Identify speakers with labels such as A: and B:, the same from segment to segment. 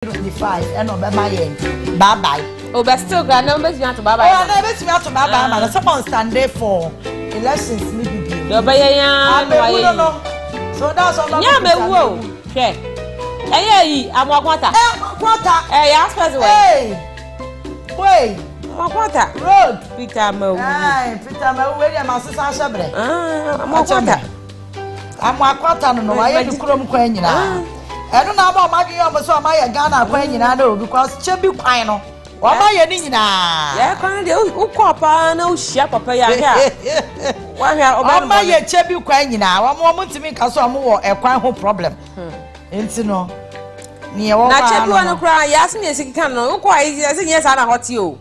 A: 25 and Obama yen. Bye bye.
B: Oh, but still, grand numbers you have to bye bye.
A: Oh, never see me out to bye bye, man. Someone stand there for elections, maybe.
B: No, but yeah,
A: I don't know. So that's all.
B: Yeah, me whoa. Okay. Hey, I'm a quarter. Hey, ask us
A: away. Wait.
B: Quarter.
A: Road.
B: Peter Mo.
A: Peter Mo, where am I? Sabre.
B: I'm a quarter.
A: I'm a quarter. No, I have to come queen. I don't know about my so my Ghana queen, I know, because Chubby Pino. Why am I any now? Yeah, can't do Papa, no shop, Papa. Why am I a Chubby queen now? I'm want to make us some more a quite problem. It's no. Near what I cry, yes, me as you can know, quite easy as yes, I hot you.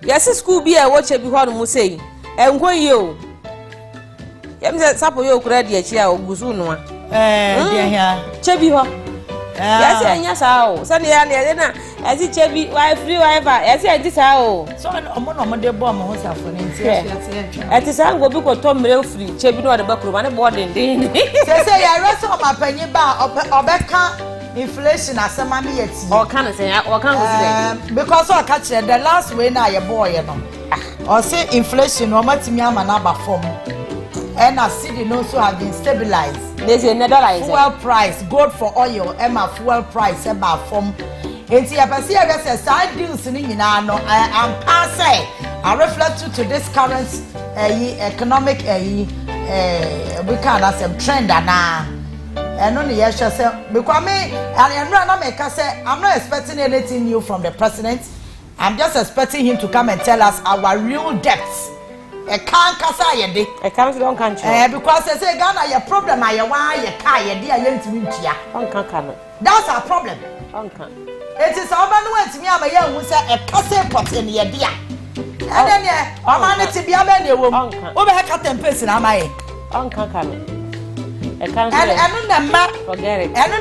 A: Yes, school be a watcher before the Musay. And where you? Yes, supper you could a chair or Guzunwa. Chubby ho. Yes, how Sunday dinner as it Chubby, wife, free wife, as I did how. So I'm on the bomb myself for at the time, go because Tom Mill free, Chubby or the back room and a boarding. Say, I rest on my penny bar or back. Inflation as some money or can I say or can because I catch the last way now your boy or say inflation or much me am another form and I see the also have been stabilized. There's another fuel price gold for oil Emma fuel price about form it's a side deals in no I'm passing I reflect to this current economic we can't have some trend and and only yes, because me and I'm not expecting anything new from the president. I'm just expecting him to come and tell us our real debts. A can't kasa yedi. A can't don't country. Because I say Ghana your problem are why you can't dear that's our problem. It is our man to me I'm a young who said a kase pot in your dear. And then I'm on to be a man you will over a cut and person am I? And forget it. And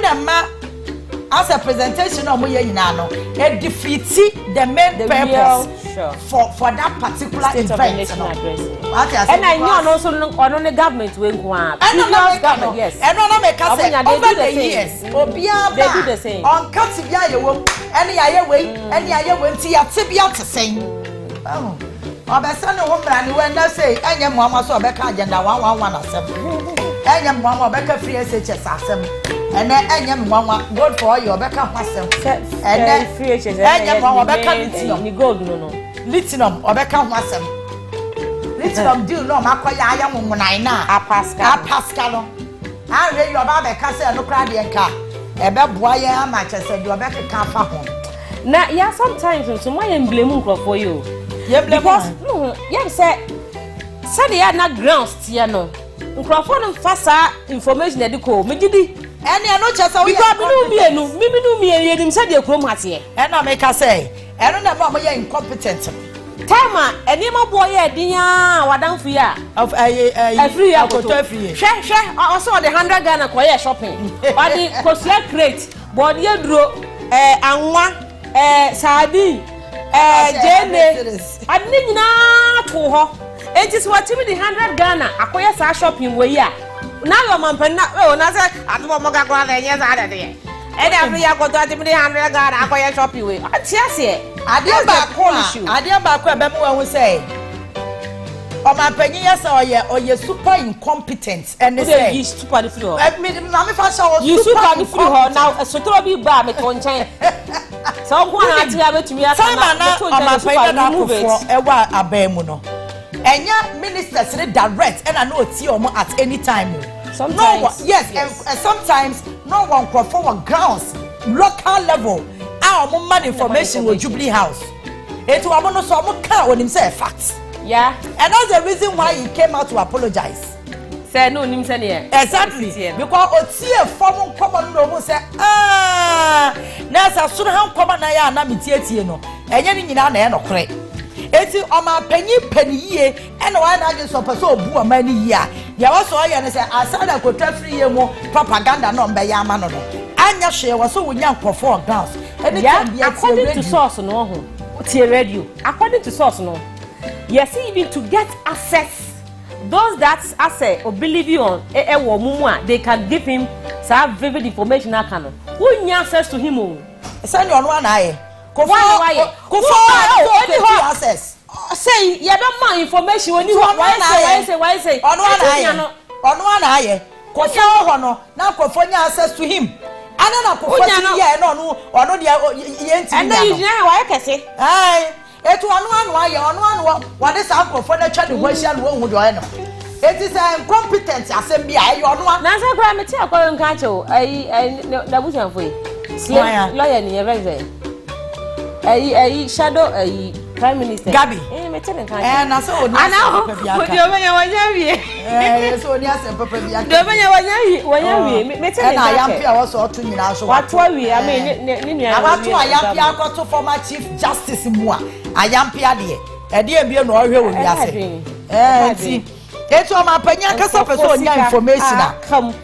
A: as a presentation of Moyenano, it defeats the main purpose for that particular event. And I know also on the government will go on. Yes. And on make us over the years. They do the same. On Katsibia, any other way, to Tibia to sing. Oh. Obesana woman when I say anya mama so beka agenda 111 anya mama beka free SHS asem and anya mama gold for your beka asem and then free SHS anya mama beka lithium gold no lithium obeka asem lithium deal no makoya aya mumunai na apaska no an re your baba beka say no kra de nka ebe boa ya ma chese de obeka ka fa ho na ya sometimes so my blame for you. Because yes, said they are not grounds, no. Microphone fasa information that you call me. Did any I know just how we got me and him said your chrome has here. And I make us say, I don't know about my incompetent. Tama, and name of boy, dear, what down for ya of a free apple. Share also the 100 Ghana quiet shopping. But the Cosia crate, body draw, Onua, Sadi. Jenny, I didn't know to her. It is what the 100 Ghana acquire sa shopping way. Now, my penna, oh, Nasa, I don't want to go there. Yes, I did. And every year go to 100 Ghana acquire shopping way. Yes, I did back when Bemu will say, oh, my penny, yes, or you're super incompetent. And they say, you super the floor. I mean, you super the floor now, a sort of be bad at one time. So one I have it to me. Some are not on my friend Ewa Abemuno. And your ministers direct and I know it's your at any time. Sometimes yes, and sometimes no one can forward grounds local level. Our money information with Jubilee House. It will not so much when himself facts. Yeah, and that's the reason why he came out to apologize. Say no, exactly. Because Otie form common no say Nasa soon how common na ya na mitieti no. Enye ni nyina na e no kore. Eti o ma penny ye and why na je so person obu o ma ni ye a. Ya wo so ye ne say asada kotwa free ye mo propaganda no mbe ya ma no no. Anya hwe wo so wonya nkofo grounds. Any can be according to source no ho. Tie radio. According to source no. Yes, even to get access those that say or believe you on they can give him some vivid information. Who need access to him? Send you Onua na aye.
B: Kuffo-Addo access. Say you don't mind information when you why say
A: Onua na aye. Kuffo no na Kuffo nya access to him. Ana na Kuffo ti ye no de yenti.
B: And then you know why kese.
A: Ai, etu Onua no aye, Onua what is our Kuffo na twa de hwahia no wo hu de no. It is incompetent asem bia aye Onua.
B: Na say kra me ti akọ nka cho na busan foi. Lawyer ni everything. Shadow Prime Minister
A: Gabi
B: me tell nka
A: na so oni papa bia ka so oni asem papa bia
B: do wanya wie me tell nka
A: na yampia wo so otu nyina so
B: wato wie I mean ni nua
A: wato ayampia akoto former chief justice mu a ayampia de e bia no ohwe wo wiase ti etu o ma panya kasa person onya information a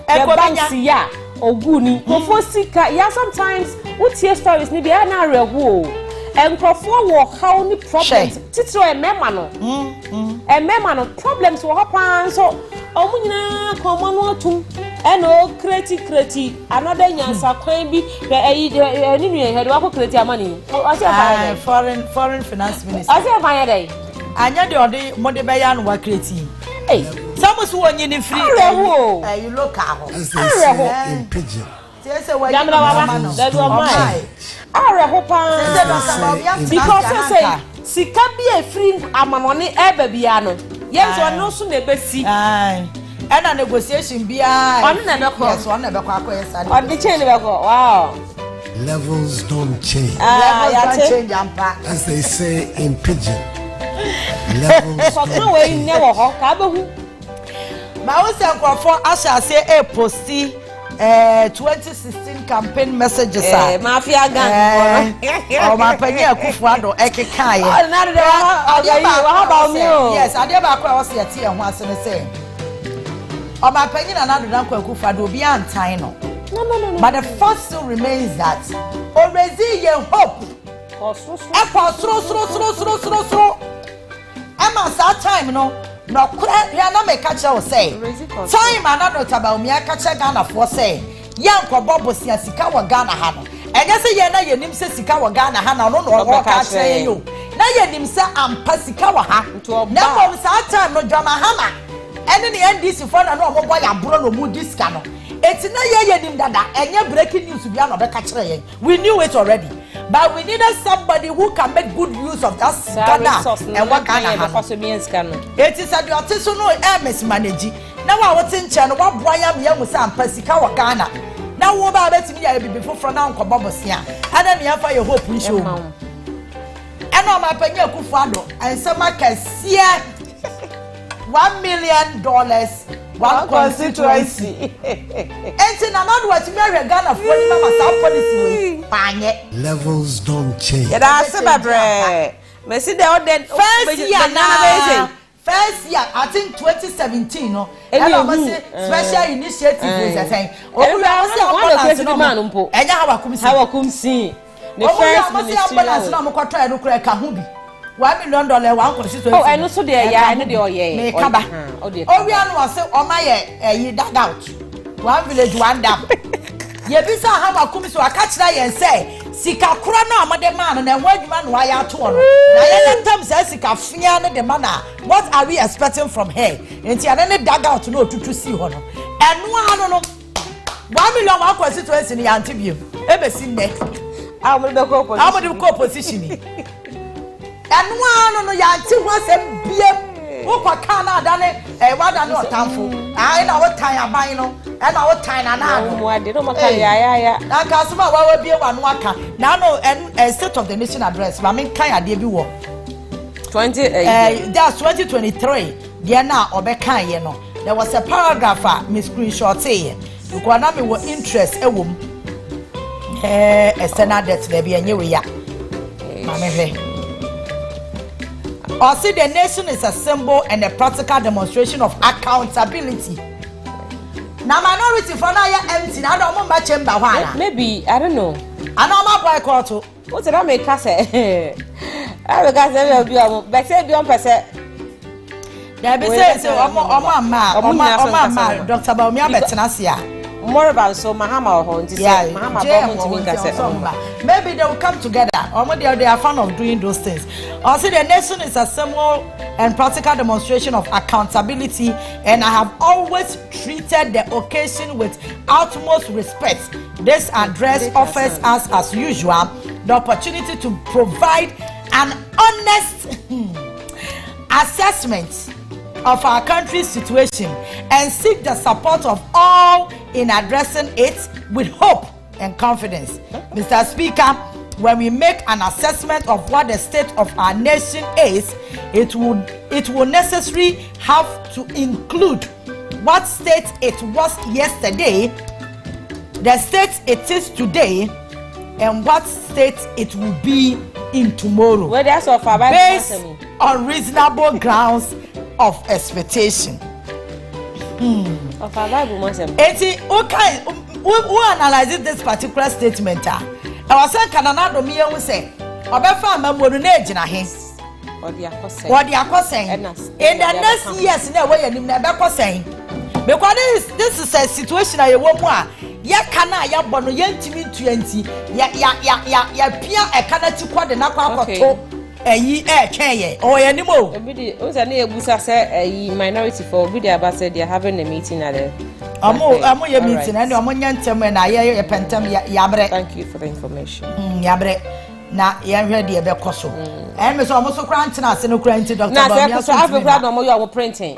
B: e go bansi ya oguni Kuffo sika ya sometimes utie stories ni bia na rehu and Kuffo wo how ni problems titiro emema no problems wo happen so omunyina komo no atum e no create another nyansa kwan bi ni nua head wa ko create amani
A: foreign finance minister
B: ase fanya dey
A: anya de ode mode be ya no wa create some so wonye ni free you look aho
C: in pigeon
A: say wa jamna
B: that do my areho pa because say sika bi e free amanone eba bia no yes one so na besi
A: na negotiation bia
B: on na be ko
A: yes on na be ko akoyesa
B: on the chain be ko wow
C: levels don't change
A: change ampa
C: as they say in pigeon levels
B: don't we never ho ka be hu
A: ma wo se Kuffo asase e posti 2016 campaign messages
B: mafia gang
A: ma panya Akuffo-Addo ekeka ye
B: na de wa about me
A: yes ade ba kwa wo se yete ho asene se o ma panya na do Akuffo-Addo obi antan no but the fact still remains that already ye hope so ama sa time no kura ya na me catch you say time another taba me catch Ghana for say yanko bobo sika wa Ghana ha no enye se ye na ye nim se sika wa Ghana ha na no wo catch you na ye nim se ampa sika wa ha na mo sa time no Jama Hama ene ne NDC for na no mo boy aburo no mu diska no eti na ye nim dada enye breaking news bia no be catch ye we knew it already but we needed somebody who can make good use of that Ghana and what Ghana has. It is a duty MS manage. Now I was in China, what boy am young with some Pesika Ghana. Now, what about me before from Uncle Bobosia? And then you have your hope we show. And on my penny Akuffo-Addo, and some can see $1 million. One constituency. And in another words, Mary Ghana for Mama policy.
C: Levels don't change.
B: That's a bread. Messi the other
A: first year, I think 2017, no. And I must say special initiative is a thing. Oh, I was a man, and how come see the first ambulance no mo try no kra ka hu bi $1 million one constituency.
B: Oh, and so there ya and there
A: me kaba. Oh, we are no say o ma ye that out. One village one dam. Ye bi sa ha wakum so aka kira yen say sika kura na amade man na enwa adwuma no ya to no. Na ye ntam say sika fia ne de man na what are we expecting from her? Enti ane ne dag out no otutu si ho no. Eno ano no $1 million one constituency ni antibio. Ebe si nne. Amode ko position ni. Eno ano no ya anti ho asem biem. Wo kwa kana adane wada ne otamfo. Ai na wo tan aban no. And our time and I
B: don't ya.
A: Now, Casuma, why will be one waka? Now, no, and state of the nation address. I mean, Kaya debut 2023. Dear now, Obeka, you know, there was a paragraph, Miss Screenshot saying, you can have me interest a woman. A standard debt, there be a new ya. Or see, the nation is a symbol and a practical demonstration of accountability. Na minority for na ya empty na do mo ba chamber hwana
B: maybe I don't know
A: ana ma boycott
B: what did I make us say I because they be am but say be on person
A: there be say omo ama Dr. Baumia betena se a
B: more about so Mahama or Mahama
A: maybe they will come together. Or maybe they are fond of doing those things. Also, the nation is a symbol and practical demonstration of accountability, and I have always treated the occasion with utmost respect. This address offers us, as usual, the opportunity to provide an honest assessment of our country's situation and seek the support of all in addressing it with hope and confidence. Mr. Speaker, when we make an assessment of what the state of our nation is, it will necessarily have to include what state it was yesterday, the state it is today, and what state it will be in tomorrow, based on reasonable grounds of expectation. Who analyzes this particular statement? I was saying, Canada, me and we say, Obefa Mamuru Nejina his. What the Akko saying? In the next years, in a way, you never saying. Because this is a situation I want more. Ya kana ya bono yentimi 20 ya pia e kana ti kwade na kwa akoto eyi tweye o ya nimo obidi o say na ebusa say minority for obidi aba say they are having a meeting at the amo ya meeting and omo nyantem na ye pentem ya bre. Thank you for the information. Ya bre na ya hwe de be koso me so omo so kra ntina ase no kra nti Dr. Bamia so afekra no mo yo printing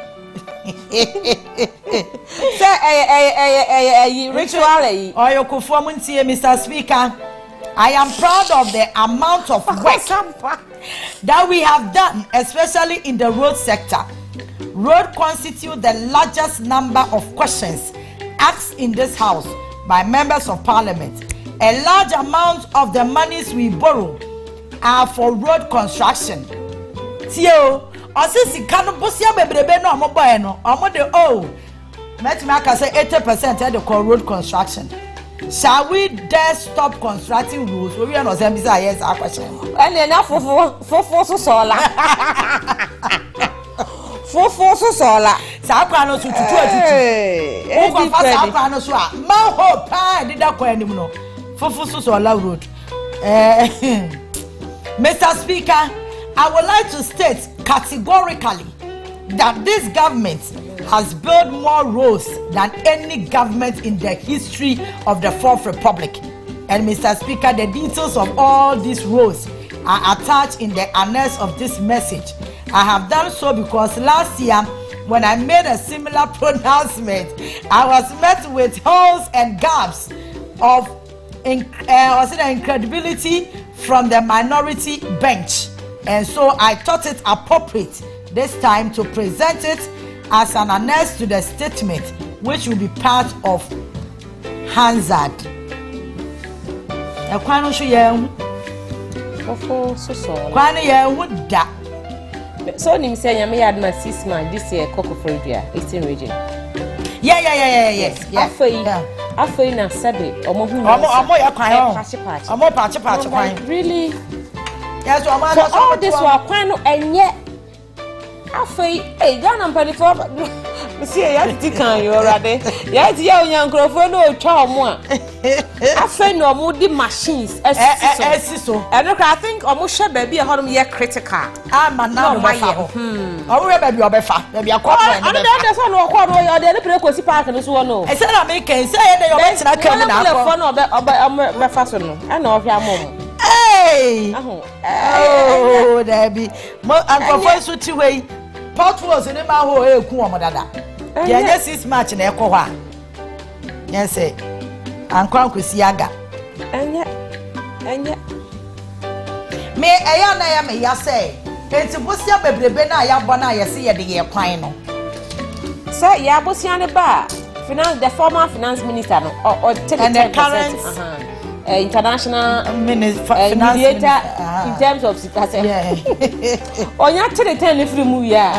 A: say ritual Akuffo muntie. Mr. Speaker, I am proud of the amount of work that we have done, especially in the road sector. Road constitute the largest number of questions asked in this house by members of parliament. A large amount of the monies we borrow are for road construction. Tio Osisi kanu bosia bebrebe no omoboy no omo de let me say 80% of the road construction. Shall we dare stop constructing roads? We are not saying yes our question. And enough for so solar. For so solar. Sakwa no to 22. O ko fa sakwa no so a ma ho pa did that kwa anim no. For so solar road. Mr. Speaker, I would like to state categorically that this government has built more roads than any government in the history of the Fourth Republic. And Mr. Speaker, the details of all these roads are attached in the annex of this message. I have done so because last year, when I made a similar pronouncement, I was met with holes and gaps of incredibility from the minority bench. And so I thought it appropriate this time to present it as an annex to the statement, which will be part of Hansard. Kwano sho ye kwano ye huda. So nim say nyame yad na 6 months this year Akuffo-Addo Eastern region. Yes. Afei na sabe omo hu omo ya kwan omo patch kwan. Really? Yes, so all this wa kwano enye afei Ghana mpanifor see ya ti kan yo rade ya ti ya onyankrofo no otwa omo a afei no omo di machines esiso and look I think omo hwe ba bi e honom ye critical man na no befa ho omo we ba bi obefa ba bi akwa no dey so no okwa no yo dey ne prekosi park no so no e say na me kan say ye dey yo betina kam na akwa no befa so no e na ohwe amom Debbie, Akuffo so ti wey potholes in ma ho eku omo dada. Ye nye 6 match na ekọ ho a. Yes say ankwasi aga. Enye. Me eya na ya me ya say. Enti bosia bebrebe na ya bo na ya se ye de ye kwan no. Say ya bosia ne ba the former finance minister no or take and the current international mediator in terms of situation. Onya tell the 10 free move ya.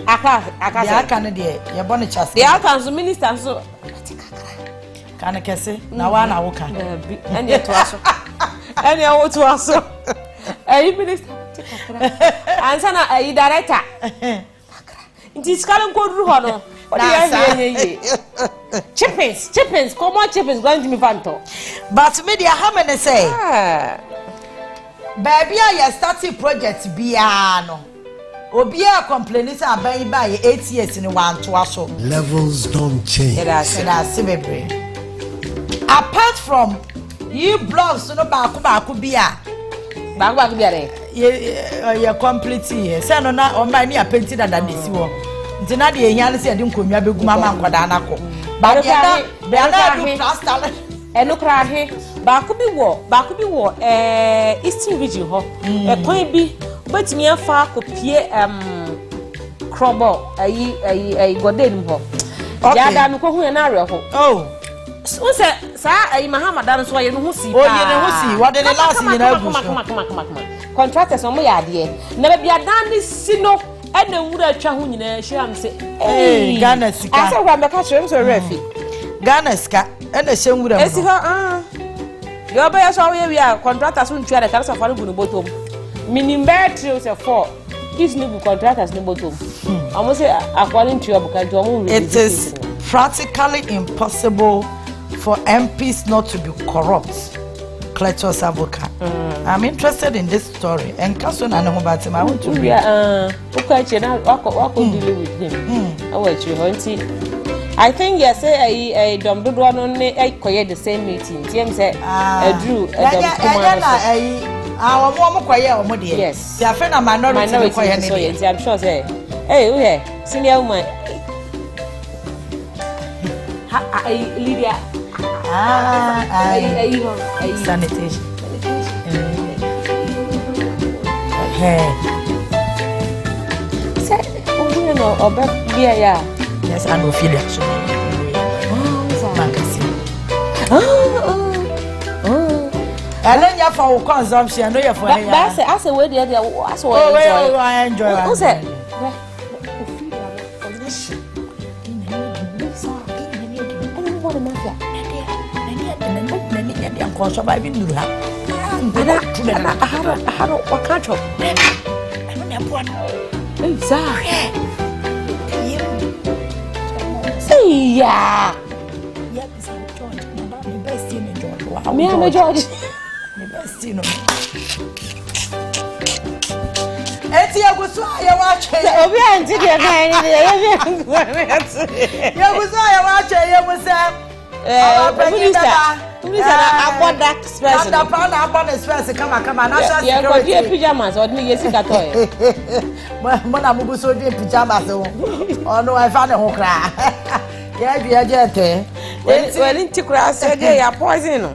A: Aka no de ye born chance. The outcomes minister so kana kese na wa na wo kan. And yet to aso. And ya wo to aso. Minister answer na director. Nti skala nko duru ho no.
B: Chippings, come on, chippings going to me fanto.
A: But media how many say? Baby, I started project Biano. Obia complaining about by 8 years in one to us.
C: Levels don't change.
A: Apart from you blogs, no baku bia.
B: Baku bia.
A: You're completely. Say no na on my near painted than this one. Ntina de ehia se ade nkonwa begu mama nkwada na ko ba de na do plaster
B: eno kra he ba ko bi wo eastern region ho kwan bi betimi afa kopie krobo ayi goden ho ya da no ko hu na re ho
A: oh
B: so se sa ayi mahamadan so ye no hu si
A: pa o ye no hu si what the last ye na gu
B: contractors o mo ya de na ba bia dan ni sino and the wood at Chahu in a sham say, hey,
A: Ghana Sika.
B: I said, I'm a catcher, so refi.
A: Ghana Ska, and the same wood.
B: Your bears are we are contractors who try to cancel for the bottom. Meaning bad trills of 4. These new contractors no bottom. Almost according to your book,
A: it is practically impossible for MPs not to be corrupt. Cletus Avoka. I'm interested in this story. And Cousin and Hobatim, I want to read.
B: Deal with him. I want you, I think yes, a dumb one only the same meeting. James said, Drew,
A: our mom quiet or muddy.
B: Yes,
A: their friend of minority.
B: I'm sure, say, hey, okay, senior woman. Lydia.
A: Sanitation. Yes, I know feel it. And then you for consumption, I know you for
B: that's a way the other. That's what
A: I enjoy.
B: Who's that?
A: So I been do that.
B: I don't what can't you? Yeah. Me I'm a George.
A: Eti ya guswa ya wache.
B: Obi anti dia kan ni ya
A: ya guswa ya wache ya musa.
B: Aboda express.
A: Na pa aboda express kama national security.
B: Ya pyjamas odni yesi katoy.
A: Mo na mugu so di pyjamas o. Ono I fa ne ho kra. Ya bi ya jete.
B: Weli ntikura se de ya poison no.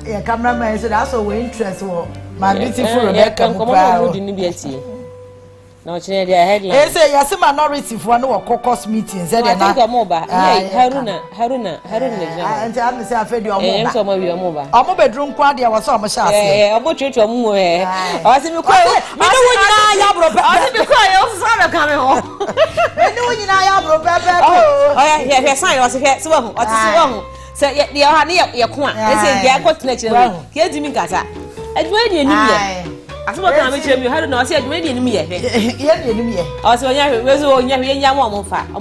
A: Ya cameraman so that's all we interest wo. My beautiful Rebecca
B: Mukwa. No, change the headline.
A: They say yes, minority for no caucus meetings.
B: I think Moba. Haruna.
A: And I'm say I fed your mobile.
B: So my mobile.
A: I'm bedroom quad. I was almost shot.
B: About church or moo. I was in the quiet. I was coming home.
A: I know you know.
B: Oh, yeah, sign was here. So, what is wrong? So, yet you are near your corner. They say they are got nature. Here, Jimmy Gaza. And when you knew. As what time you had not said many in me.
A: Yeah,
B: also, yeah, one fat.
A: How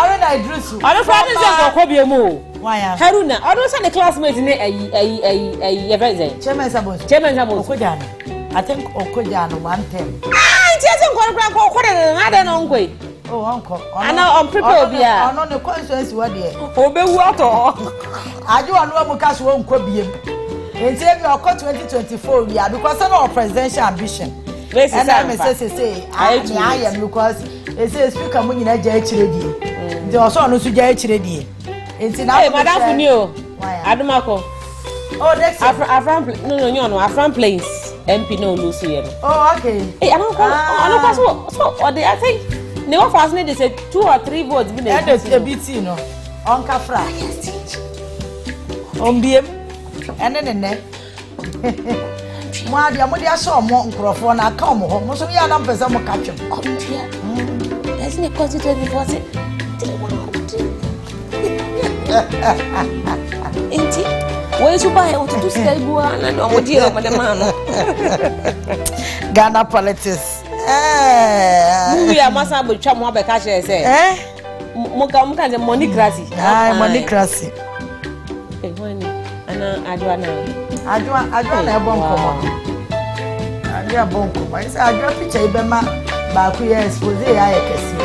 A: did I dress you?
B: I don't find it more.
A: Why,
B: Haruna, I don't send a classmate in a event.
A: Chairman Okojano. I think Okojano 110.
B: I don't know.
A: Oh, uncle.
B: I know I'm prepared.
A: I'm on the consequence. What dear?
B: Obey water.
A: I do know Mukas won't could be. In 2024, we are because of our presidential ambition. And I say, I am because it says speaker money in a judge ready. They also know to judge ready. It's in our Madame New. Adamako. Oh, that's Afran Plains. MP no lose here. Oh, okay. Hey, I don't know. So, I think no fascinated they said 2 or 3 votes. And a bit, you know, on Cafra. On BM. And then Madia Modia saw more microphone. I come home. So, yeah, I'm person more catch him.
B: That's not constituted before it. Where's you buy out to stay and no deal, Madam.
A: Ghana politics.
B: Movie amasa bo twa mo abeka che say. Muka the monocracy.
A: Monocracy.
B: Adwa na
A: ebon komo. Adwa bon komo. I say adwa picture ibema ba ku ye expose ya ekesi.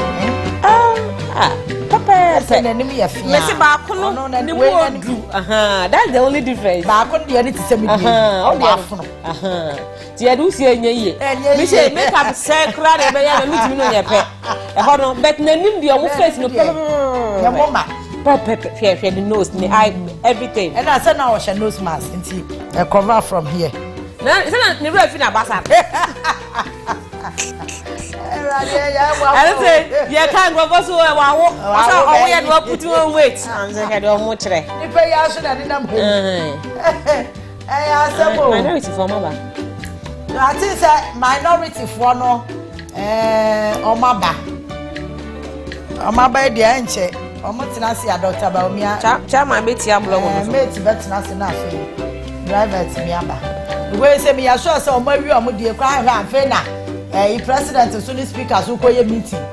B: Papa
A: say na nim ye fia.
B: Me say ba ku no ni wo du. That's the only difference.
A: Ba ku de ni ti se me di.
B: Ti edu si enye ye. Me say make am say kra de be ya me timi no ye pe. E ho no but na nim de o face no pe.
A: Ya mama.
B: Papa fear the nose, the eye, everything.
A: And I said now I shall nose mask until a cover from here.
B: No, it's not never a final bassa. I don't say, you can't go so well. I had to put you on weight. I'm saying I don't want to. You
A: pay us and I'm minority
B: for mama.
A: I think that minority for no, Omaba, the anche. Omotinasi adopta ba omia
B: chama beti amlo mo so
A: mate betinasi na afi driver ti mi aba we say me assure say omawi omodie kwa ahwe afi na president so ni speaker so koye meeting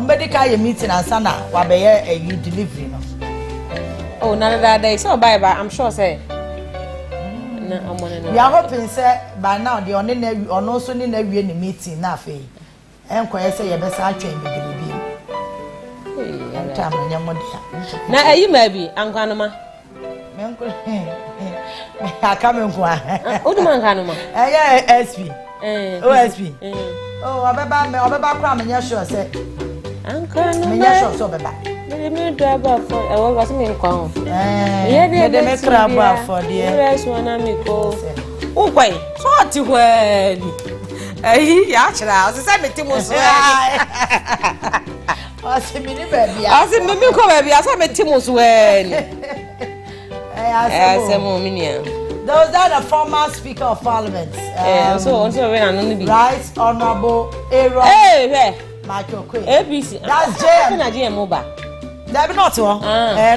A: medical ye meeting ansa na wa be ye delivery no
B: oh na day so bye I'm sure say na omone no
A: we are hoping say by now the ono so ni na wie ni meeting na afi enkoye say ye be sa atwen bibiri
B: na ayi maybe ankanoma
A: menko akamenkwa
B: oduma ankanoma
A: SP OSP obeba kwa menye sure say
B: ankanoma
A: menye sure so beba
B: me driver for e wo was me nkwa ho
A: de me crab for there
B: yes wana me ko ukwai so ti hwani ayi ya chira o se me timo so
A: Asimini baby.
B: Asimini ko baby. Asame timus when.
A: Those are the former Speaker of Parliament.
B: So when I know
A: Right Honorable Aaron.
B: Hey.
A: Michael Quay.
B: ABC.
A: That's JM.
B: Na JM Oba.
A: That be not one.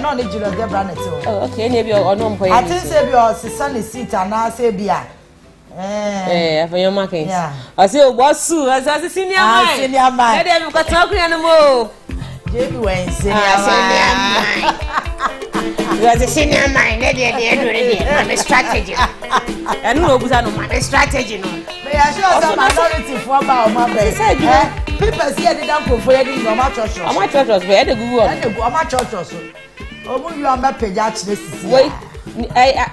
A: No need Julius Debra net.
B: Oh, okay. Maybe or no point.
A: I think say be your sister seat and now say be
B: for your market. Yeah. I say what's so as a senior man.
A: Senior man.
B: Let them go talk anymore.
A: JB when senior man.
B: You are the senior man. My strategy. I know who's my strategy.
A: May I show some minority for my baby. People here they don't go for any normal church.
B: My church was where the good one.
A: My church also. Oh, you are my page actually.
B: Wait.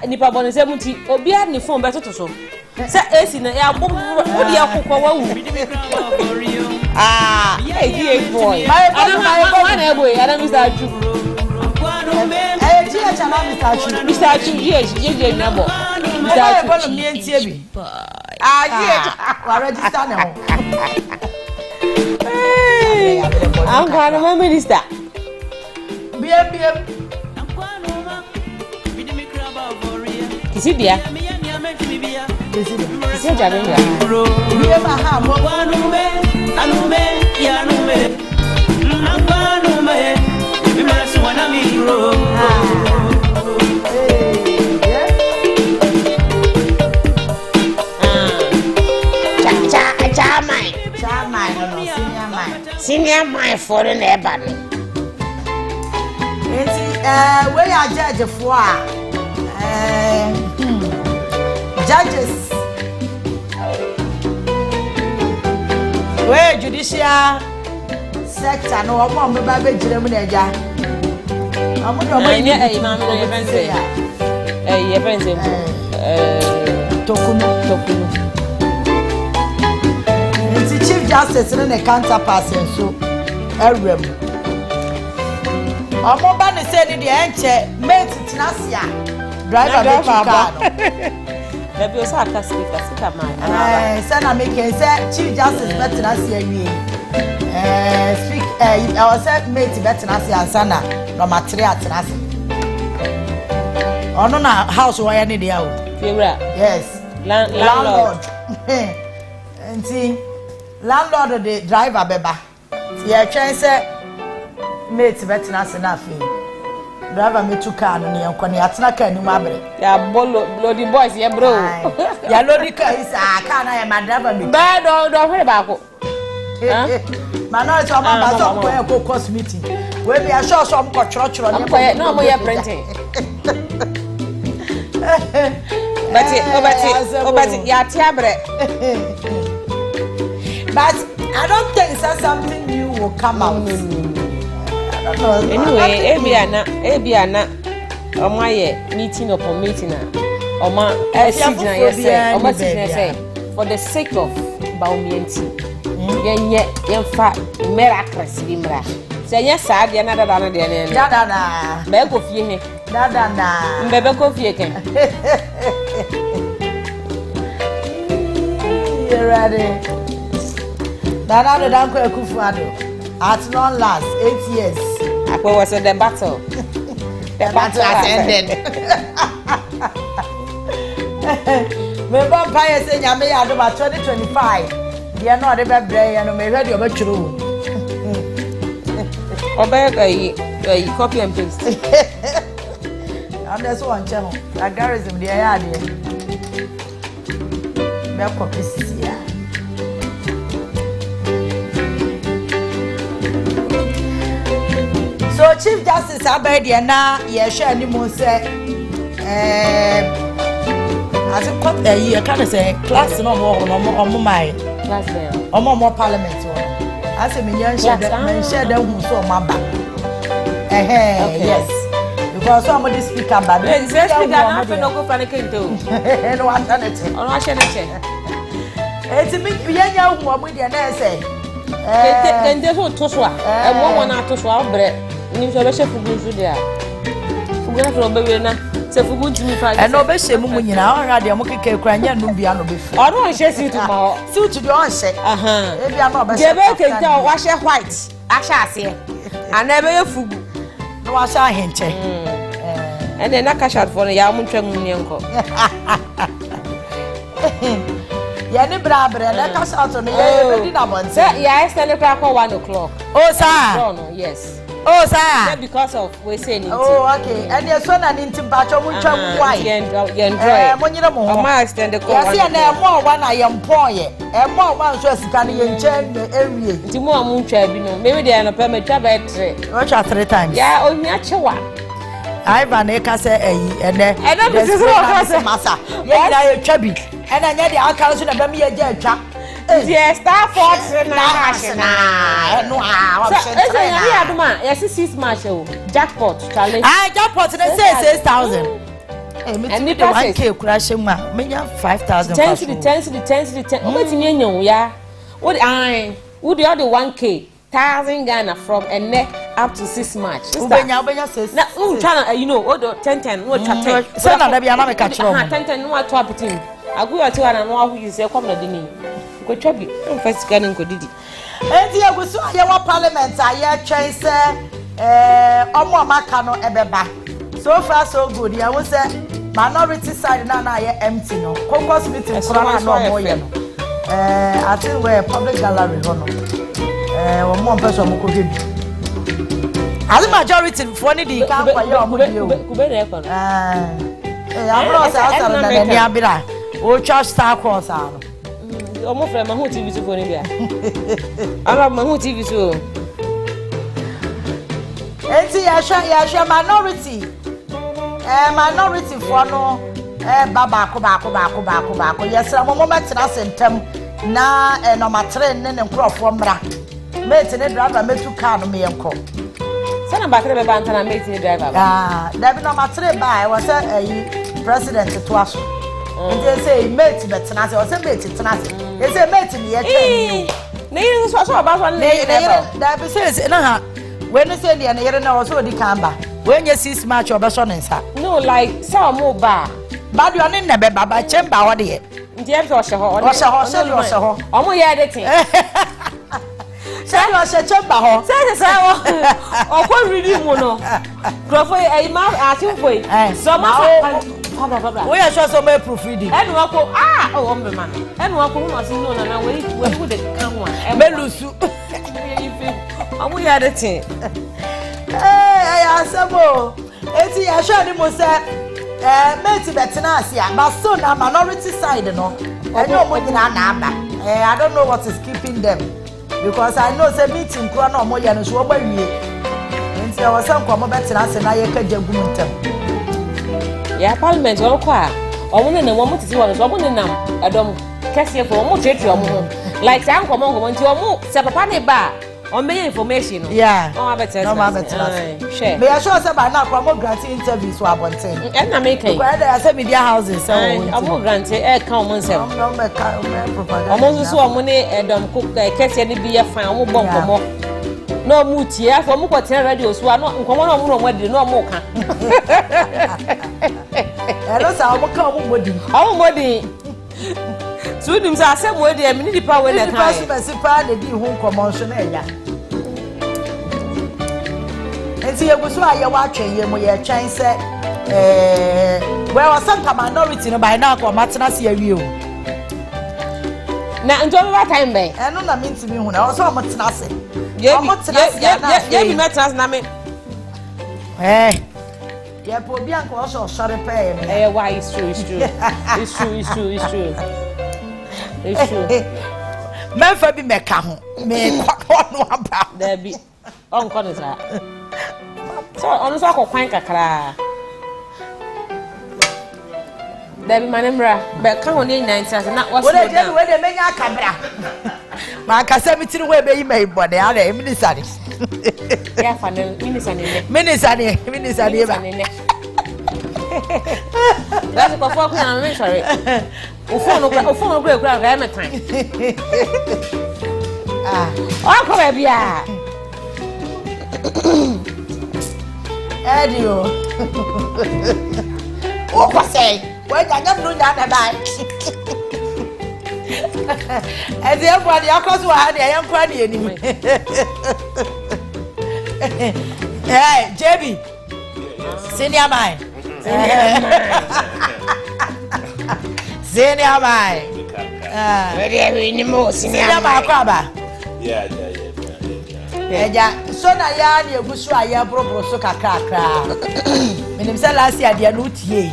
B: Nipa bone se muti obi a ni phone beto to so se AC na ya bom wo dia kokwa wa wu hey boy my boy Adam Mr. Chu
A: Gia chama
B: Mr. Chu Gia na bo
A: Mr. Chu mi entie bi wa register na ho
B: I'm going to minister
A: BM
B: Kisi dia. Kisi jabe ya.
A: Biye ma ha mo
D: anume ya anume. Anume. Bimela suwana miro.
B: Senior my foreign eba no.
A: Enti we ya judge for judges we judicial sector no omo me ba be jire mu na eja omo do mo
B: ni e ma me no ye fense ye fense
A: tokunu enti chief justice ne counterpart so erem omo ba ne say ni de enche mate tinasia driver be car
B: there be also a speaker man
A: say na make say chief justice betinasia wie speak I was say mate betinasia ansana no material tinasia ono na house wire ni dia o yes landlord enti landlord the driver beba ye twen say mate betinasia na afi driver me to car no yenko ne atena car ni mabre
B: ya bloody boys ya bro
A: ya loading car is car na ya my driver me
B: ba do hwe ba ko
A: mana so ma ba so ko cost meeting we be assure so am ko choro ne
B: no mo ya printing but ya tiabre
A: but I don't think so something new will come out.
B: Anyway, Ebiana, Omaye meeting upon meeting. Oma, for the sake of Baumienti, yen fat miracles, Limra. Say yes, sad, you're not another than Dada, beg of ye, Dada, beg of ye. You're ready. Nana the Danko Akuffo-Addo at long last 8 years. Akwe was in the battle. The battle has ended.
A: Me bon paye say nyame ya do 2025. They are not the bebre ya no me ready obetru.
B: Obey copy and paste.
A: And that's one channel. Agarism the ya there. Me copy ya. So Chief Justice Abedi na ye share ni mo say as a court you can say class no more my
B: Class there.
A: More parliament as a million share that who so mamba yes because somebody speak about
B: it speaker na fe no go panic to
A: no one sanity
B: on wa share
A: it's me yanya who am dey na say
B: kende so to so a won na to so abre ni so be chef fugu dia fugu na fro be na se fugu ntimi fa
A: e no be she mu nyina o ra de mo keke kura nya no bia no be fu
B: o no she sit ma
A: sit to the on she e bia no be
B: she be kente o wa she white asha ase ana be fugu
A: no wa sha henche
B: ene na cash out for no ya mu ntwa mu nyenko
A: ya ni brabre na cash out no ya be di na bonse
B: ya extend it for 1 o'clock
A: oh sir
B: no yes
A: oh sir
B: because of we say anything
A: oh okay and you so na nintim ba cho mu ntwa mu why mo nyina mo
B: o ma extend the call
A: ya see na mo wa na ye mpoye mo wa nso asika na ye nche ewie
B: nti mo amu ntwa bi no maybe they no pay me twa by 3
A: o twa 3 times
B: ya o hia chewa
A: Ivan e ka say ene
B: be so o
A: masa ye na ye twa bi ena nya de aka so na be me ye je atwa
B: yes star force na
A: no option
B: so you aduma yes 6 match o jackpot challenge
A: jackpot na say 6000 me need 1k kura shema menya 5000
B: 10 o betimi enyan ya wo the 1k 1000 Ghana from and up to 6 match
A: ubenya 6
B: na try you know o do 10 no try 10
A: say na da bia na me ka kire o
B: 10 no ato apitin agu ati wana no ahu yi say come na dini ko twabi first Ghana ko didi
A: enti egusu aye wa parliament aye twen se omo maka no ebeba so far so good ya wo say minority side na aye empty no caucus meeting kura na no mo ye no I think we public gallery no one more person mo ko bi as majority for ni di kan kwa ye omo di o
B: kube na ekon
A: abro sa asara na ni abira o church star cross ano
B: omo frema hu TV so for ni bia ala ma hu TV so
A: enti ya sha minority minority for no baba ko yesra mo metena sentem na number 3 ne nkrofo mra mate ne driver metu car no me yenko
B: sana bakre be bantana mate ne driver
A: da bi number 3 ba was president to aso and say mate betena say was mate tena say they say mate ne ye twen
B: ne yin so ba so ne
A: da bi say na ha when say ne yere na was odi kamba when you 6 match obeso ne nsa
B: no like some mo ba
A: badu ani na be baba chemba wo de
B: ndi e so ho omo ye de tin
A: say o se chemba ho
B: say o ko riri mu no grofo e ma atimfo so ma
A: we are sure so me proofreading
B: enu ako o mbe man enu ako mo sin no na we wo de kan wa
A: melusu
B: omo ye de tin
A: asabo eti ya sure ni mo say mate betina asia but so na minority side no enyo mo nyina na aba I don't know what is keeping them because I know say meeting kro na omo ye no so ogba wie enti ya wasa nko mo betina ase na ye ka jagum ntem
B: ya parliament wo kwa omo ne mo titi wo so omo ne nam edom kese fo omo tretre omo like say nkomo nti omo se papa ne ba on me information no
A: yeah
B: no better
A: share me sure say by now kwa grant interviews wa bonten
B: and na make
A: kwa there say media houses so
B: omo grant ka omo nsem
A: omo me ka propaganda
B: omo so omo ne edom kese ne bi ye fan omo bon komo no mu tie afọ omo ko ten radio so no nkomo no omo no mo di no omo ka
A: elo sa omo ka omo modi
B: so dim say asem we dey me di pa we na kan
A: pa de di hu nkomo so na eya enti yeguso aye wa twen ye mo ye twen se we was some minority no by now ko matena se awie o
B: na njo ba time be
A: eno na me ntimi hu na so omo tena se
B: ye bi metras na me
A: ye po bi anko so sore pe me
B: why it's true it's true
A: me fa bi me ka ho me kwa no aba
B: da bi onko ne sa so onu so akokwan kakra da bi manemra be ka ho ne 90 na waso da
A: we de menya kabra ma ka se mitiri we be yi me bode ara minister
B: ya fa ne
A: minister ne ba
B: that's ko fo ko na me sorry o phone go ga me time o ko be bia
A: edio o ko say we ga nyam no nya na bai ezi e bua de akoso ha de yen kwa de enim JB senior man senior man very anymore senior man kwaba
E: yeah
A: eja so na ya na egusu aye brobro so kakra menim say last year de no tie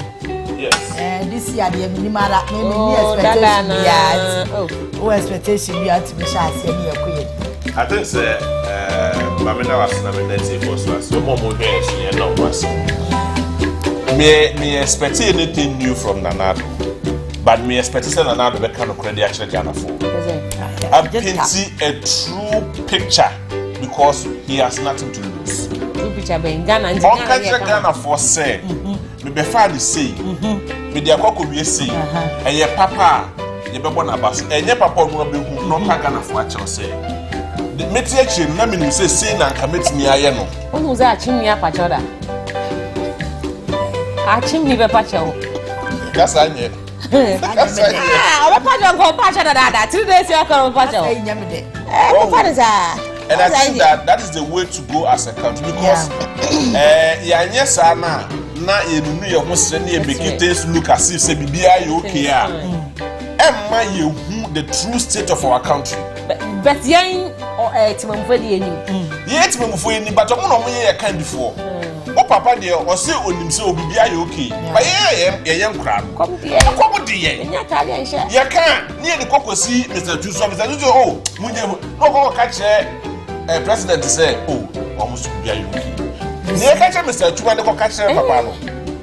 E: yes
A: this year de minimala me expectation yeah expectation you at me sha ase ni yakoye
E: I think say mamina was na me say for so mo here so no was me expect anything new from Nanado but me expect say Nanado be kind of credit actually Ghana for I paint a true picture because he has nothing to lose.
B: True picture be Ghana and
E: Ghana for say me be fa the say me dey akoko be say eye papa ye be born abas enye papa no be hu no ka Ghana for ache say the meti ache na me say na nka metimi aye no
B: ohu za achimi apachoda achimi be pacho
E: that's anye
B: we pacho go pacho da 3 days you come pacho
E: and I think that is the way to go as a country because yanye sa na yenunu ye ho sere na ye make things look as if say bibia you okay emma ye hu the true state of our country
B: but yen timamfo de enim
E: ye timamfo enim but omo no mo ye kan before o papa de o say onim say obibia you okay but ye nkura no kom de ye
B: nya tale enhye
E: ye kan ne ye de kokosi Mr. Tuso oh munye no ko ka che president say oh almost bibia you okay ne ka che Mr. Tuso ne ko ka che papa no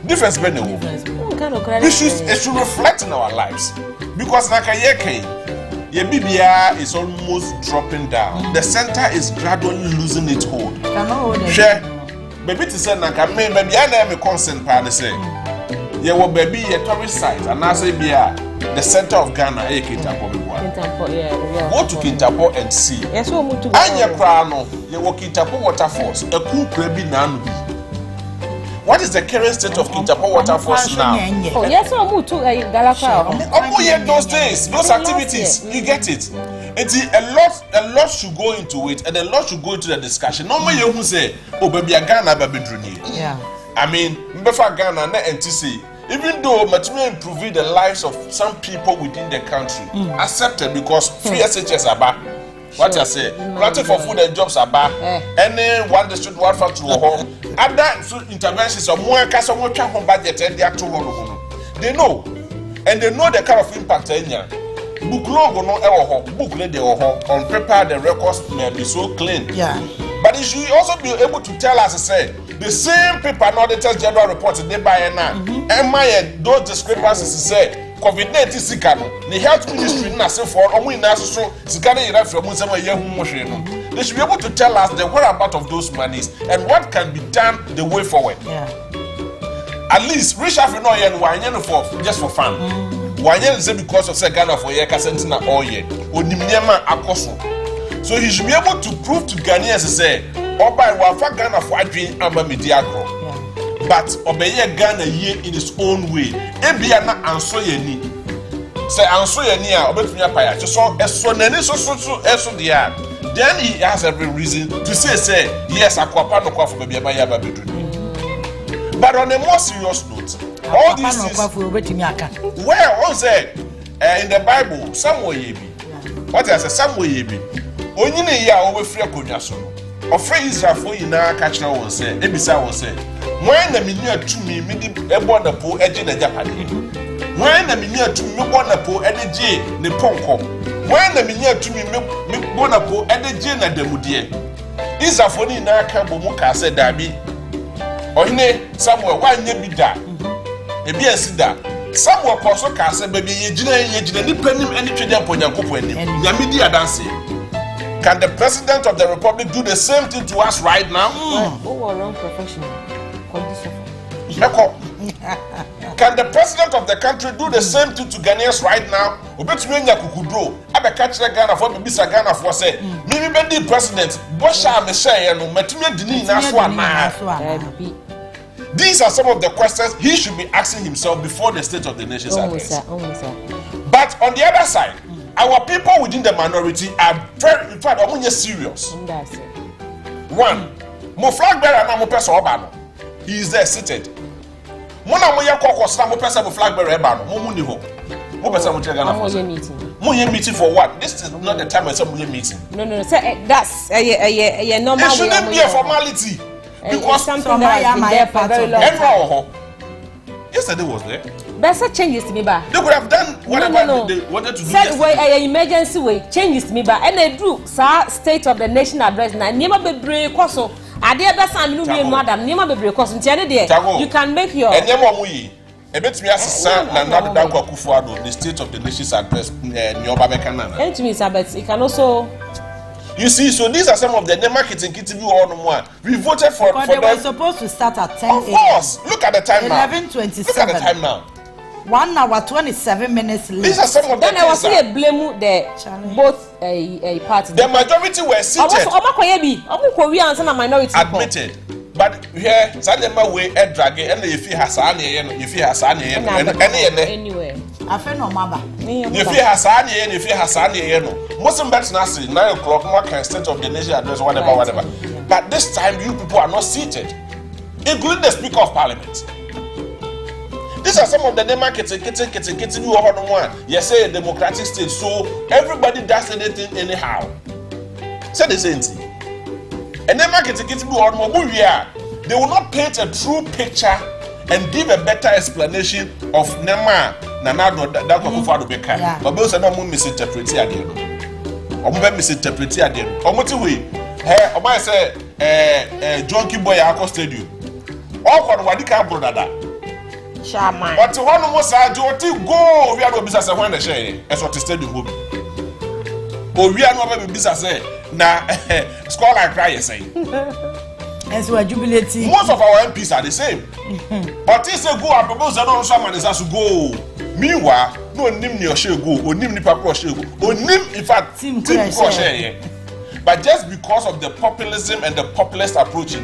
E: difference be ne wo it should reflect in our lives because like a year your BBR is almost dropping down. The center is gradually losing its hold. Share, baby, to say na kame maybe I am a consent part. Say, yeah, well, baby, a tourist site, and I say, the center of Ghana, Kintampo. Go to Kintampo and see.
B: Yes, we move to.
E: Anya Krano, you walk Kintampo waterfalls, a cool crabby nanubi. What is the current state of Kintampo waterfalls now?
B: Oh, yes, we move to Galapa.
E: Oh, yeah, those days, those activities, you get it. It's a lot should go into it, and a lot should go into the discussion. Normally, you will say, "Oh, baby, Ghana, baby,
A: yeah."
E: I mean, before Ghana, na NTC. Even though material improving the lives of some people within the country, accepted because free SHS are back. What I say, planting for food and jobs are bad. Any one district, one factory, or other interventions or more customer travel budget and they are too long. They know, and they know the kind of impact in here. Book logo no error, book lady or on paper the records may be so clean.
A: Yeah.
E: But it should also be able to tell us, say, the same paper and auditors general reports they buy now. And my those discrepancies say COVID-19 sikano, the health ministry na say for omu ina so sikano ira from some year no. They should be able to tell us the whereabouts of those monies and what can be done the way forward.
A: Yeah.
E: At least reshuffle no yen why for just for fun. Why say because of say Ghana for year kasentina all year. Onimnyama akoso. So he should be able to prove to Ghanaians say, Oba wafa Ghana for adwin amba mediagro. But obeye Ghana ye in its own way. Ebia na anso ye ni. Say anso ye ni a obetumi apaya. So eso nani so dia. Then he has every reason to say yes Akuffo-Addo no kwa for baby aba ya ba bedu. But on a more serious note, all these things where one say in the Bible somewhere ye be. What I say somewhere ye be. Onyine ya owe free akonwa so no ofre Israel for yina ka kire won se ebisa won se wan na menu atumi mi di ebo na po eje na japade wan na menu atumi mi bo na po edeje ne ponko wan na menu atumi mi bo na po edeje na damude Israel for ni na ka bo mu ka se dabi ohine Samuel wanye bi da ebi asida Samuel koso ka se baby ye gina ni panim eni twede aponyankopon anim nyame di adanse. Can the president of the republic do the same thing to us right now?
B: Who are wrong professional?
E: Can the president of the country do the same thing to Ghanaians right now? Obetumi nya kukudro abeka kire Ghana for bisa Ghana for say me be the president bosha me share no matumi dini na so ana. These are some of the questions he should be asking himself before the State of the Nation's address. But on the other side, our people within the minority are very, in fact, serious. One, mo flag bearer na mo person oba no. He is there seated. Mo na mo ye kokos na mo person mo flag bearer eba no. Mo muni ho. Mo person mo chega na for meeting. Mo ye meeting for what? This is not the time I say mo ye meeting.
B: No. Say that's a normal way.
E: It shouldn't be a formality because
B: something that has been there for a very long time.
E: Yesterday was there.
B: But such changes to me ba.
E: They could have done whatever they wanted to do.
B: Said way emergency way changes to me ba. And they do State of the Nation address na niema bebre koso. Ade be san no be madam niema bebre koso. Ntiane de you can make your
E: Enyema mu yi. Ebetumi asesa na Nadu Danko Akuffo-Addo the State of the Nation's address nyoba beka na.
B: And to me but it can also
E: you see, so these are some of the marketing kitty all no more. We voted for
A: they
E: them.
A: were supposed to start at 10 a.m.
E: Of course. Look at the time now.
A: 11:27.
E: Look at the time now.
A: 1 hour 27 minutes late.
E: These are some of the
B: then I was here blame both a party.
E: The majority were seated. Admitted. But here, Sadema way a dragon and if you has any
B: anyway.
A: I feel no mama.
E: If you has any, Muslim bets nasi 9 o'clock, more can State of the Nation address, whatever. But this time, you people are not seated, including the Speaker of Parliament. These are some of the kitchen you are one. You say a democratic state, so everybody does anything anyhow. Say the same thing. And then they will not paint a true picture and give a better explanation of Nema Nanado Akuffo-Addo Beka. But those are not misinterpreted again. Or misinterpreted again. Or what way? Hey, I say, Junkie Boy Ako Stadium. All for what you can't brother.
B: Shaman.
E: But one more side, you go. We are no business when the share. As what the stadium will be. But we are not business. Na score like cry say.
A: And so jubilating.
E: Most of our MPs are the same. But it's a go and propose that no someone is has to go. Meanwhile, no nim ni share go, or nim ni papa share go. Or nim in fact team share. But just because of the populism and the populist approach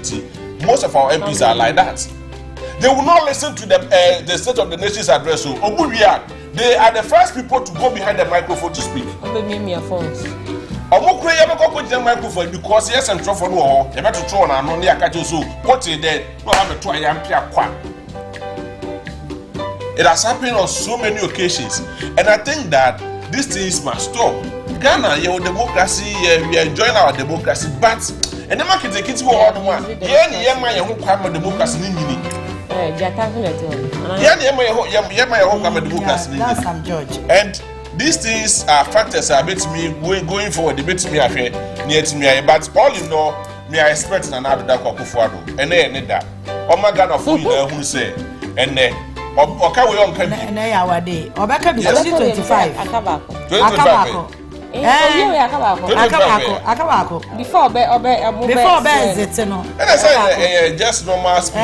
E: most of our MPs are like that. They will not listen to the State of the Nation's address. So they are the first people to go behind the microphone to speak. Omo kure ya beko ko jam microphone because yes and for no ho e beto tro na no ne akaje so what is there no have to ayam pia kwa. It has happened on so many occasions and I think that these things must stop. Ghana, your democracy, we are enjoying our democracy, but and the market the kids go on one. Yeah, my home come democracy in mini.
A: That's some judge.
E: And these things are factors that bet me going forward, debate me affair near to me. But all in all, me I expect another Akuffo-Addo. And then that. Oh my God, of who say, and then okay, we on can be.
A: And they are day. Obeka be 2025.
B: Akabako.
A: Akabako.
B: Before be
A: is it no.
E: And I say just normal speech.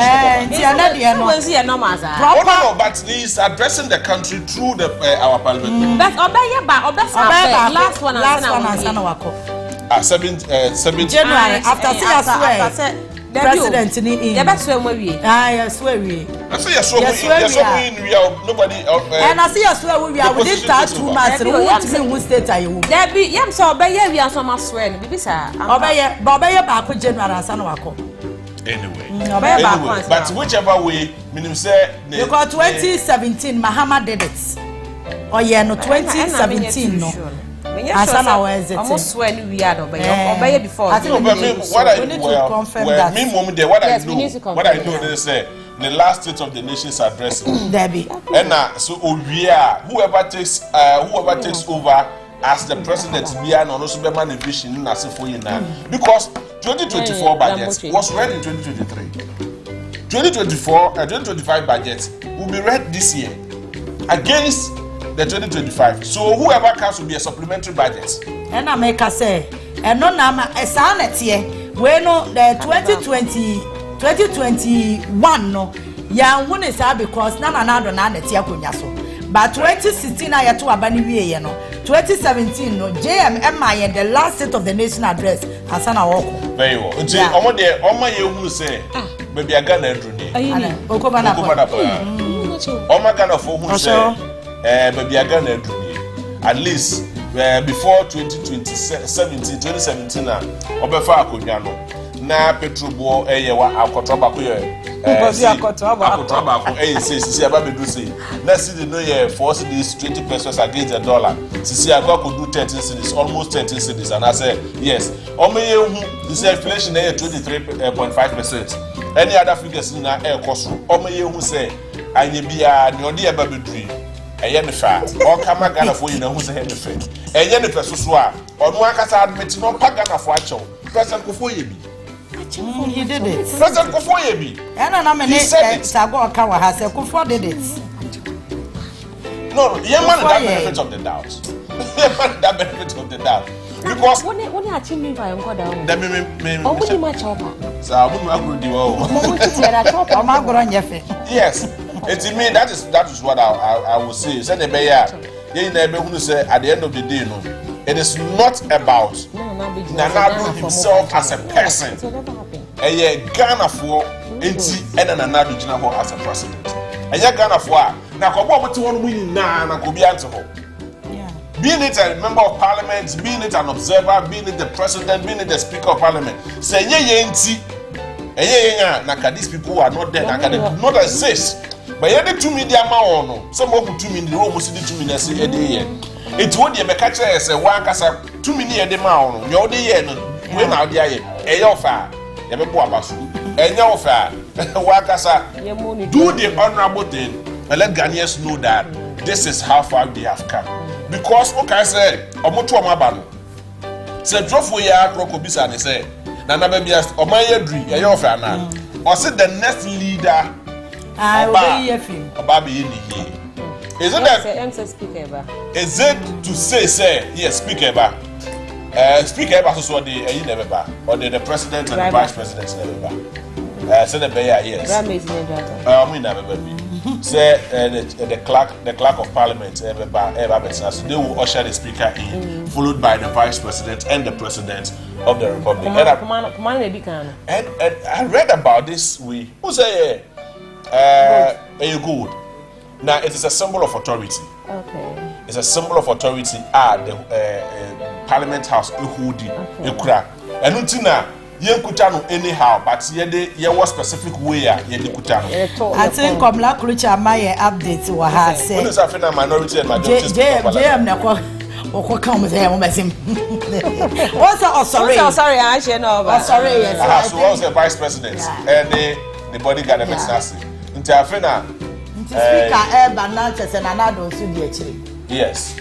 A: Normal.
E: Proper, but he's addressing the country through the our parliament.
B: That's last one
A: and
E: 7
A: January after say president in
B: yes we
E: nobody
A: and I see as well we are within 2 months who state are you
B: there be yam so obey we are so much swear bibi sir
A: obey back January and sanwako
E: anyway but whichever way meaning say
A: because 2017 Mahama did it oh yeah no 2017 no Asana was it?
B: Almost when we had obey before.
A: I think we need to confirm that.
E: What I know is the last state of the nation's address.
A: Debbie.
E: And so whoever takes over as the president, we are not also be vision as for you now because 2024 budget was read in 2023. 2025 budget will be read this year against the 2025. So whoever comes will be a supplementary budget.
A: And I make us say, and no nama esanete we no the 2021 no ya won is because na do na nete akonya so. But 2016 I to abani wie no. 2017 no JMMI the last state of the nation address Hasana Woko.
E: Very well. Until omo ye hu say baby aga na adruni.
A: Okobana.
E: Omo kana fo hu say baby again at least before 2017 obefa akonwa no na petrol eyewa akotoba ko akotoba ko sisi ababedu say na see no year force this 20 pesos against the dollar sisi agwa ko do 13 cedis almost 13 cedis and I say yes omoye hu this inflation 23.5%. Any other figures na cost omoye hu say anye bia ne ode ababedu eye ne fa o kama Ghana for you na hu se he ne fa eye ne peso so a onu akasa admit no pa Ghana for acho president Akuffo ye bi
A: he did it
E: president Akuffo ye bi
A: na me sago ka wa ha se Akuffo did it
E: no ye man that benefit of the doubt ye man that benefit of the doubt because
B: when you achieve me by God down
E: that me
B: obu ma chopa
E: so abu ma agro di wo
B: mo ti tira chopa
A: o ma agro nyefe
E: yes it mean that is what I will say say the beya ye na be hunu say at the end of the day no it is not about Nanado himself as a person Ghana for enti ena Nanado gina ho as a president Ghana for na ko bo ti won mu na ko bi ante ho being it a member of parliament, being it an observer, being it the president, being it the speaker of parliament say ye enti na these people are not there, they do not exist. But you the 2 media man no. Some of 2 million almost the 2 million say a day. It would be catch as a one casa 2 million de man. You the year no. We now there. E your fa. You be poor basu. E your fa. One casa do the honorable thing and let Ghanaians know that this is how far they have come. Because okay say omoto omaba no. Say drop for ya krokobisa ne say na na baby omayedri e your fa na. Or say the next leader Is it that? Is it to say yes, speaker eba? Speaker eba so the never or the president and the vice president never. Say the bear yes. We never baby. Say the clerk of parliament ever so they will usher the speaker in, followed by the vice president and the president of the republic. And I read about this. Who say good. Now it is a symbol of authority. Okay. It's a symbol of authority. The Parliament House ehudi ekura. Enu tina ye kutano anyhow, but ye was specific way ye kutano.
A: I think Komla Krucha my update wa ha say.
E: When is African minority and majority?
A: oko come say mo besim. What's sorry?
B: I share no.
A: Sorry, yes.
E: So was the vice president and the bodyguard of Messi. Until afena
A: speaker Eba chese na na do su di akire.
E: Yes.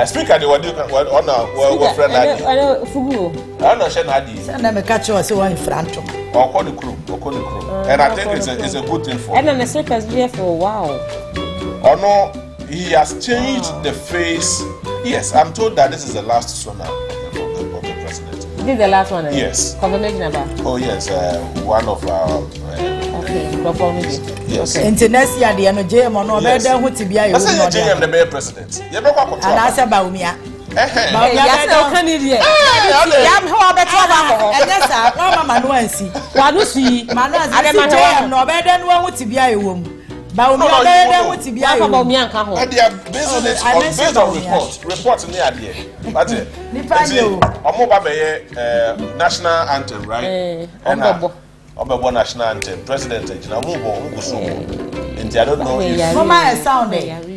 E: Speaker the what on our friend Adi.
B: I fugu.
E: I know she na Adi.
A: Say na me catch you say one franto.
E: Or the crew. And I think it's a good thing for.
B: And then the speaker's there for a while.
E: Oh no, he has changed the face. Yes, I'm told that this is the last son of the president.
B: This is the last one?
E: Yes.
B: Confirmation about?
E: Oh yes, one of our...
B: okay,
E: yes.
A: Into next year, the NJ Mono, better who to be a
E: JM, the mayor president. You know what?
A: And I said about me.
B: Yes, can you I'm how better.
A: And yes, I'm a Manuansi.
B: Wanusi,
A: Manuansi, no better than one to be a woman. But no, what to be about me and Caho.
E: And they are based on reports in the idea. But Omoba national anthem, right? And Omoba national anthem, president, and I don't know if
A: Mama is sounding.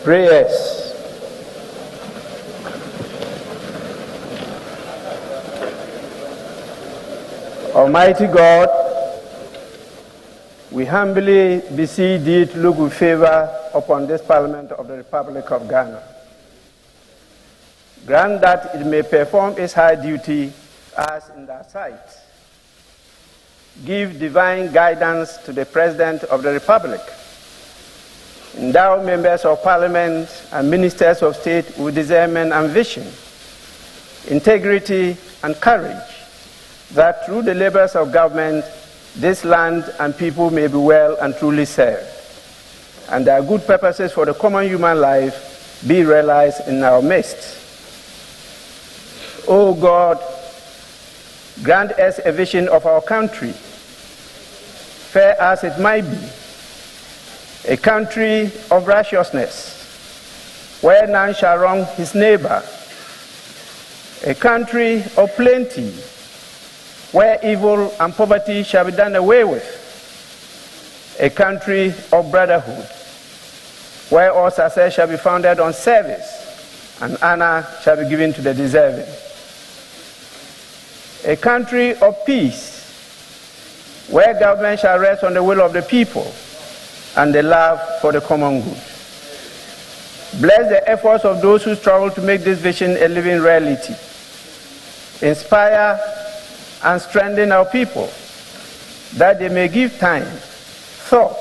F: Prayers. Almighty God, we humbly beseech thee to look with favor upon this Parliament of the Republic of Ghana. Grant that it may perform its high duty as in thy sight. Give divine guidance to the President of the Republic. Endow members of Parliament and ministers of state with discernment and vision, integrity and courage, that through the labors of government, this land and people may be well and truly served, and their good purposes for the common human life be realized in our midst. O God, grant us a vision of our country, fair as it might be, a country of righteousness, where none shall wrong his neighbor, a country of plenty, where evil and poverty shall be done away with, a country of brotherhood, where all success shall be founded on service, and honor shall be given to the deserving. a country of peace, where government shall rest on the will of the people and the love for the common good. Bless the efforts of those who struggle to make this vision a living reality. Inspire and strengthen our people, that they may give time, thought,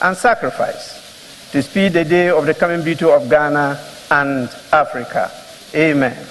F: and sacrifice to speed the day of the coming beauty of Ghana and Africa. Amen.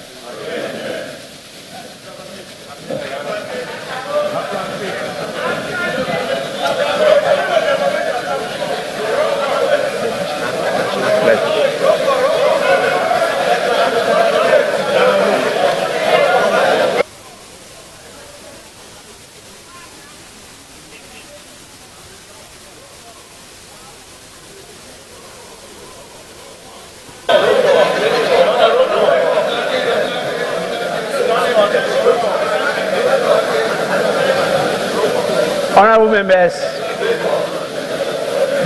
F: Honorable members,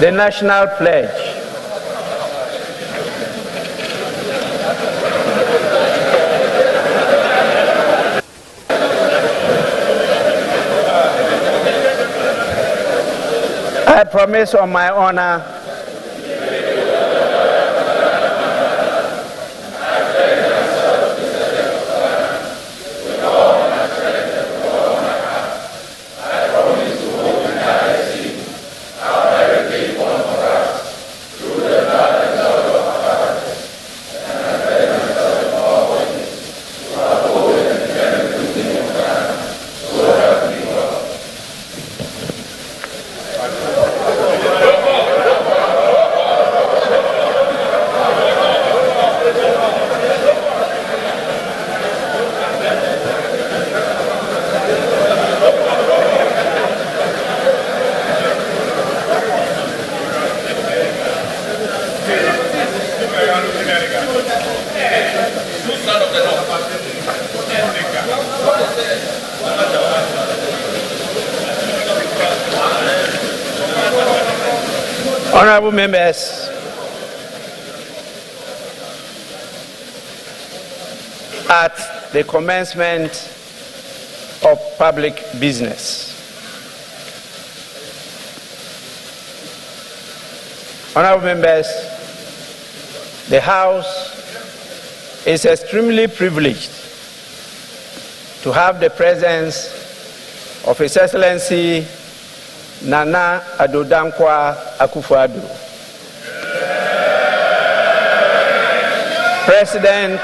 F: the National Pledge. I promise on my honor Honorable members, at the commencement of public business, honorable members, the House is extremely privileged to have the presence of His Excellency Nana Addo Dankwa Akuffo-Addo, President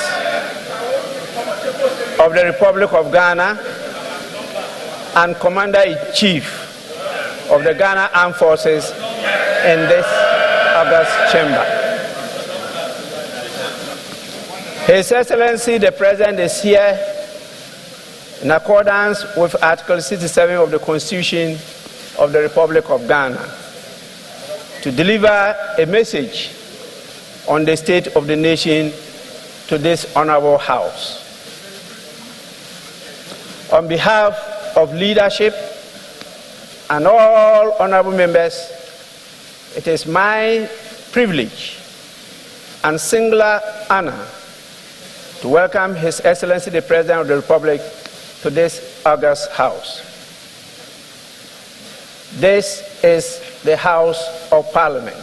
F: of the Republic of Ghana and Commander-in-Chief of the Ghana Armed Forces in this August chamber. His Excellency the President is here in accordance with Article 67 of the Constitution of the Republic of Ghana to deliver a message on the state of the nation to this honorable House. On behalf of leadership and all honorable members, it is my privilege and singular honor to welcome His Excellency the President of the Republic to this august House. This is the House of Parliament.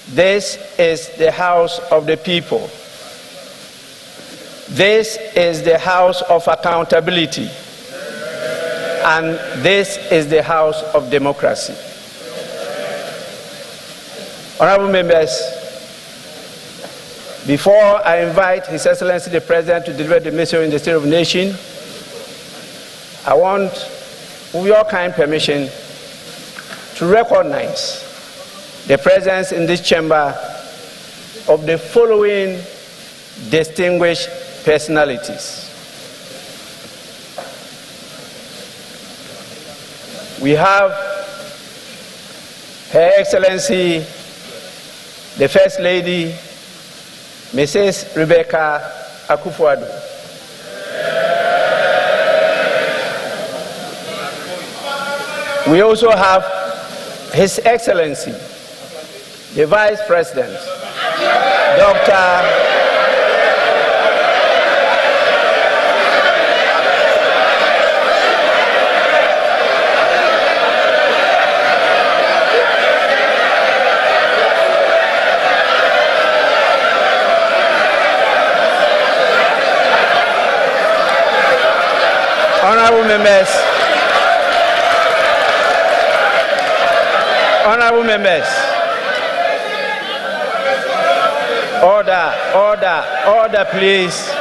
F: This is the House of the people. This is the House of accountability. And this is the House of democracy. Honorable members, before I invite His Excellency the President to deliver the message in the State of the Nation, I want, with your kind permission, to recognize the presence in this chamber of the following distinguished personalities. We have Her Excellency, the First Lady, Mrs. Rebecca Akuffo-Addo. We also have His Excellency, the Vice President, Dr. Honorable members, order, please.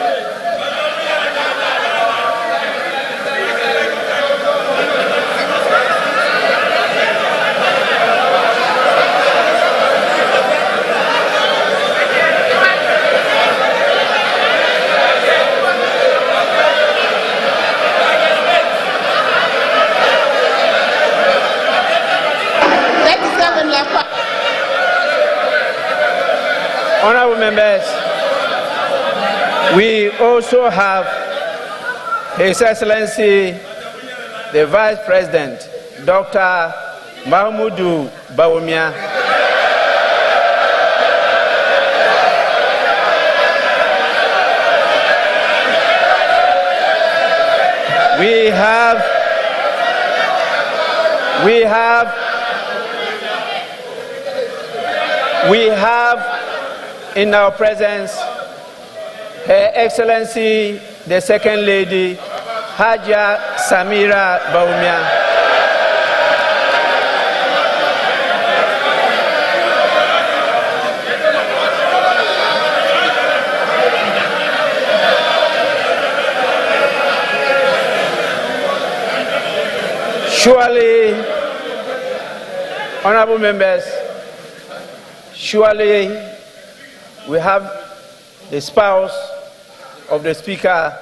F: Honorable members, we also have His Excellency, the Vice President, Dr. Mahmoudou Bawumia. We have in our presence Her Excellency, the Second Lady, Haja Samira Bawumia. Surely, honorable members, surely we have the spouse of the Speaker,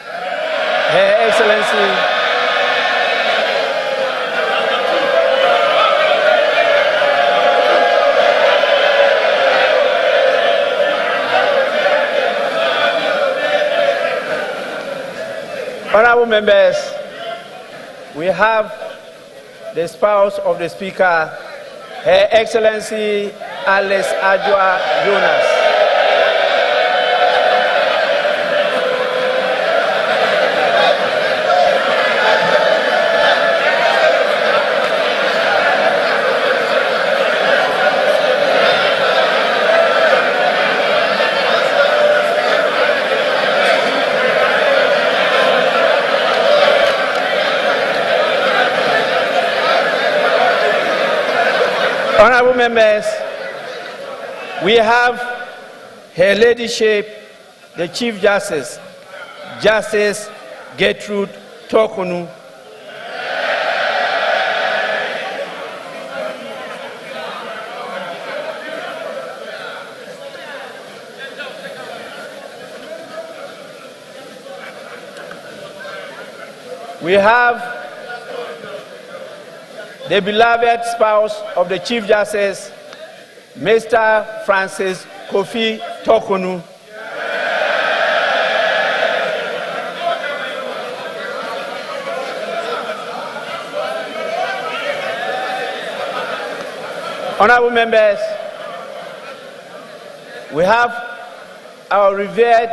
F: Her Excellency, honorable members, we have the spouse of the Speaker, Her Excellency Alice Adjoa Jonas. Honorable members, we have Her Ladyship, the Chief Justice, Justice Gertrude Tokonu. We have the beloved spouse of the Chief Justice, Mr. Francis Kofi Tokonu. Honorable members, we have our revered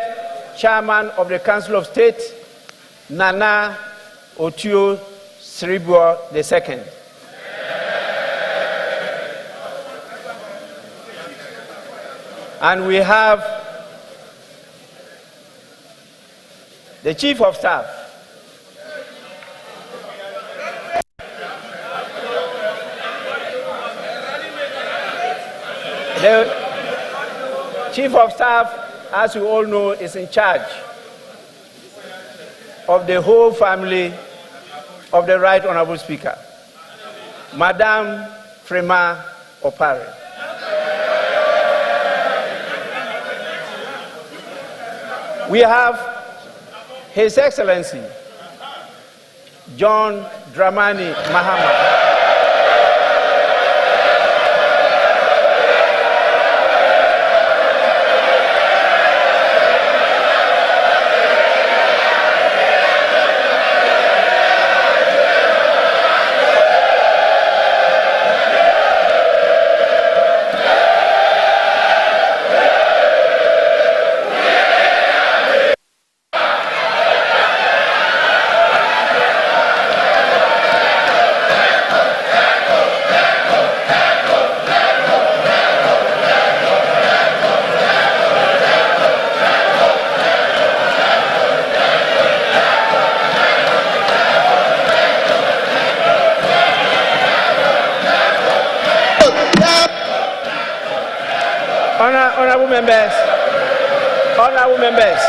F: Chairman of the Council of State, Nana Otio Sribo II. And we have the Chief of Staff, the Chief of Staff, as you all know, is in charge of the whole family of the Right Honorable Speaker, Madame Frema Opare. We have His Excellency, John Dramani Mahama. Honorable members, honorable members.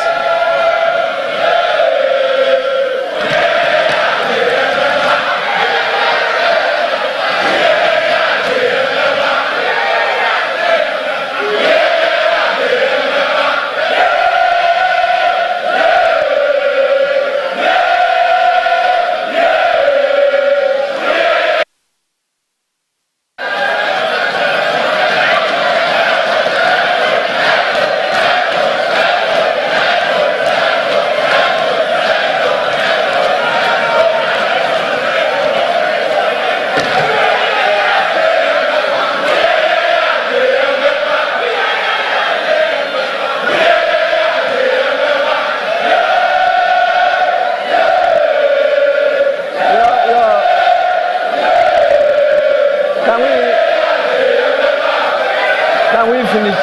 F: Can we finish?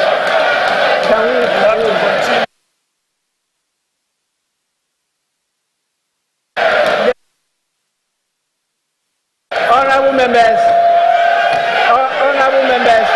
F: Can we continue? Honorable members, honorable members.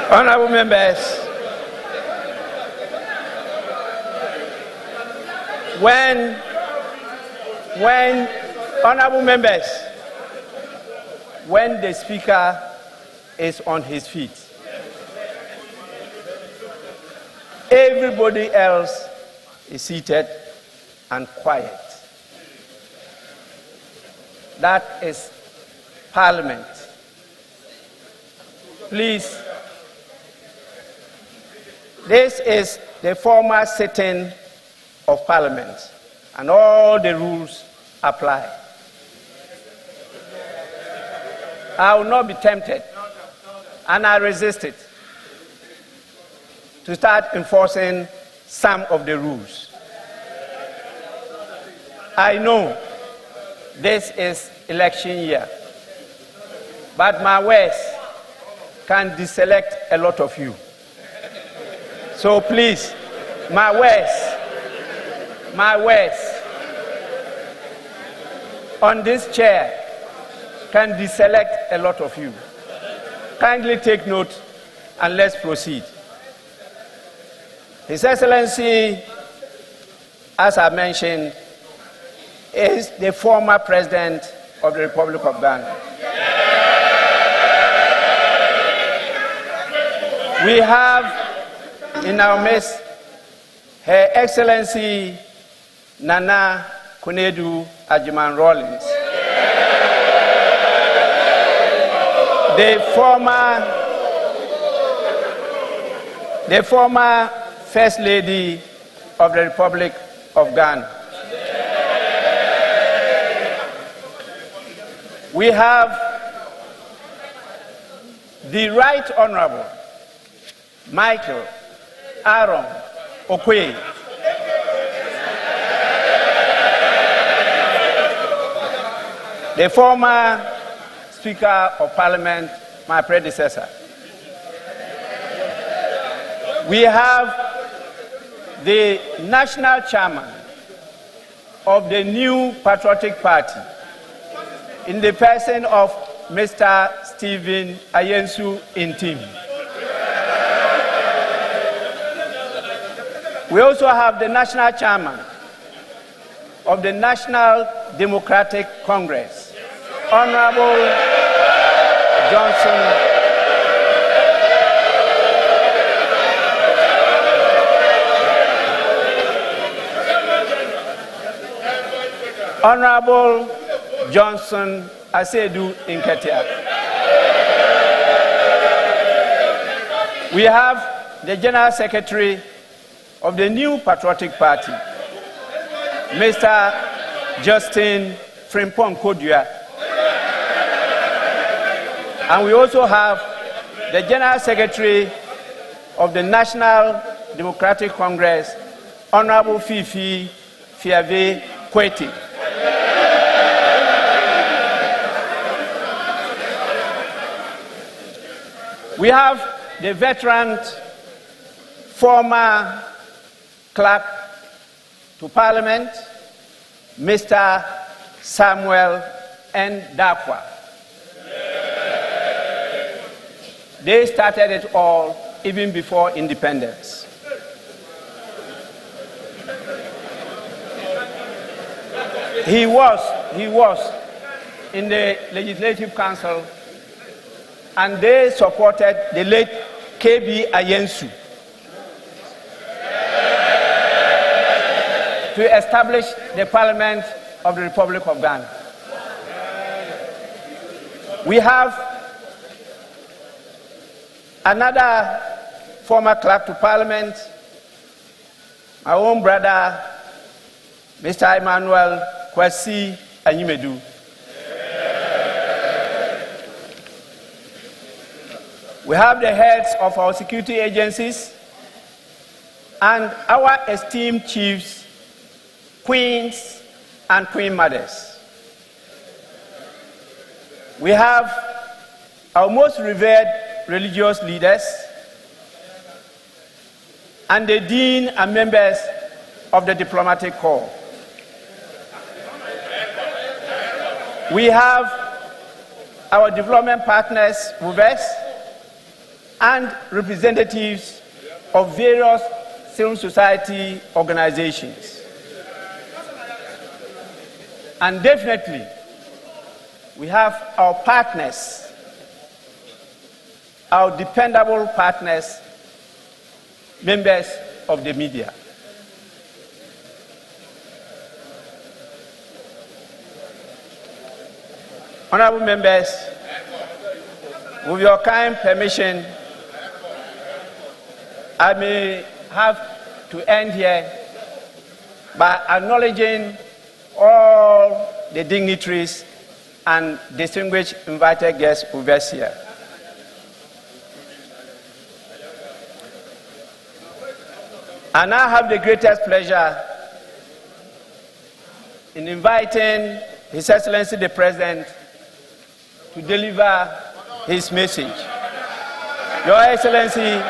F: Honorable members, when honorable members, when the speaker is on his feet, everybody else is seated and quiet. That is Parliament. Please. This is the former sitting of Parliament, and all the rules apply. I will not be tempted, and I resist it, to start enforcing some of the rules. I know this is election year, but my words can deselect a lot of you. So please, my words on this chair can deselect a lot of you. Kindly take note and let's proceed. His Excellency, as I mentioned, is the former President of the Republic of Ghana. We have in our midst Her Excellency Nana Konadu Agyeman-Rawlings, the former First Lady of the Republic of Ghana. We have the Right Honorable Michael Aaron Okoye. The former Speaker of Parliament, my predecessor. We have the national chairman of the new Patriotic Party in the person of Mr. Stephen Ayensu Intim. We also have the national chairman of the National Democratic Congress, Honorable Johnson Asedu Nketia. We have the General Secretary of the new Patriotic Party, Mr. Justin Frimpong Kodua. And we also have the General Secretary of the National Democratic Congress, Honorable Fifi Fiave Kweti. We have the veteran former clerk to Parliament, Mr. Samuel N. Dakwa. They started it all even before independence. He was in the Legislative Council, and they supported the late KB Ayensu to establish the Parliament of the Republic of Ghana. We have another former clerk to Parliament, my own brother, Mr. Emmanuel Kwasi Anyimedu. We have the heads of our security agencies and our esteemed chiefs, queens, and queen mothers. We have our most revered religious leaders and the dean and members of the diplomatic corps. We have our development partners with us and representatives of various civil society organizations. And definitely, we have our partners, our dependable partners, members of the media. Honorable members, with your kind permission, I may have to end here by acknowledging all the dignitaries and distinguished invited guests with us here. And I have the greatest pleasure in inviting His Excellency the President to deliver his message. Your Excellency,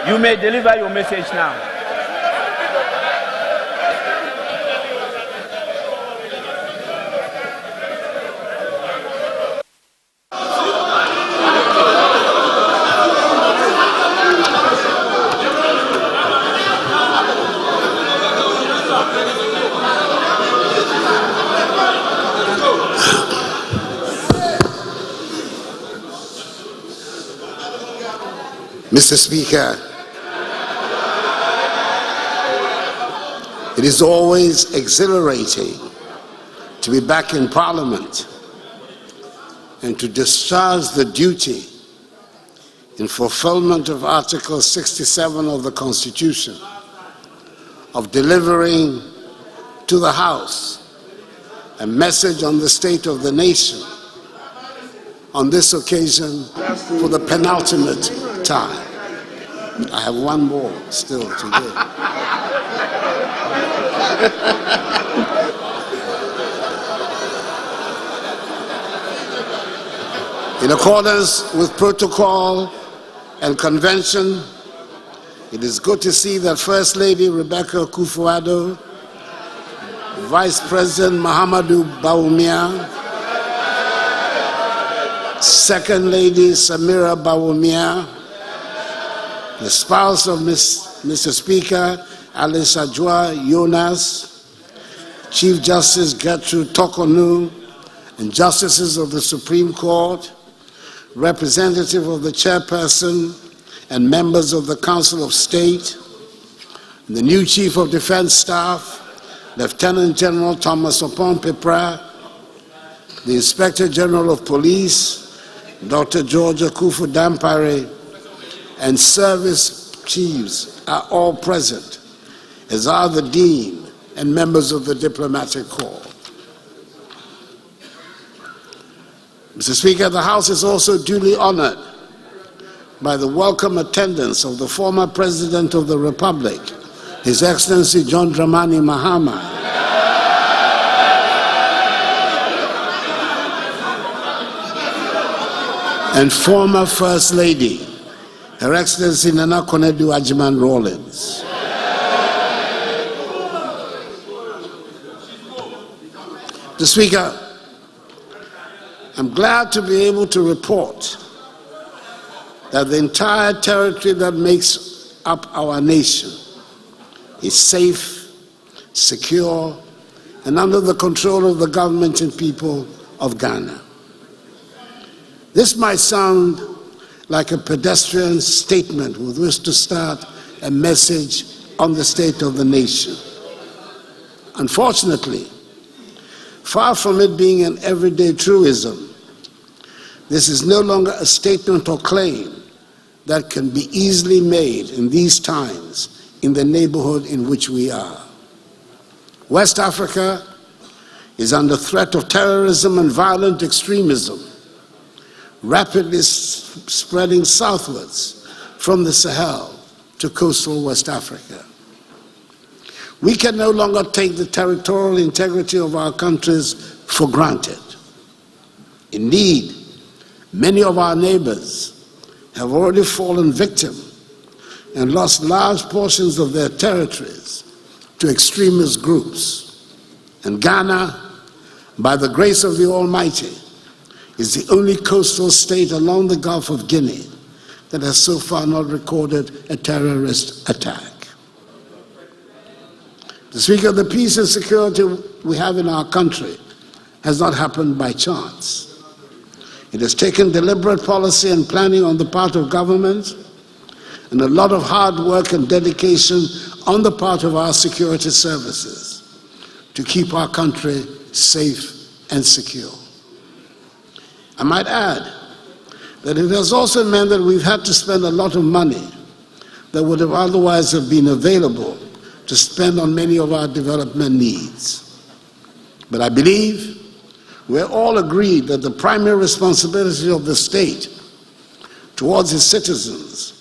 F: you may deliver your message now.
C: Mr. Speaker, it is always exhilarating to be back in Parliament and to discharge the duty in fulfillment of Article 67 of the Constitution of delivering to the House a message on the state of the nation on this occasion for the penultimate time. I have one more still to give. In accordance with protocol and convention, it is good to see that First Lady Rebecca Akuffo-Addo, Vice President Mahamadou Bawumia, Second Lady Samira Bawumia, the spouse of Mr. Speaker Alice Adjoa Jonas, Chief Justice Gertrude Tokonu, and Justices of the Supreme Court, representative of the Chairperson and members of the Council of State, the new Chief of Defense Staff, Lieutenant General Thomas Opon-Pepra, the Inspector General of Police, Dr. George Akuffo-Dampare, and service chiefs are all present, as are the Dean and members of the Diplomatic Corps. Mr. Speaker, the House is also duly honored by the welcome attendance of the former President of the Republic, His Excellency John Dramani Mahama, and former First Lady, Her Excellency Nana Konadu Agyeman-Rawlings. Mr. Speaker, I'm glad to be able to report that the entire territory that makes up our nation is safe, secure, and under the control of the government and people of Ghana. This might sound like a pedestrian statement with which to start a message on the state of the nation. Unfortunately, far from it being an everyday truism, this is no longer a statement or claim that can be easily made in these times in the neighborhood in which we are. West Africa is under threat of terrorism and violent extremism, rapidly spreading southwards from the Sahel to coastal West Africa. We can no longer take the territorial integrity of our countries for granted. Indeed, many of our neighbors have already fallen victim and lost large portions of their territories to extremist groups. And Ghana, by the grace of the Almighty, is the only coastal state along the Gulf of Guinea that has so far not recorded a terrorist attack. The Speaker, the peace and security we have in our country has not happened by chance. It has taken deliberate policy and planning on the part of government and a lot of hard work and dedication on the part of our security services to keep our country safe and secure. I might add that it has also meant that we've had to spend a lot of money that would have otherwise have been available to spend on many of our development needs. But I believe we're all agreed that the primary responsibility of the state towards its citizens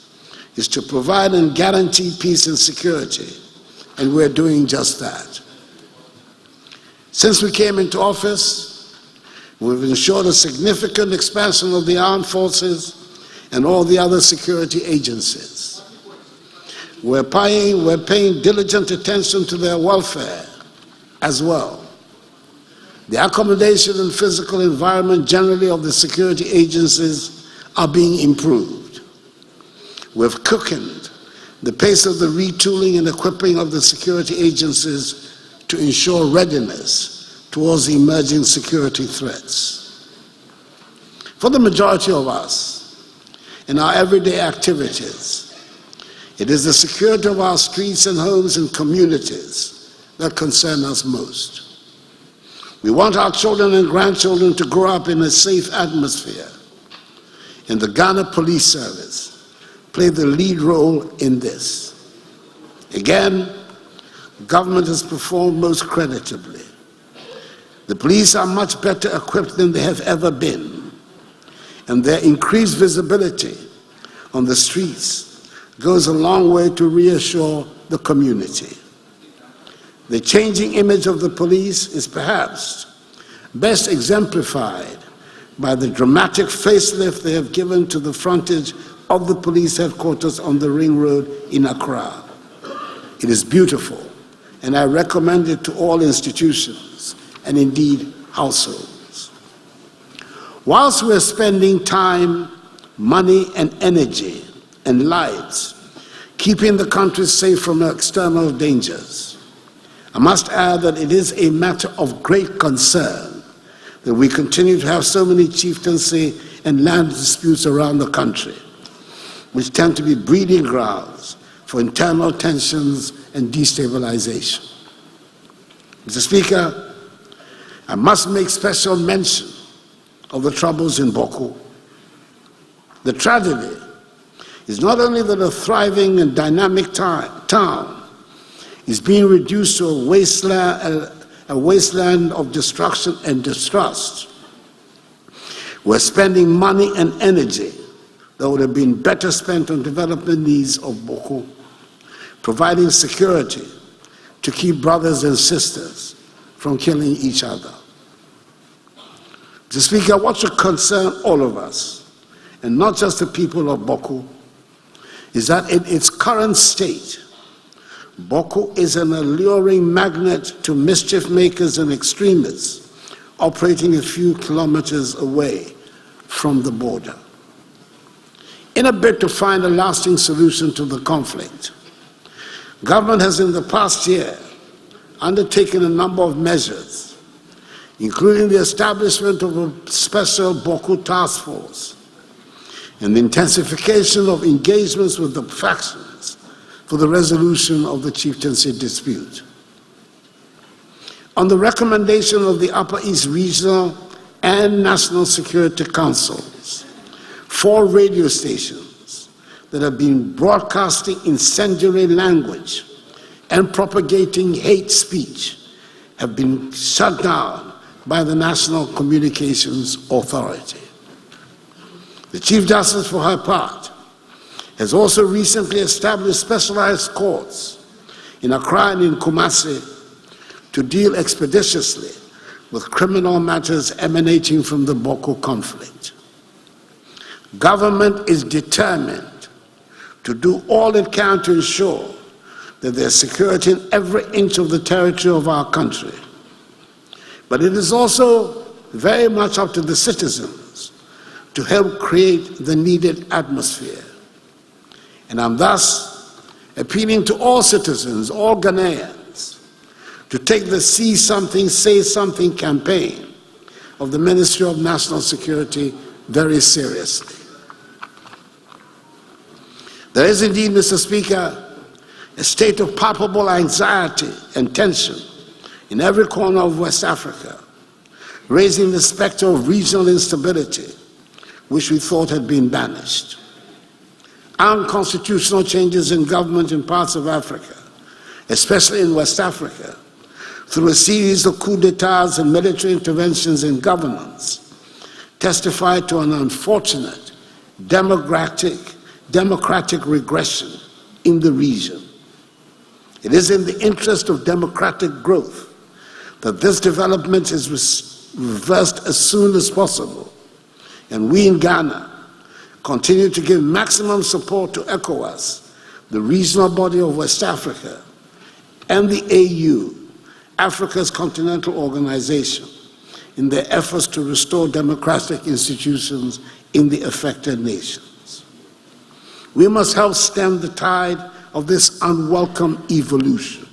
C: is to provide and guarantee peace and security, and we're doing just that. Since we came into office, we've ensured a significant expansion of the armed forces and all the other security agencies. We're paying diligent attention to their welfare as well. The accommodation and physical environment generally of the security agencies are being improved. We've quickened the pace of the retooling and equipping of the security agencies to ensure readiness towards the emerging security threats. For the majority of us, in our everyday activities, it is the security of our streets and homes and communities that concern us most. We want our children and grandchildren to grow up in a safe atmosphere, and the Ghana Police Service played the lead role in this. Again, government has performed most creditably. The police are much better equipped than they have ever been, and their increased visibility on the streets goes a long way to reassure the community. The changing image of the police is perhaps best exemplified by the dramatic facelift they have given to the frontage of the police headquarters on the Ring Road in Accra. It is beautiful, and I recommend it to all institutions and indeed households. Whilst we're spending time, money, and energy and lives keeping the country safe from external dangers, I must add that it is a matter of great concern that we continue to have so many chieftaincy and land disputes around the country, which tend to be breeding grounds for internal tensions and destabilization. Mr. Speaker, I must make special mention of the troubles in Boko. The tragedy is not only that a thriving and dynamic town is being reduced to a wasteland of destruction and distrust. We're spending money and energy that would have been better spent on development needs of Boko, providing security to keep brothers and sisters from killing each other. Mr. Speaker, what should concern all of us, and not just the people of Boko, is that in its current state, Boko is an alluring magnet to mischief makers and extremists operating a few kilometers away from the border. In a bid to find a lasting solution to the conflict, government has in the past year undertaken a number of measures, including the establishment of a special Boko task force and the intensification of engagements with the factions for the resolution of the chieftaincy dispute. On the recommendation of the Upper East Regional and National Security Councils, 4 radio stations that have been broadcasting incendiary language and propagating hate speech have been shut down by the National Communications Authority. The Chief Justice, for her part, has also recently established specialized courts in Accra and in Kumasi to deal expeditiously with criminal matters emanating from the Boko conflict. Government is determined to do all it can to ensure that there's security in every inch of the territory of our country. But it is also very much up to the citizens to help create the needed atmosphere. And I'm thus appealing to all citizens, all Ghanaians, to take the See Something, Say Something campaign of the Ministry of National Security very seriously. There is indeed, Mr. Speaker, a state of palpable anxiety and tension in every corner of West Africa, raising the specter of regional instability, which we thought had been banished. Unconstitutional changes in government in parts of Africa, especially in West Africa, through a series of coups d'etats and military interventions in governance, testify to an unfortunate democratic regression in the region. It is in the interest of democratic growth that this development is reversed as soon as possible, and we in Ghana continue to give maximum support to ECOWAS, the regional body of West Africa, and the AU, Africa's continental organization, in their efforts to restore democratic institutions in the affected nations. We must help stem the tide of this unwelcome evolution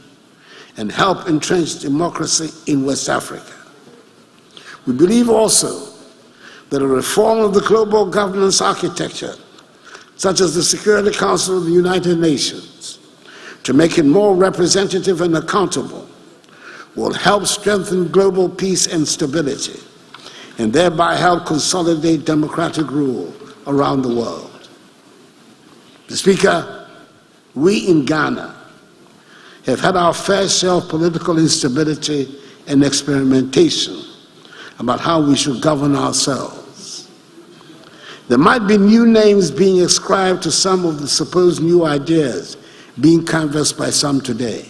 C: and help entrench democracy in West Africa. We believe also that a reform of the global governance architecture, such as the Security Council of the United Nations, to make it more representative and accountable, will help strengthen global peace and stability, and thereby help consolidate democratic rule around the world. Mr. Speaker, we in Ghana have had our fair share of political instability and experimentation about how we should govern ourselves. There might be new names being ascribed to some of the supposed new ideas being canvassed by some today.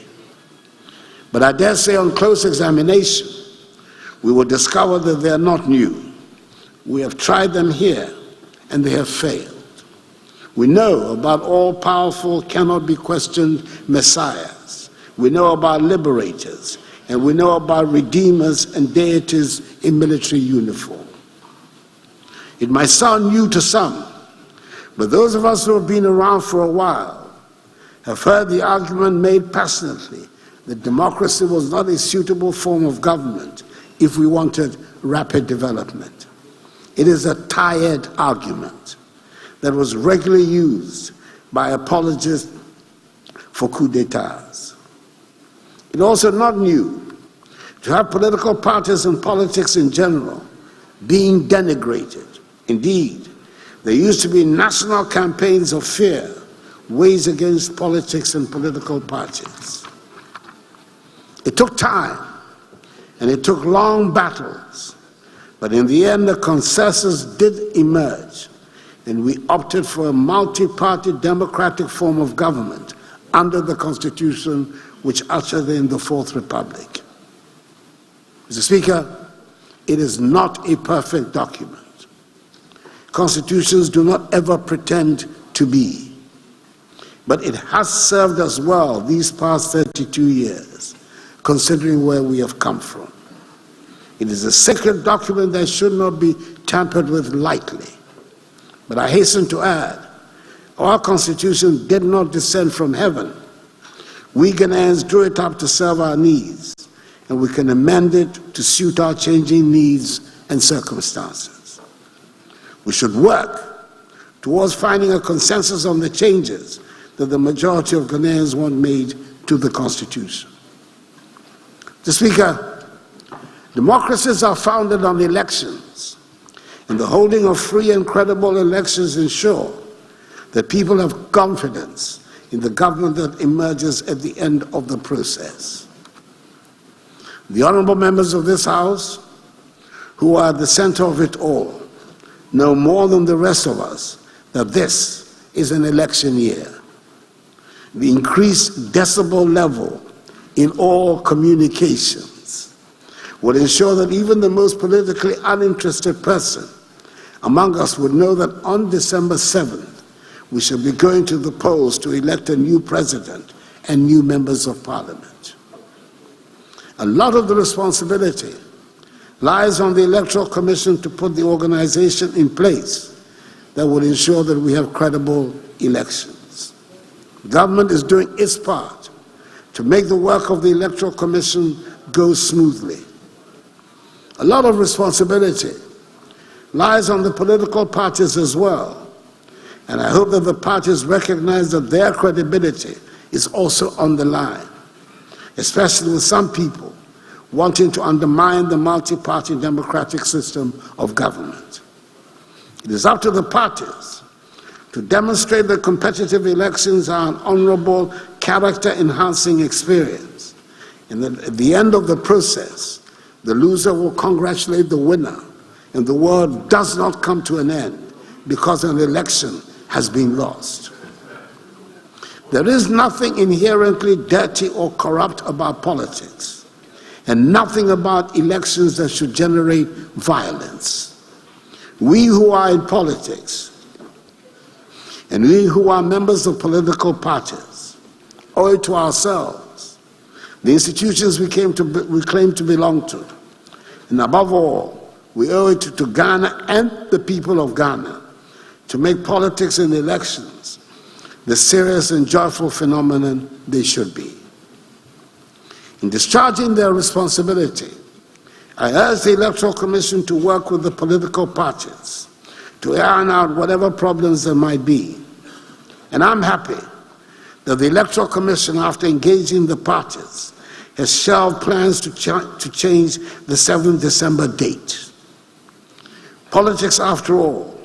C: But I dare say on close examination, we will discover that they are not new. We have tried them here, and they have failed. We know about all-powerful, cannot be questioned messiahs. We know about liberators, and we know about redeemers and deities in military uniform. It might sound new to some, but those of us who have been around for a while have heard the argument made passionately that democracy was not a suitable form of government if we wanted rapid development. It is a tired argument that was regularly used by apologists for coup d'etats. It is also not new to have political parties and politics in general being denigrated. Indeed, there used to be national campaigns of fear waged against politics and political parties. It took time, and it took long battles, but in the end, the consensus did emerge, and we opted for a multi-party democratic form of government under the Constitution which ushered in the Fourth Republic. Mr. Speaker, it is not a perfect document. Constitutions do not ever pretend to be. But it has served us well these past 32 years, considering where we have come from. It is a sacred document that should not be tampered with lightly. But I hasten to add, our Constitution did not descend from heaven. We Ghanaians drew it up to serve our needs, and we can amend it to suit our changing needs and circumstances. We should work towards finding a consensus on the changes that the majority of Ghanaians want made to the Constitution. Mr. Speaker, democracies are founded on elections, and the holding of free and credible elections ensure that people have confidence in the government that emerges at the end of the process. The honorable members of this House, who are at the center of it all, know more than the rest of us that this is an election year. The increased decibel level in all communications will ensure that even the most politically uninterested person among us would know that on December 7th, we shall be going to the polls to elect a new president and new members of parliament. A lot of the responsibility lies on the Electoral Commission to put the organization in place that will ensure that we have credible elections. Government is doing its part to make the work of the Electoral Commission go smoothly. A lot of responsibility lies on the political parties as well, and I hope that the parties recognize that their credibility is also on the line, especially with some people wanting to undermine the multi-party democratic system of government. It is up to the parties to demonstrate that competitive elections are an honorable, character-enhancing experience, and that at the end of the process, the loser will congratulate the winner, and the world does not come to an end because an election has been lost. There is nothing inherently dirty or corrupt about politics, and nothing about elections that should generate violence. We who are in politics, and we who are members of political parties, owe it to ourselves, the institutions we claim to belong to, and above all, we owe it to Ghana and the people of Ghana to make politics and elections the serious and joyful phenomenon they should be. In discharging their responsibility, I urge the Electoral Commission to work with the political parties to iron out whatever problems there might be. And I'm happy that the Electoral Commission, after engaging the parties, has shelved plans to change the 7th December date. Politics, after all,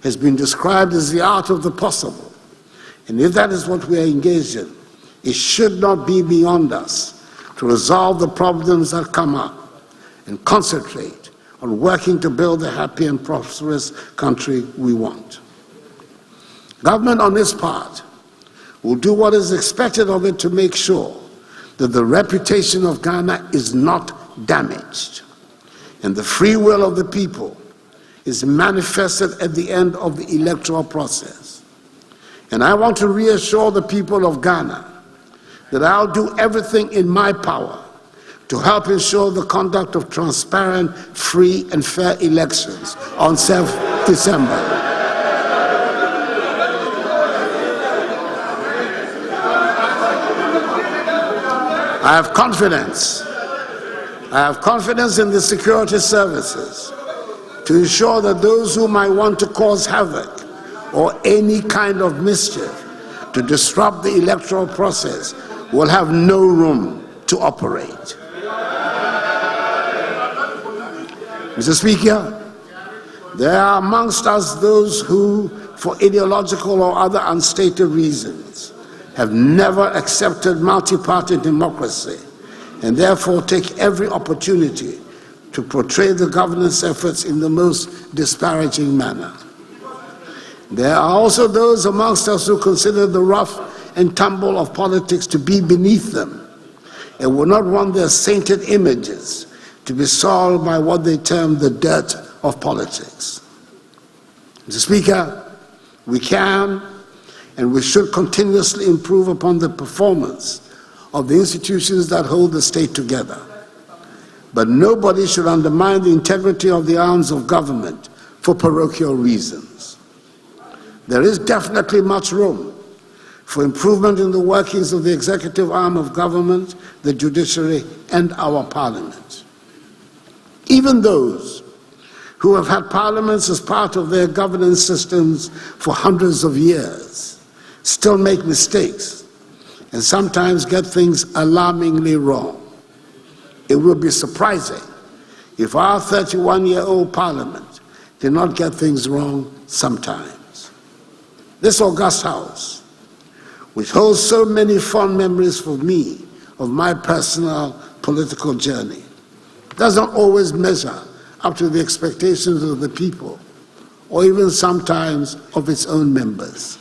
C: has been described as the art of the possible. And if that is what we are engaged in, it should not be beyond us to resolve the problems that come up and concentrate on working to build the happy and prosperous country we want. Government, on its part, will do what is expected of it to make sure that the reputation of Ghana is not damaged and the free will of the people is manifested at the end of the electoral process. And I want to reassure the people of Ghana that I'll do everything in my power to help ensure the conduct of transparent, free, and fair elections on 7th December. I have confidence in the security services to ensure that those who might want to cause havoc or any kind of mischief to disrupt the electoral process will have no room to operate. Mr. Speaker, there are amongst us those who, for ideological or other unstated reasons, have never accepted multi-party democracy and therefore take every opportunity to portray the governance efforts in the most disparaging manner. There are also those amongst us who consider the rough and tumble of politics to be beneath them and would not want their sainted images to be soiled by what they term the dirt of politics. Mr. Speaker, we can and we should continuously improve upon the performance of the institutions that hold the state together. But nobody should undermine the integrity of the arms of government for parochial reasons. There is definitely much room for improvement in the workings of the executive arm of government, the judiciary, and our parliament. Even those who have had parliaments as part of their governance systems for hundreds of years still make mistakes and sometimes get things alarmingly wrong. It would be surprising if our 31-year-old parliament did not get things wrong sometimes. This august house, which holds so many fond memories for me of my personal political journey, doesn't always measure up to the expectations of the people or even sometimes of its own members.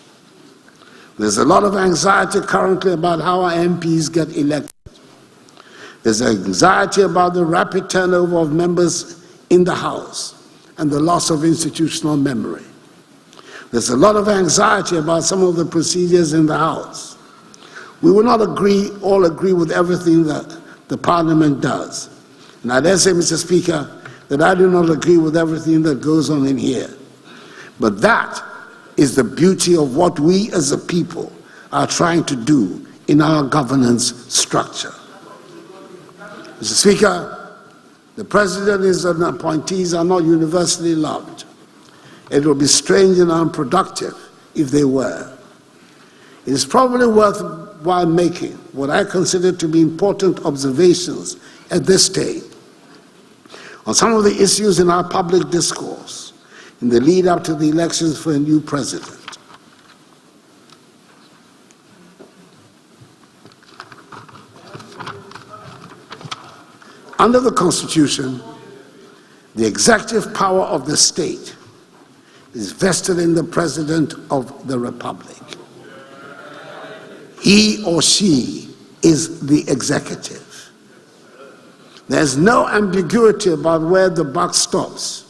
C: There's a lot of anxiety currently about how our MPs get elected. There's anxiety about the rapid turnover of members in the House and the loss of institutional memory. There's a lot of anxiety about some of the procedures in the House. We will not all agree with everything that the Parliament does. And I dare say, Mr. Speaker, that I do not agree with everything that goes on in here. But that is the beauty of what we as a people are trying to do in our governance structure. Mr. Speaker, the President and appointees are not universally loved. It would be strange and unproductive if they were. It is probably worthwhile making what I consider to be important observations at this stage on some of the issues in our public discourse in the lead up to the elections for a new president. Under the Constitution, the executive power of the state is vested in the President of the Republic. He or she is the executive. There's no ambiguity about where the buck stops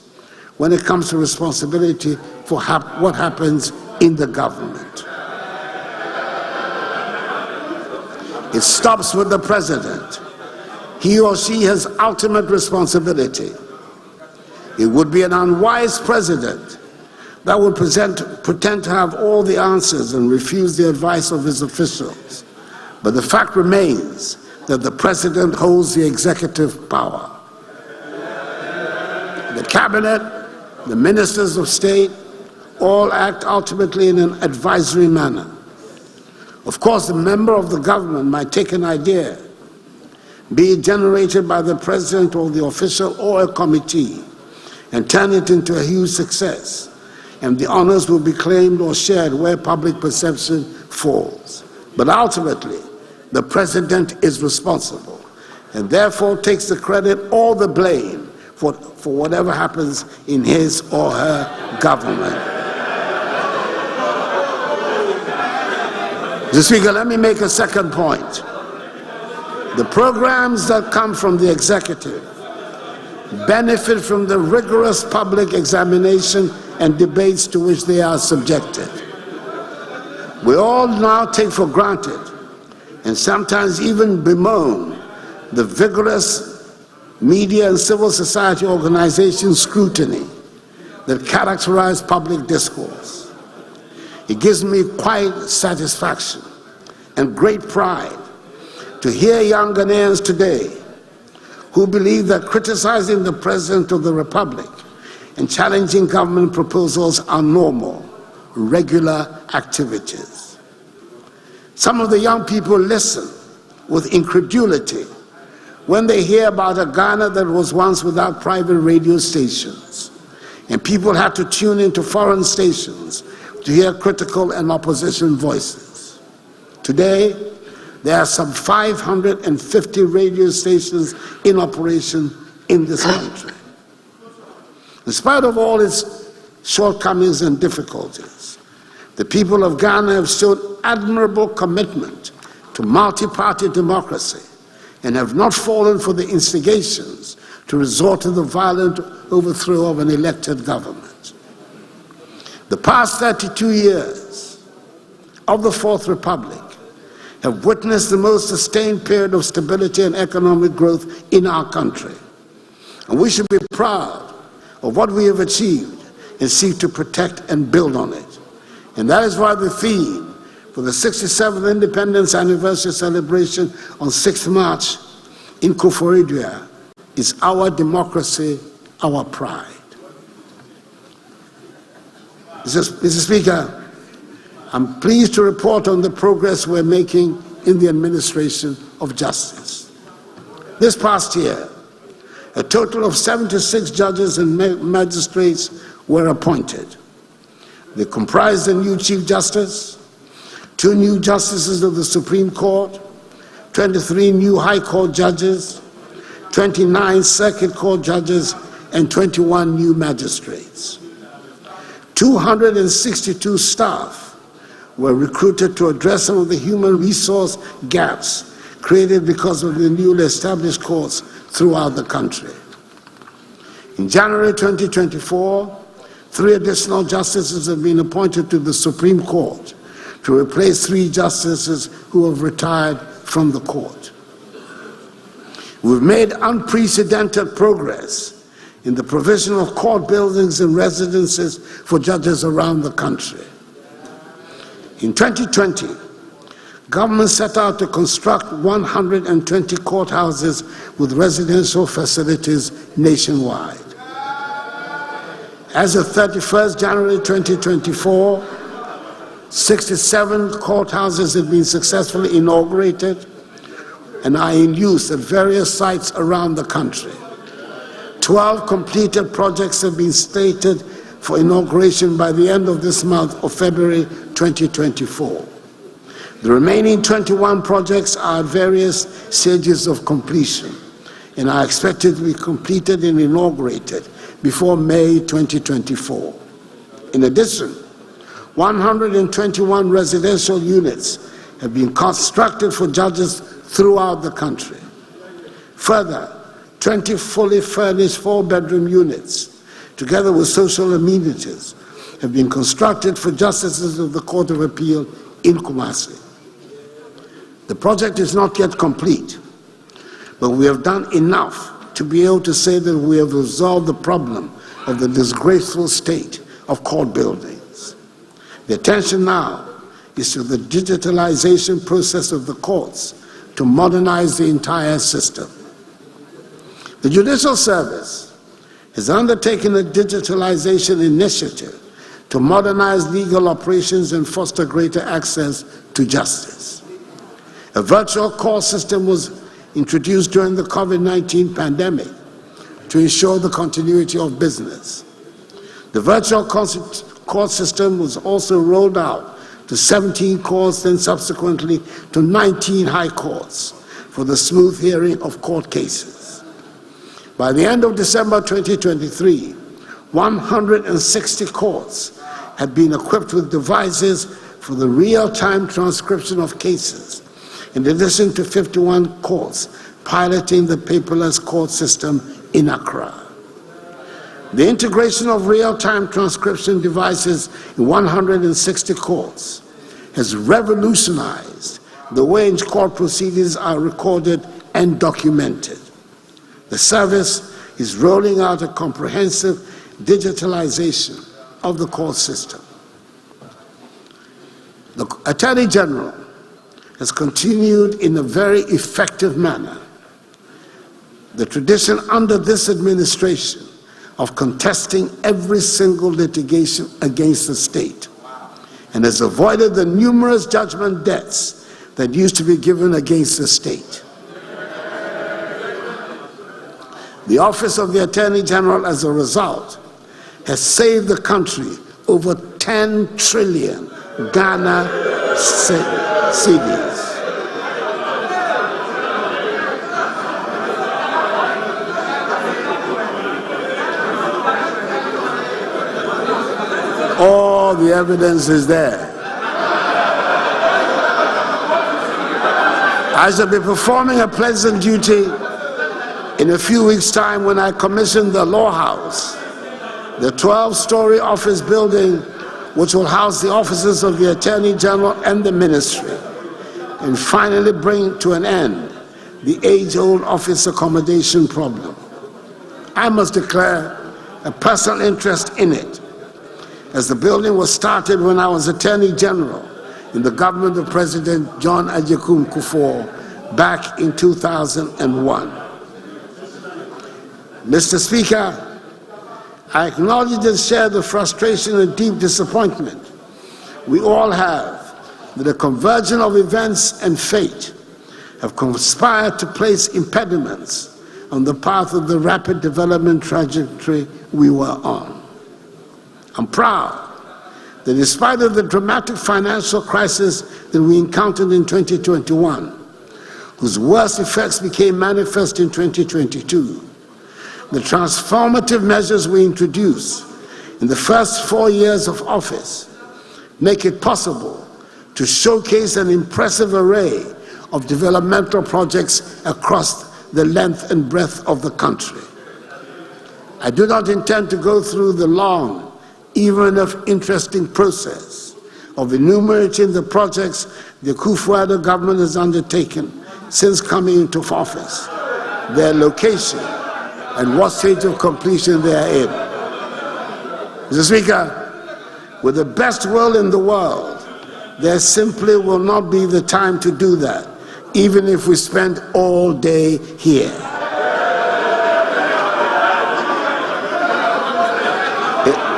C: when it comes to responsibility for what happens in the government. It stops with the President. He or she has ultimate responsibility. It would be an unwise president that would pretend to have all the answers and refuse the advice of his officials. But the fact remains that the President holds the executive power. The cabinet, the ministers of state, all act ultimately in an advisory manner. Of course, the member of the government might take an idea, be it generated by the President or the official or a committee, and turn it into a huge success, and the honors will be claimed or shared where public perception falls. But ultimately, the President is responsible and therefore takes the credit or the blame for whatever happens in his or her government. Mr. Speaker, let me make a second point. The programs that come from the executive benefit from the rigorous public examination and debates to which they are subjected. We all now take for granted and sometimes even bemoan the vigorous media and civil society organization scrutiny that characterize public discourse. It gives me quite satisfaction and great pride to hear young Ghanaians today who believe that criticizing the President of the Republic and challenging government proposals are normal, regular activities. Some of the young people listen with incredulity when they hear about a Ghana that was once without private radio stations, and people had to tune into foreign stations to hear critical and opposition voices. Today, there are some 550 radio stations in operation in this country. In spite of all its shortcomings and difficulties, the people of Ghana have shown admirable commitment to multi-party democracy and have not fallen for the instigations to resort to the violent overthrow of an elected government. The past 32 years of the Fourth Republic have witnessed the most sustained period of stability and economic growth in our country. And we should be proud of what we have achieved and seek to protect and build on it. And that is why the theme for the 67th Independence Anniversary celebration on 6th March in Akuffo-Addo is Our Democracy, Our Pride. Mr. Speaker, I'm pleased to report on the progress we're making in the administration of justice. This past year, a total of 76 judges and magistrates were appointed. They comprise the new Chief Justice, 2 new Justices of the Supreme Court, 23 new High Court judges, 29 Circuit Court judges, and 21 new magistrates. 262 staff were recruited to address some of the human resource gaps created because of the newly established courts throughout the country. In January 2024, 3 additional justices have been appointed to the Supreme Court to replace 3 justices who have retired from the court. We've made unprecedented progress in the provision of court buildings and residences for judges around the country. In 2020, government set out to construct 120 courthouses with residential facilities nationwide. As of 31st January 2024, 67 courthouses have been successfully inaugurated and are in use at various sites around the country. 12 completed projects have been slated for inauguration by the end of this month of February 2024. The remaining 21 projects are at various stages of completion and are expected to be completed and inaugurated before May 2024. In addition, 121 residential units have been constructed for judges throughout the country. Further, 20 fully furnished 4-bedroom units, together with social amenities, have been constructed for justices of the Court of Appeal in Kumasi. The project is not yet complete, but we have done enough to be able to say that we have resolved the problem of the disgraceful state of court buildings. The attention now is to the digitalization process of the courts to modernize the entire system. The Judicial Service has undertaken a digitalization initiative to modernize legal operations and foster greater access to justice. A virtual court system was introduced during the COVID-19 pandemic to ensure the continuity of business. The virtual court system was also rolled out to 17 courts, then subsequently to 19 high courts for the smooth hearing of court cases. By the end of December 2023, 160 courts had been equipped with devices for the real-time transcription of cases, in addition to 51 courts piloting the paperless court system in Accra. The integration of real-time transcription devices in 160 courts has revolutionized the way in which court proceedings are recorded and documented. The service is rolling out a comprehensive digitalization of the court system. The Attorney General has continued in a very effective manner the tradition under this administration of contesting every single litigation against the state, and has avoided the numerous judgment debts that used to be given against the state. The Office of the Attorney General, as a result, has saved the country over 10 trillion Ghana cedis. All the evidence is there. I shall be performing a pleasant duty in a few weeks' time when I commission the Law House, the 12-story office building which will house the offices of the Attorney General and the Ministry, and finally bring to an end the age-old office accommodation problem. I must declare a personal interest in it, as the building was started when I was Attorney General in the government of President John Akuffo-Addo back in 2001. Mr. Speaker, I acknowledge and share the frustration and deep disappointment we all have that the convergence of events and fate have conspired to place impediments on the path of the rapid development trajectory we were on. I'm proud that in spite of the dramatic financial crisis that we encountered in 2021, whose worst effects became manifest in 2022, the transformative measures we introduced in the first 4 years of office make it possible to showcase an impressive array of developmental projects across the length and breadth of the country. I do not intend to go through the long, even if interesting, process of enumerating the projects the Akuffo-Addo government has undertaken since coming into office, their location, and what stage of completion they are in. Mr. Speaker, with the best will in the world, there simply will not be the time to do that, even if we spend all day here.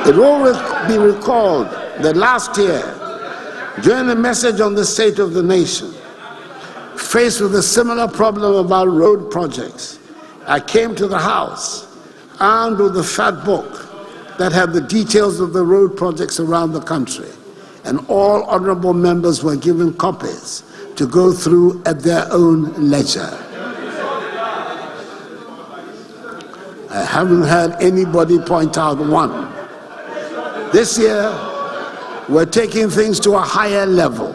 C: It will be recalled that last year, during a message on the state of the nation, faced with a similar problem about road projects, I came to the House armed with a fat book that had the details of the road projects around the country, and all honorable members were given copies to go through at their own leisure. I haven't had anybody point out one. This year, we're taking things to a higher level.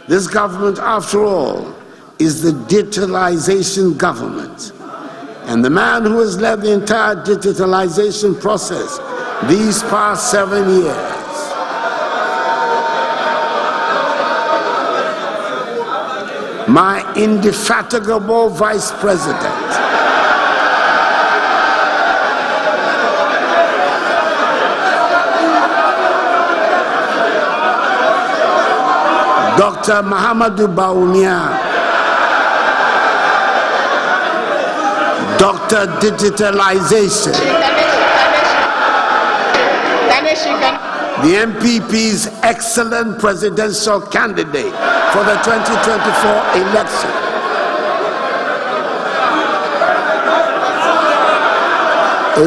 C: This government, after all, is the digitalization government. And the man who has led the entire digitalization process these past 7 years my indefatigable Vice President, Dr. Mahamadou Bawumia, Dr. Digitalization, the MPP's excellent presidential candidate for the 2024 election,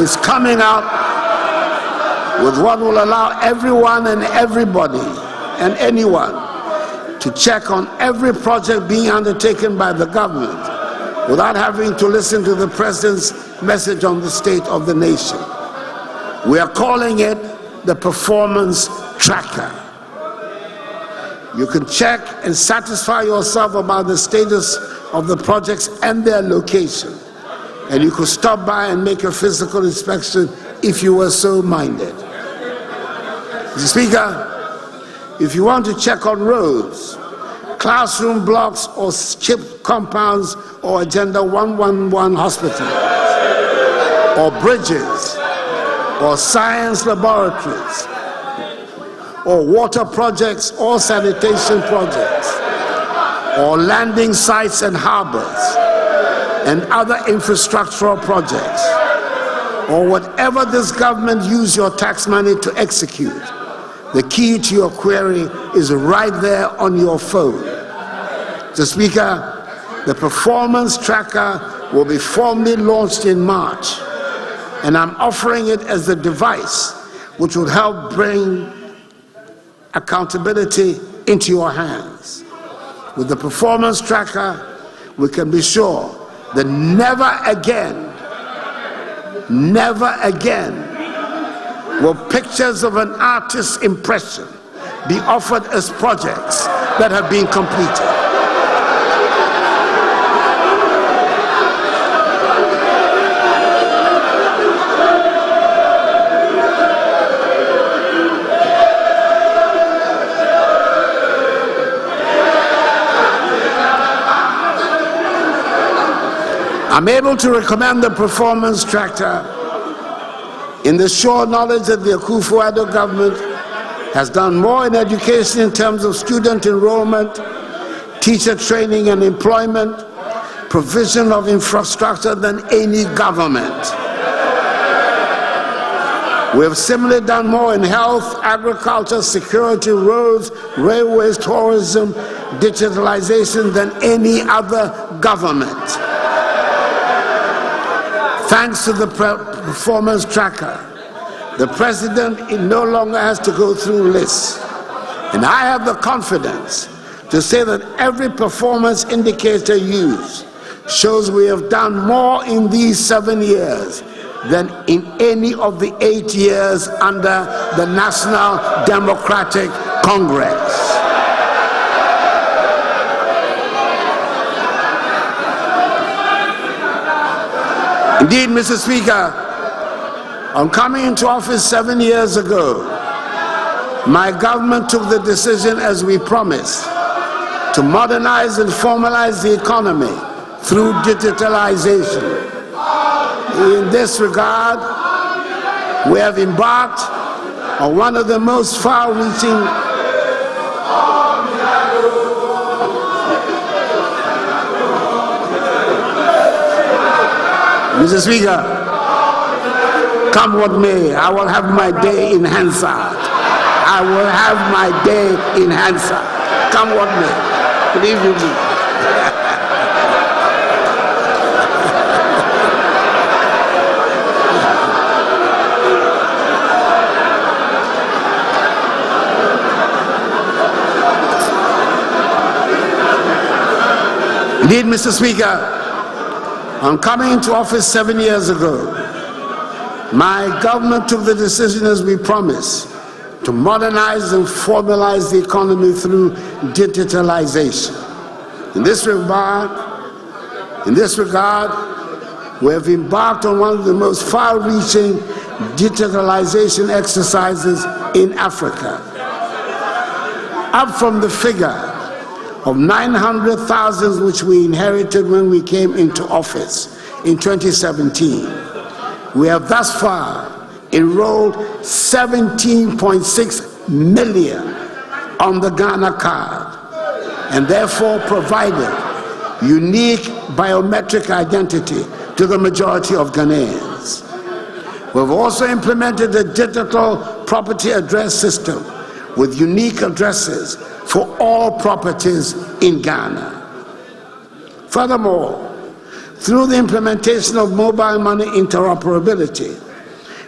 C: is coming out with what will allow everyone and everybody and anyone to check on every project being undertaken by the government without having to listen to the president's message on the state of the nation. We are calling it the performance tracker. You can check and satisfy yourself about the status of the projects and their location. And you could stop by and make a physical inspection if you were so minded. Mr. Speaker, if you want to check on roads, classroom blocks or chip compounds or Agenda 111 hospitals, or bridges, or science laboratories, or water projects or sanitation projects, or landing sites and harbors, and other infrastructural projects, or whatever this government use your tax money to execute, the key to your query is right there on your phone. Mr. Speaker, the performance tracker will be formally launched in March, and I'm offering it as the device which will help bring accountability into your hands. With the performance tracker, we can be sure that never again will pictures of an artist's impression be offered as projects that have been completed. I'm able to recommend the performance tracker in the sure knowledge that the Akuffo-Addo government has done more in education in terms of student enrollment, teacher training and employment, provision of infrastructure than any government. We have similarly done more in health, agriculture, security, roads, railways, tourism, digitalization than any other government. Thanks to the performance tracker, the president no longer has to go through lists. And I have the confidence to say that every performance indicator used shows we have done more in these 7 years than in any of the 8 years under the National Democratic Congress. Indeed, Mr. Speaker, on coming into office 7 years ago, my government took the decision, as we promised, to modernize and formalize the economy through digitalization. In this regard, we have embarked on one of the most far-reaching Mr. Speaker, come what may, I will have my day in Hansard. I will have my day in Hansard. Come what may. Believe you me. Indeed, Mr. Speaker, on coming into office 7 years ago, my government took the decision, as we promised, to modernize and formalize the economy through digitalization. In this regard, we have embarked on one of the most far-reaching digitalization exercises in Africa. Up from the figure of 900,000 which we inherited when we came into office in 2017, we have thus far enrolled 17.6 million on the Ghana card, and therefore provided unique biometric identity to the majority of Ghanaians. We've also implemented a digital property address system with unique addresses for all properties in Ghana. Furthermore, through the implementation of mobile money interoperability,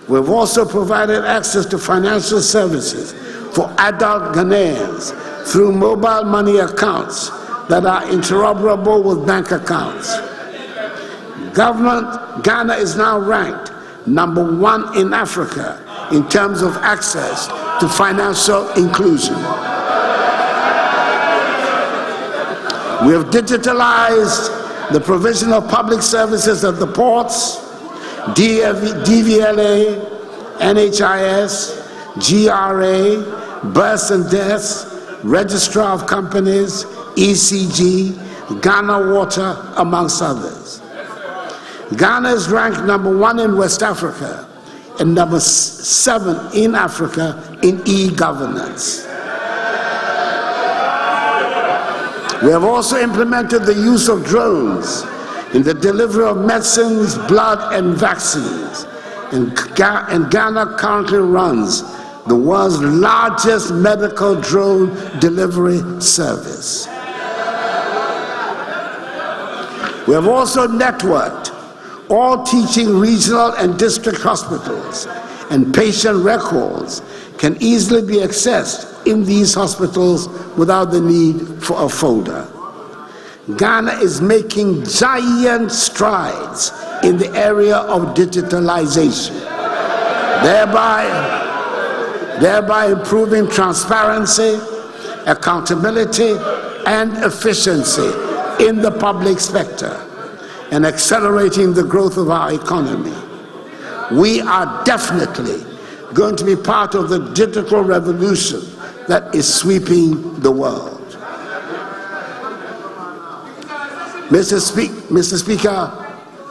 C: we've also provided access to financial services for adult Ghanaians through mobile money accounts that are interoperable with bank accounts. Ghana is now ranked #1 in Africa in terms of access to financial inclusion. We have digitalized the provision of public services at the ports, DVLA, NHIS, GRA, births and deaths, Registrar of Companies, ECG, Ghana Water, amongst others. Ghana is ranked #1 in West Africa and #7 in Africa in e-governance. We have also implemented the use of drones in the delivery of medicines, blood, and vaccines. And Ghana currently runs the world's largest medical drone delivery service. We have also networked all teaching regional and district hospitals, and patient records can easily be accessed in these hospitals without the need for a folder. Ghana is making giant strides in the area of digitalization, thereby improving transparency, accountability, and efficiency in the public sector and accelerating the growth of our economy. We are definitely going to be part of the digital revolution that is sweeping the world. Mr. Speaker,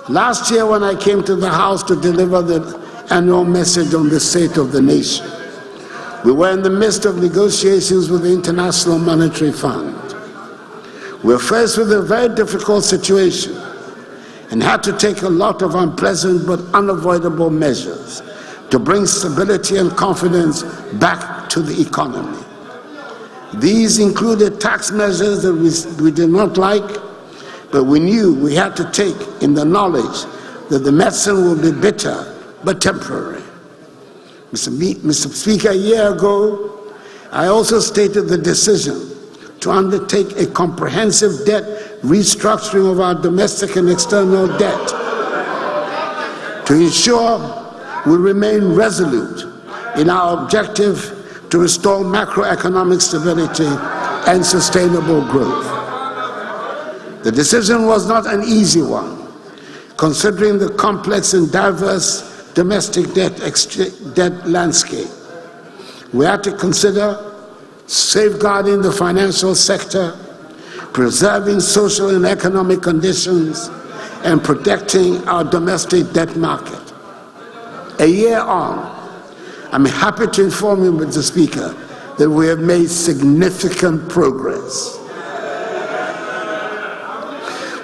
C: last year when I came to the House to deliver the annual message on the state of the nation, we were in the midst of negotiations with the International Monetary Fund. We were faced with a very difficult situation and had to take a lot of unpleasant but unavoidable measures to bring stability and confidence back to the economy. These included tax measures that we did not like, but we knew we had to take in the knowledge that the medicine will be bitter but temporary. Mr. Speaker, a year ago, I also stated the decision to undertake a comprehensive debt restructuring of our domestic and external debt to ensure we remain resolute in our objective to restore macroeconomic stability and sustainable growth. The decision was not an easy one, considering the complex and diverse domestic debt landscape. We had to consider safeguarding the financial sector, preserving social and economic conditions, and protecting our domestic debt market. A year on, I'm happy to inform you, Mr. Speaker, that we have made significant progress.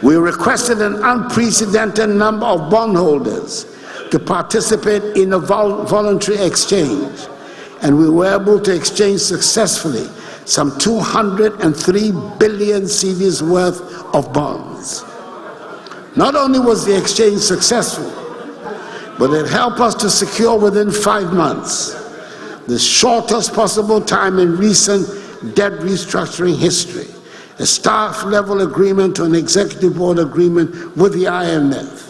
C: We requested an unprecedented number of bondholders to participate in a voluntary exchange, and we were able to exchange successfully some 203 billion cedis worth of bonds. Not only was the exchange successful, but it helped us to secure within 5 months, the shortest possible time in recent debt restructuring history, a staff-level agreement to an executive board agreement with the IMF.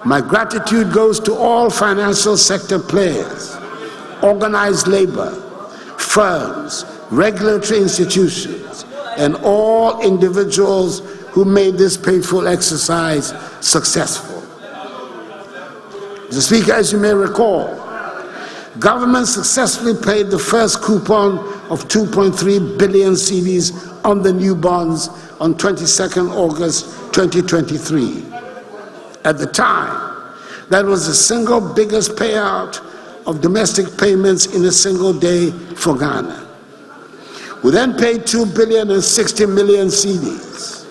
C: My gratitude goes to all financial sector players, organized labor, firms, regulatory institutions, and all individuals who made this painful exercise successful. Mr. Speaker, as you may recall, government successfully paid the first coupon of 2.3 billion cedis on the new bonds on 22nd August 2023. At the time, that was the single biggest payout of domestic payments in a single day for Ghana. We then paid 2 billion and 60 million cedis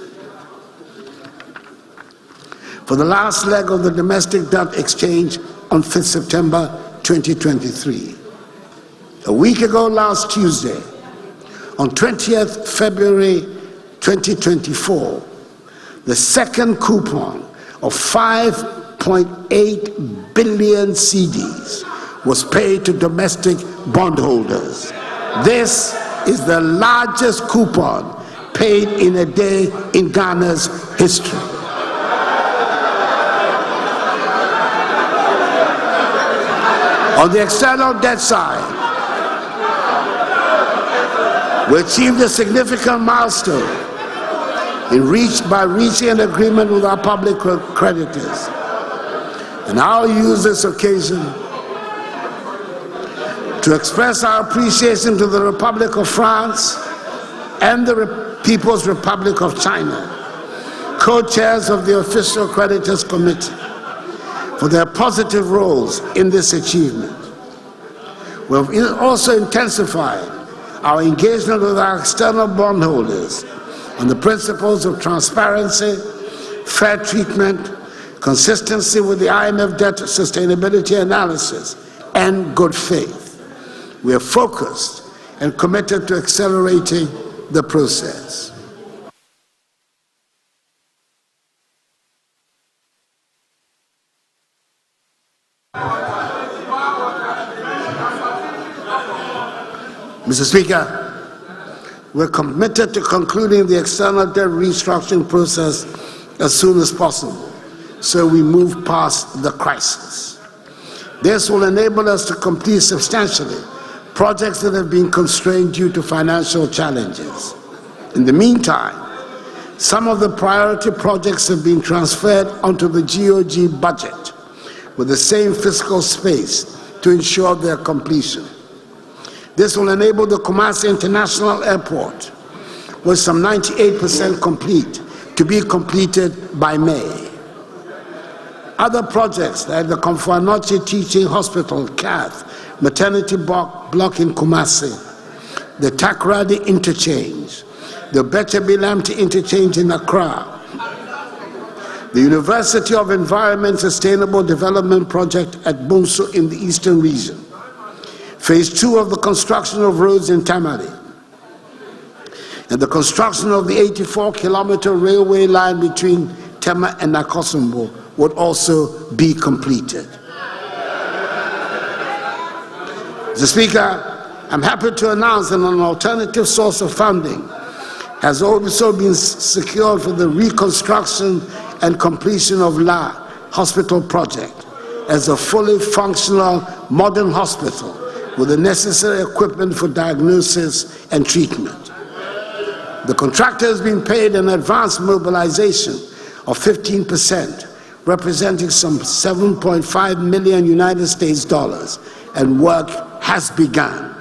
C: for the last leg of the domestic debt exchange on 5th September 2023. A week ago last Tuesday, on 20th February 2024, the second coupon of 5.8 billion cedis was paid to domestic bondholders. This is the largest coupon paid in a day in Ghana's history. On the external debt side, we achieved a significant milestone by reaching an agreement with our public creditors. And I'll use this occasion to express our appreciation to the Republic of France and the People's Republic of China, co-chairs of the Official Creditors Committee, for their positive roles in this achievement. We have also intensified our engagement with our external bondholders on the principles of transparency, fair treatment, consistency with the IMF debt sustainability analysis, and good faith. We are focused and committed to accelerating the process. Mr. Speaker, we're committed to concluding the external debt restructuring process as soon as possible, so we move past the crisis. This will enable us to complete substantially projects that have been constrained due to financial challenges. In the meantime, some of the priority projects have been transferred onto the GOG budget with the same fiscal space to ensure their completion. This will enable the Kumasi International Airport, with some 98% complete, to be completed by May. Other projects like the Akuffo-Addo Teaching Hospital, CATH, maternity block in Kumasi, the Takoradi Interchange, the Betebilamti Interchange in Accra, the University of Environment Sustainable Development Project at Bunso in the Eastern Region, Phase 2 of the construction of roads in Tamale, and the construction of the 84-kilometer railway line between Tema and Nakosombo would also be completed. Mr. Speaker, I'm happy to announce that an alternative source of funding has also been secured for the reconstruction and completion of La Hospital project as a fully functional modern hospital with the necessary equipment for diagnosis and treatment. The contractor has been paid an advance mobilization of 15%, representing some $7.5 million United States dollars, and work has begun.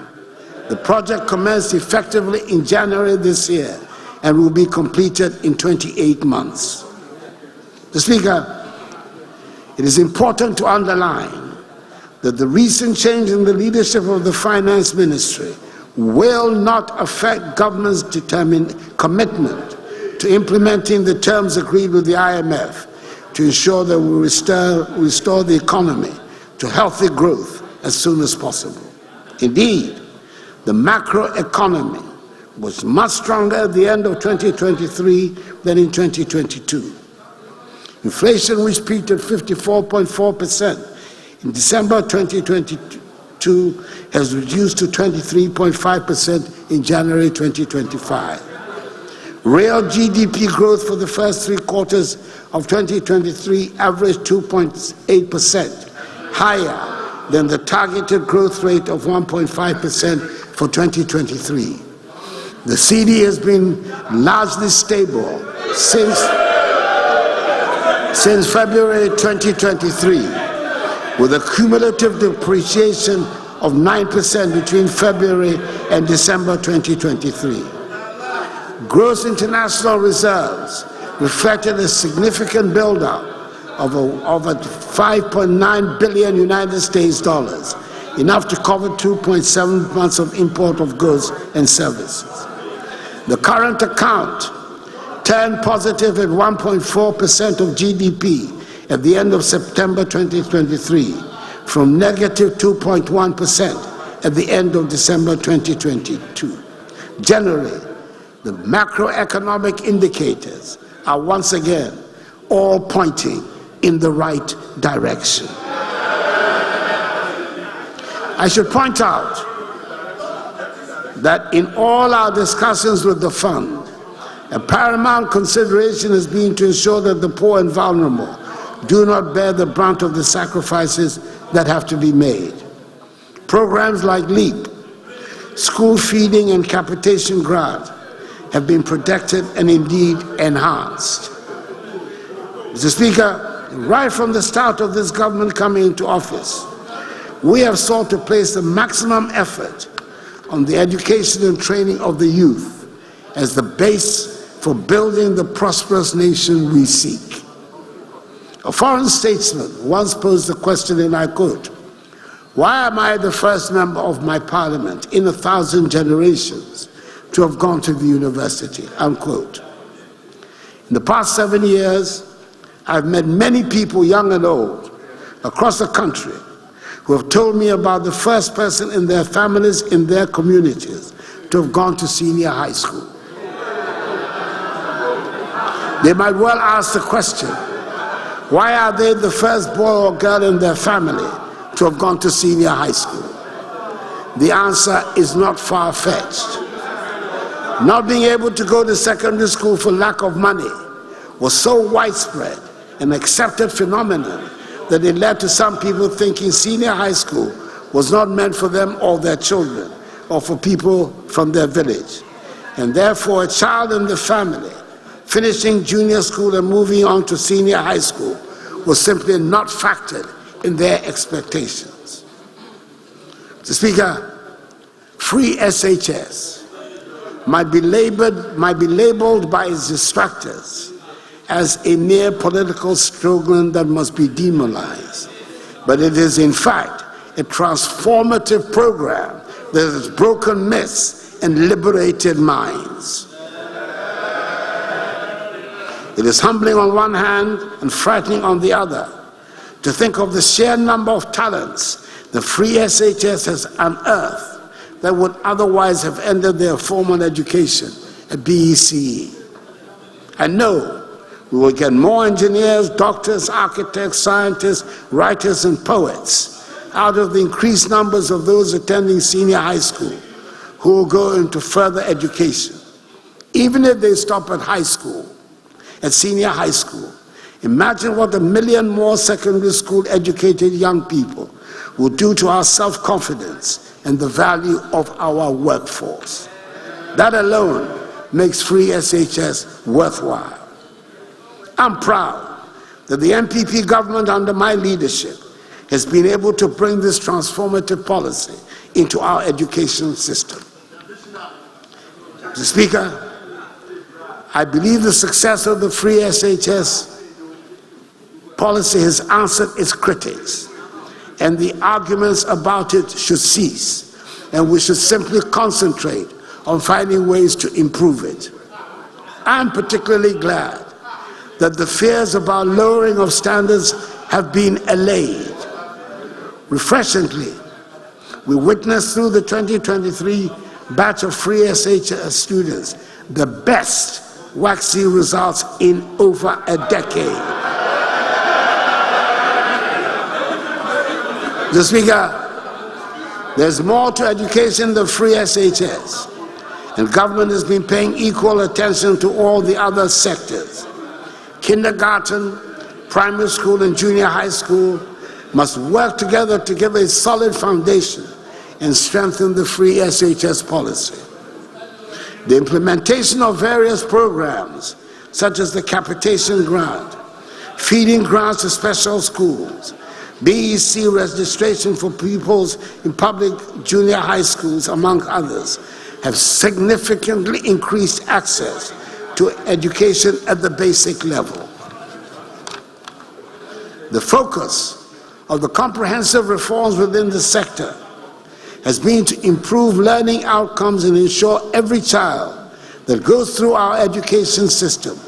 C: The project commenced effectively in January this year and will be completed in 28 months. Mr. Speaker, it is important to underline that the recent change in the leadership of the Finance Ministry will not affect government's determined commitment to implementing the terms agreed with the IMF to ensure that we restore the economy to healthy growth as soon as possible. Indeed, the macroeconomy was much stronger at the end of 2023 than in 2022. Inflation, which peaked at 54.4% in December 2022, has reduced to 23.5% in January 2025. Real GDP growth for the first 3 quarters of 2023 averaged 2.8%, higher than the targeted growth rate of 1.5% for 2023. The CD has been largely stable since February 2023, with a cumulative depreciation of 9% between February and December 2023. Gross international reserves reflected a significant buildup of 5.9 billion United States dollars, enough to cover 2.7 months of import of goods and services. The current account turned positive at 1.4% of GDP at the end of September 2023, from negative 2.1% at the end of December 2022. Generally, the macroeconomic indicators are once again all pointing in the right direction. I should point out that in all our discussions with the fund, a paramount consideration has been to ensure that the poor and vulnerable do not bear the brunt of the sacrifices that have to be made. Programs like LEAP, school feeding and capitation grant have been protected and indeed enhanced. Mr. Speaker, right from the start of this government coming into office, we have sought to place the maximum effort on the education and training of the youth as the base for building the prosperous nation we seek. A foreign statesman once posed the question, and I quote, "Why am I the first member of my parliament in 1,000 generations to have gone to the university?" Unquote. In the past 7 years, I've met many people, young and old, across the country who have told me about the first person in their families, in their communities, to have gone to senior high school. They might well ask the question, why are they the first boy or girl in their family to have gone to senior high school? The answer is not far-fetched. Not being able to go to secondary school for lack of money was so widespread an accepted phenomenon that it led to some people thinking senior high school was not meant for them or their children or for people from their village. And therefore, a child in the family finishing junior school and moving on to senior high school was simply not factored in their expectations. Mr. Speaker, free SHS might be labeled by its distractors as a mere political slogan that must be demonized. But it is in fact a transformative program that has broken myths and liberated minds. It is humbling on one hand and frightening on the other to think of the sheer number of talents the free SHS has unearthed that would otherwise have ended their formal education at BECE. I know we will get more engineers, doctors, architects, scientists, writers, and poets out of the increased numbers of those attending senior high school who will go into further education. Even if they stop at high school, at senior high school, imagine what 1 million more secondary school educated young people will do to our self-confidence and the value of our workforce. That alone makes free SHS worthwhile. I'm proud that the MPP government under my leadership has been able to bring this transformative policy into our education system. Mr. Speaker, I believe the success of the free SHS policy has answered its critics, and the arguments about it should cease, and we should simply concentrate on finding ways to improve it. I'm particularly glad that the fears about lowering of standards have been allayed. Refreshingly, we witnessed through the 2023 batch of free SHS students the best waxy results in over a decade. Mr. Speaker, there's more to education than free SHS, and government has been paying equal attention to all the other sectors. Kindergarten, primary school, and junior high school must work together to give a solid foundation and strengthen the free SHS policy. The implementation of various programs, such as the capitation grant, feeding grants to special schools, BEC registration for pupils in public junior high schools, among others, have significantly increased access to education at the basic level. The focus of the comprehensive reforms within the sector has been to improve learning outcomes and ensure every child that goes through our education system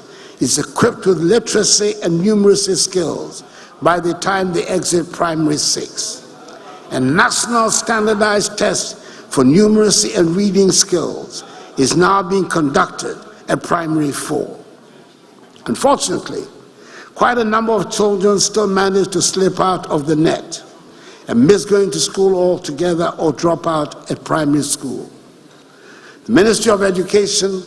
C: is equipped with literacy and numeracy skills by the time they exit primary 6. A national standardized test for numeracy and reading skills is now being conducted at primary 4. Unfortunately, quite a number of children still manage to slip out of the net and miss going to school altogether or drop out at primary school. The Ministry of Education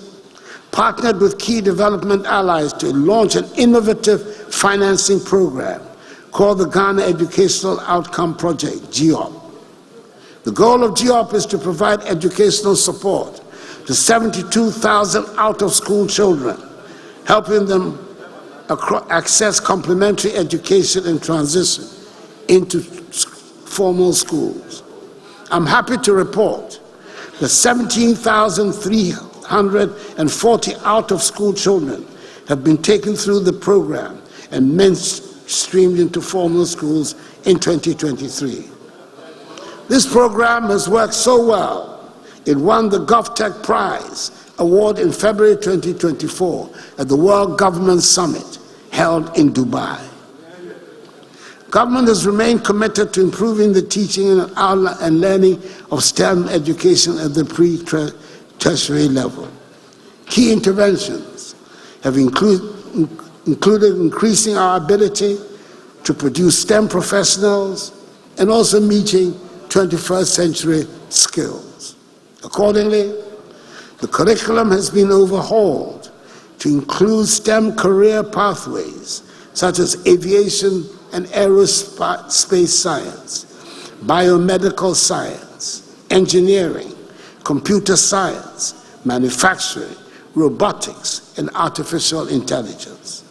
C: partnered with key development allies to launch an innovative financing program called the Ghana Educational Outcome Project, GEOP, The goal of GEOP is to provide educational support to 72,000 out-of-school children, helping them access complementary education and transition into formal schools. I'm happy to report that 17,340 out-of-school children have been taken through the program and mainstreamed into formal schools in 2023. This program has worked so well, it won the GovTech Prize Award in February 2024 at the World Government Summit held in Dubai. Government has remained committed to improving the teaching and learning of STEM education at the pre-tertiary level. Key interventions have included increasing our ability to produce STEM professionals and also meeting 21st century skills. Accordingly, the curriculum has been overhauled to include STEM career pathways such as aviation and aerospace science, biomedical science, engineering, computer science, manufacturing, robotics, and artificial intelligence.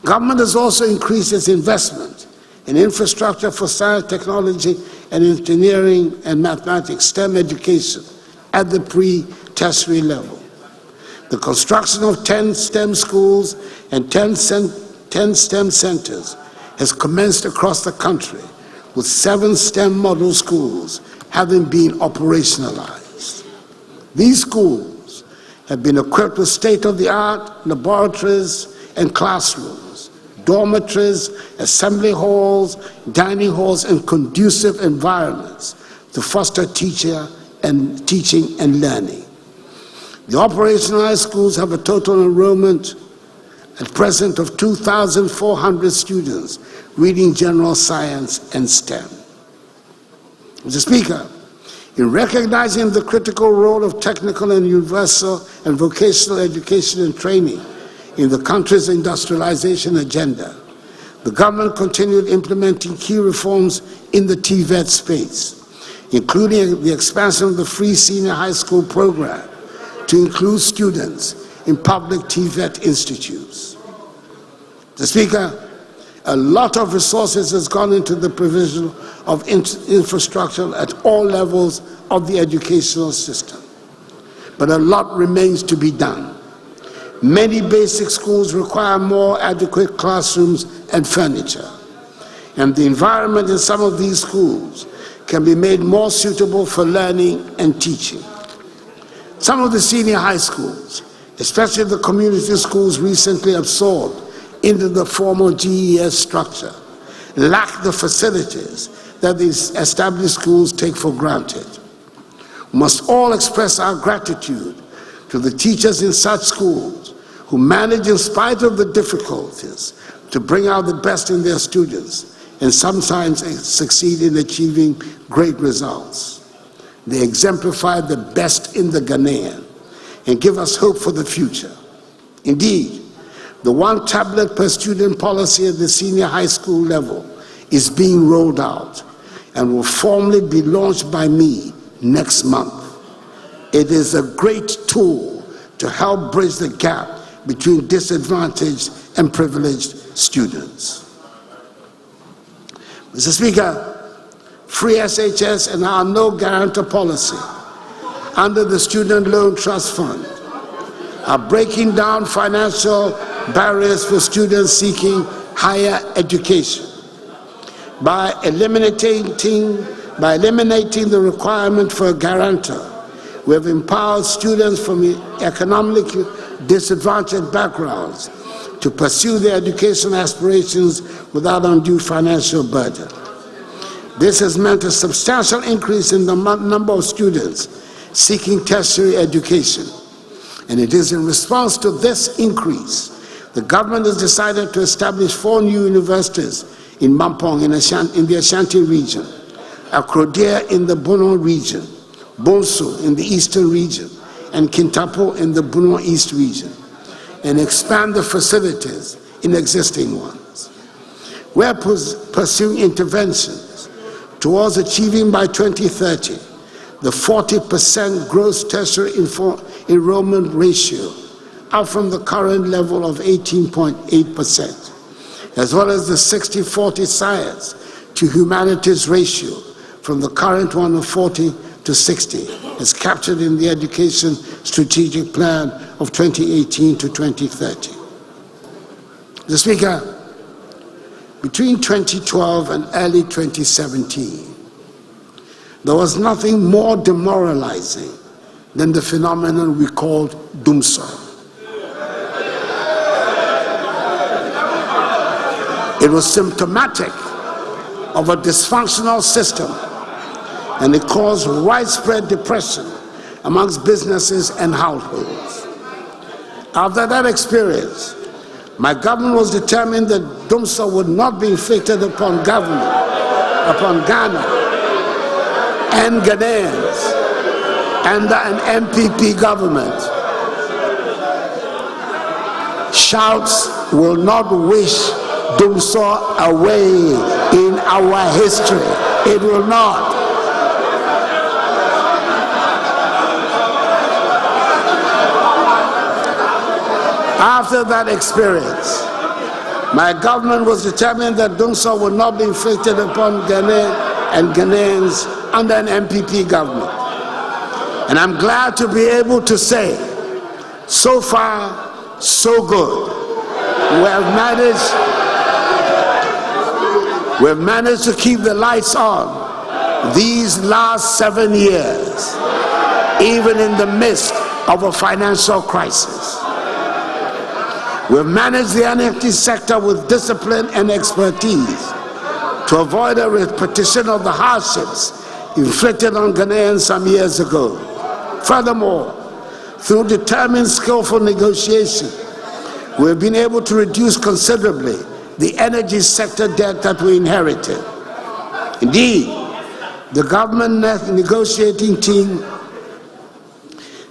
C: Government has also increased its investment in infrastructure for science, technology, and engineering and mathematics, STEM education at the pre-tertiary level. The construction of 10 STEM schools and 10 STEM centers has commenced across the country, with 7 STEM model schools having been operationalized. These schools have been equipped with state-of-the-art laboratories and classrooms, dormitories, assembly halls, dining halls, and conducive environments to foster teaching and learning. The operationalized schools have a total enrollment at present of 2,400 students reading general science and STEM. Mr. Speaker, in recognizing the critical role of technical and universal and vocational education and training in the country's industrialization agenda, the government continued implementing key reforms in the TVET space, including the expansion of the free senior high school program to include students in public TVET institutes. Mr. Speaker, a lot of resources has gone into the provision of infrastructure at all levels of the educational system, but a lot remains to be done. Many basic schools require more adequate classrooms and furniture, and the environment in some of these schools can be made more suitable for learning and teaching. Some of the senior high schools, especially the community schools recently absorbed into the formal GES structure, lack the facilities that these established schools take for granted. We must all express our gratitude to the teachers in such schools who manage, in spite of the difficulties, to bring out the best in their students and sometimes succeed in achieving great results. They exemplify the best in the Ghanaian and give us hope for the future. Indeed, the one tablet per student policy at the senior high school level is being rolled out and will formally be launched by me next month. It is a great tool to help bridge the gap between disadvantaged and privileged students. Mr. Speaker, free SHS and our no guarantor policy under the Student Loan Trust Fund are breaking down financial barriers for students seeking higher education. By eliminating the requirement for a guarantor, we have empowered students from economically disadvantaged backgrounds to pursue their education aspirations without undue financial burden. This has meant a substantial increase in the number of students seeking tertiary education. And it is in response to this increase, the government has decided to establish 4 new universities in Mampong in the Ashanti region, Akrodea in the Bono region, Bonso in the eastern region, and Kintapo in the Bono East region, and expand the facilities in existing ones. We are pursuing interventions towards achieving by 2030 the 40% gross tertiary enrollment ratio, up from the current level of 18.8%, as well as the 60-40 science to humanities ratio from the current one of 40 to 60, as captured in the Education Strategic Plan of 2018 to 2030. Mr. Speaker, between 2012 and early 2017, there was nothing more demoralizing than the phenomenon we called doomsday. It was symptomatic of a dysfunctional system, and it caused widespread depression amongst businesses and households. After that experience, my government was determined that doomsday would not be inflicted upon government, upon Ghana and Ghanaians under an MPP government. Shouts will not wish doomsday away in our history. It will not. After that experience, my government was determined that doomsday would not be inflicted upon Ghana and Ghanaians under an MPP government. And I'm glad to be able to say, so far, so good. We've managed to keep the lights on these last 7 years, even in the midst of a financial crisis. We've managed the energy sector with discipline and expertise to avoid a repetition of the hardships inflicted on Ghanaians some years ago. Furthermore, through determined, skillful negotiation, we've been able to reduce considerably the energy sector debt that we inherited. Indeed, the government negotiating team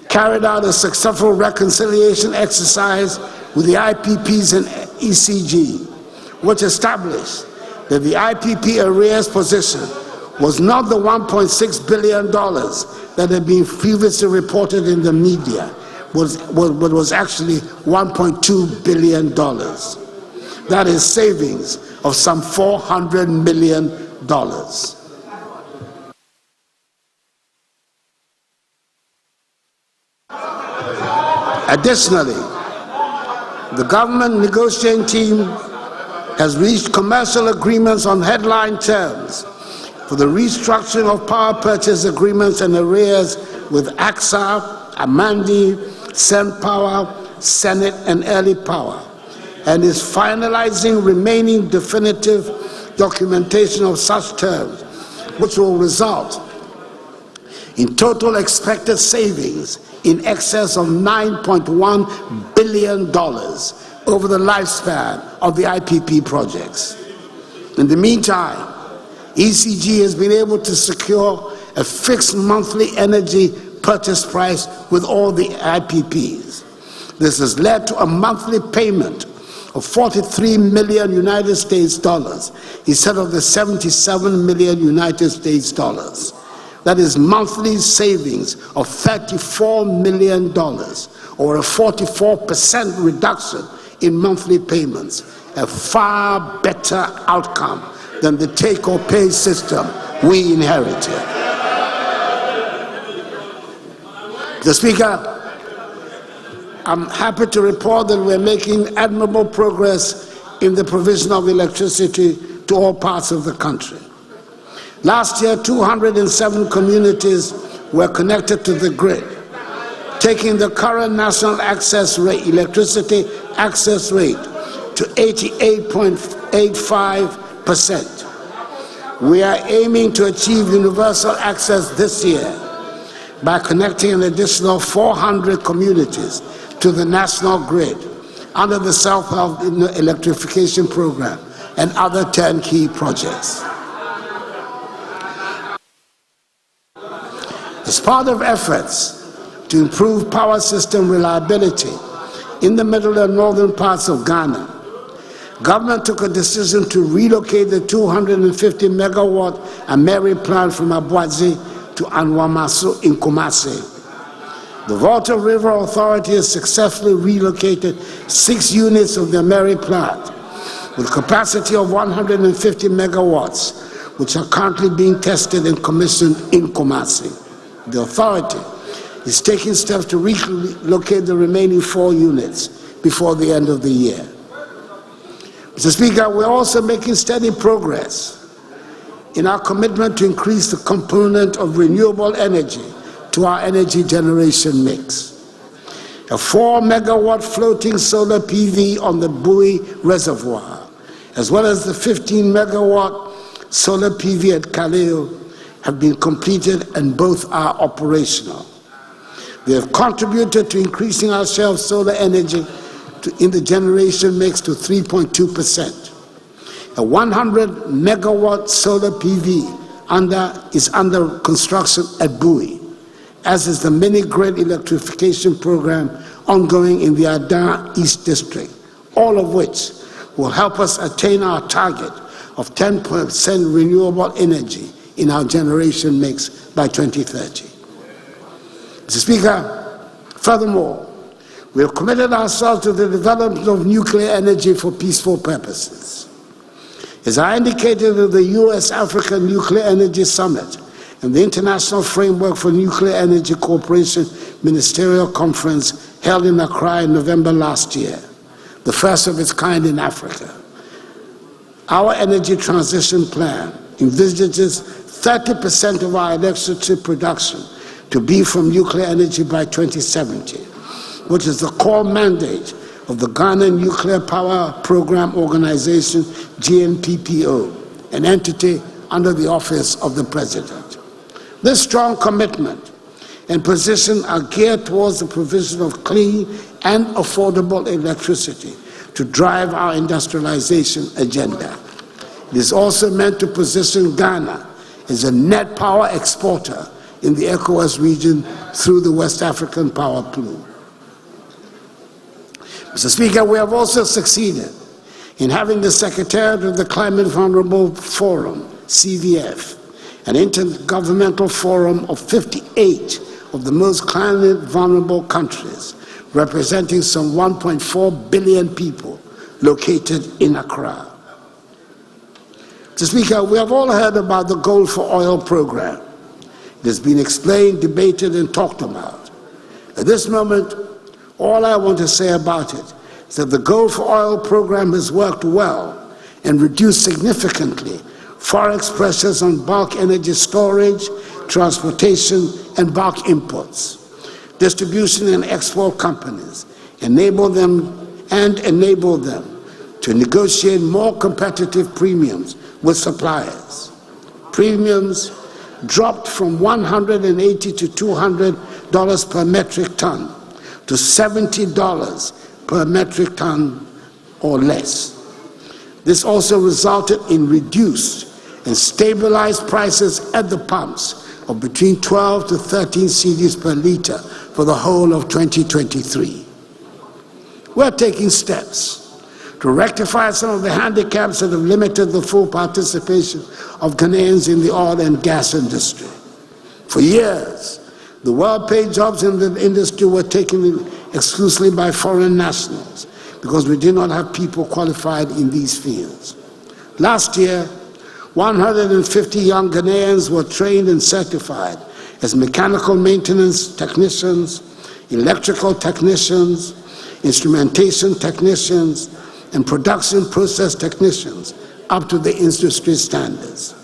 C: carried out a successful reconciliation exercise with the IPPs and ECG, which established that the IPP arrears position was not the $1.6 billion that had been previously reported in the media, but was actually $1.2 billion. That is savings of some $400 million. Additionally, the government negotiating team has reached commercial agreements on headline terms for the restructuring of power purchase agreements and arrears with AXA, Amandi, SenPower, Senate, and Early Power, and is finalizing remaining definitive documentation of such terms, which will result in total expected savings in excess of $9.1 billion over the lifespan of the IPP projects. In the meantime, ECG has been able to secure a fixed monthly energy purchase price with all the IPPs. This has led to a monthly payment of $43 million United States dollars instead of the $77 million United States dollars. That is monthly savings of $34 million, or a 44% reduction in monthly payments, a far better outcome than the take-or-pay system we inherited. Mr. Speaker, I'm happy to report that we're making admirable progress in the provision of electricity to all parts of the country. Last year, 207 communities were connected to the grid, taking the current national access rate, electricity access rate, to 88.85%. We are aiming to achieve universal access this year by connecting an additional 400 communities to the national grid under the self-help electrification program and other turnkey projects. As part of efforts to improve power system reliability in the middle and northern parts of Ghana, Government took a decision to relocate the 250 megawatt Ameri plant from Abuadzi to Anwamaso in Kumasi. The Volta River Authority has successfully relocated 6 units of the Ameri plant with capacity of 150 megawatts, which are currently being tested and commissioned in Kumasi. The authority is taking steps to relocate the remaining 4 units before the end of the year. Mr. Speaker, we're also making steady progress in our commitment to increase the component of renewable energy to our energy generation mix. A 4 megawatt floating solar PV on the Bui Reservoir, as well as the 15 megawatt solar PV at Kaleo, have been completed and both are operational. They have contributed to increasing our share of solar energy in the generation mix to 3.2%. A 100 megawatt solar PV is under construction at Bui, as is the mini-grid electrification program ongoing in the Adan East District, all of which will help us attain our target of 10% renewable energy in our generation mix by 2030. Mr. Speaker, furthermore, we have committed ourselves to the development of nuclear energy for peaceful purposes. As I indicated at the U.S.-Africa Nuclear Energy Summit and the International Framework for Nuclear Energy Cooperation Ministerial Conference held in Accra in November last year, the first of its kind in Africa, our energy transition plan envisages 30% of our electricity production to be from nuclear energy by 2070, which is the core mandate of the Ghana Nuclear Power Program Organization, GNPPO, an entity under the office of the President. This strong commitment and position are geared towards the provision of clean and affordable electricity to drive our industrialization agenda. It is also meant to position Ghana as a net power exporter in the ECOWAS region through the West African power pool. Mr. Speaker, we have also succeeded in having the Secretariat of the Climate Vulnerable Forum, CVF, an intergovernmental forum of 58 of the most climate vulnerable countries, representing some 1.4 billion people located in Accra. Mr. Speaker, we have all heard about the Gold for Oil program. It has been explained, debated, and talked about. At this moment, all I want to say about it is that the Gold for Oil program has worked well and reduced significantly forex pressures on bulk energy storage, transportation, and bulk imports. Distribution and export companies enable them to negotiate more competitive premiums with suppliers. Premiums dropped from $180 to $200 per metric ton to $70 per metric ton or less. This also resulted in reduced and stabilized prices at the pumps of between 12 to 13 cedis per liter for the whole of 2023. We're taking steps to rectify some of the handicaps that have limited the full participation of Ghanaians in the oil and gas industry. For years, the well-paid jobs in the industry were taken exclusively by foreign nationals because we did not have people qualified in these fields. Last year, 150 young Ghanaians were trained and certified as mechanical maintenance technicians, electrical technicians, instrumentation technicians, and production process technicians up to the industry standards.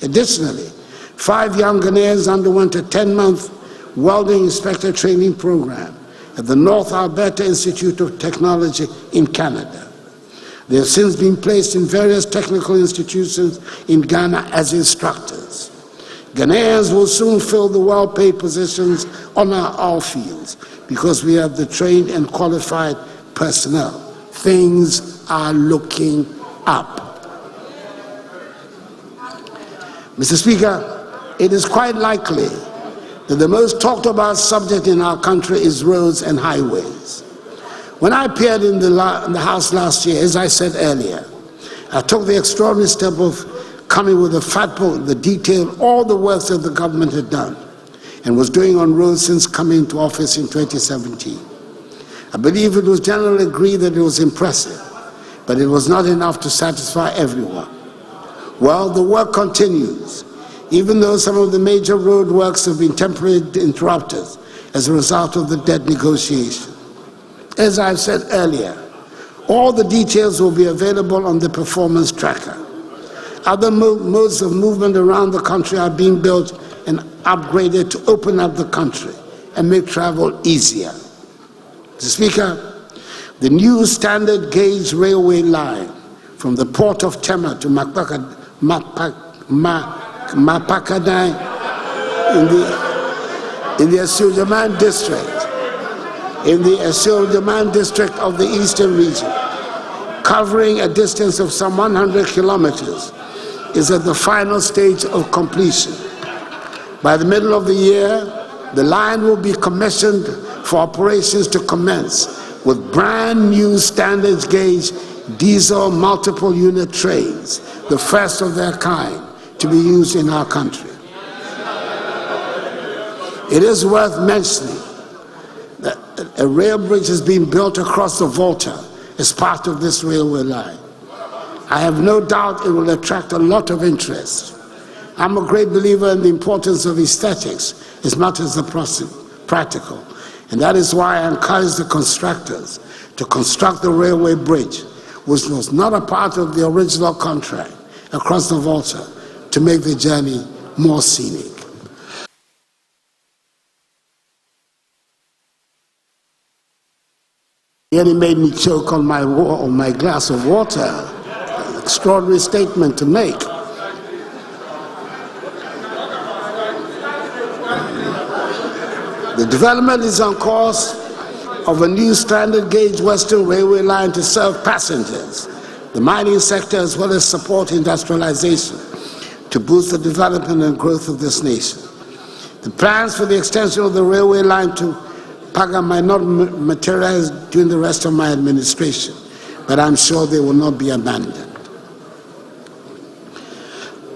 C: Additionally, 5 young Ghanaians underwent a 10-month welding inspector training program at the North Alberta Institute of Technology in Canada. They have since been placed in various technical institutions in Ghana as instructors. Ghanaians will soon fill the well-paid positions on our oil fields because we have the trained and qualified personnel. Things are looking up. Mr. Speaker, it is quite likely that the most talked about subject in our country is roads and highways. When I appeared in the House last year, as I said earlier, I took the extraordinary step of coming with a fat book that detailed all the works that the government had done and was doing on roads since coming into office in 2017. I believe it was generally agreed that it was impressive, but it was not enough to satisfy everyone. Well, the work continues, even though some of the major road works have been temporarily interrupted as a result of the debt negotiation. As I've said earlier, all the details will be available on the performance tracker. Other modes of movement around the country are being built and upgraded to open up the country and make travel easier. Mr. Speaker, the new standard gauge railway line from the port of Tema to Mapakadai in the Adjournment district, of the eastern region, covering a distance of some 100 kilometers, is at the final stage of completion. By the middle of the year, the line will be commissioned for operations to commence with brand new standard gauge diesel multiple unit trains, the first of their kind to be used in our country. It is worth mentioning that a rail bridge is being built across the Volta as part of this railway line. I have no doubt it will attract a lot of interest. I'm a great believer in the importance of aesthetics as much as the practical, and that is why I encourage the constructors to construct the railway bridge, which was not a part of the original contract, across the Volta to make the journey more scenic. He only made me choke on my glass of water. Extraordinary statement to make. The development is on course of a new standard gauge Western Railway line to serve passengers, the mining sector, as well as support industrialization to boost the development and growth of this nation. The plans for the extension of the railway line to Paga might not materialize during the rest of my administration, but I'm sure they will not be abandoned.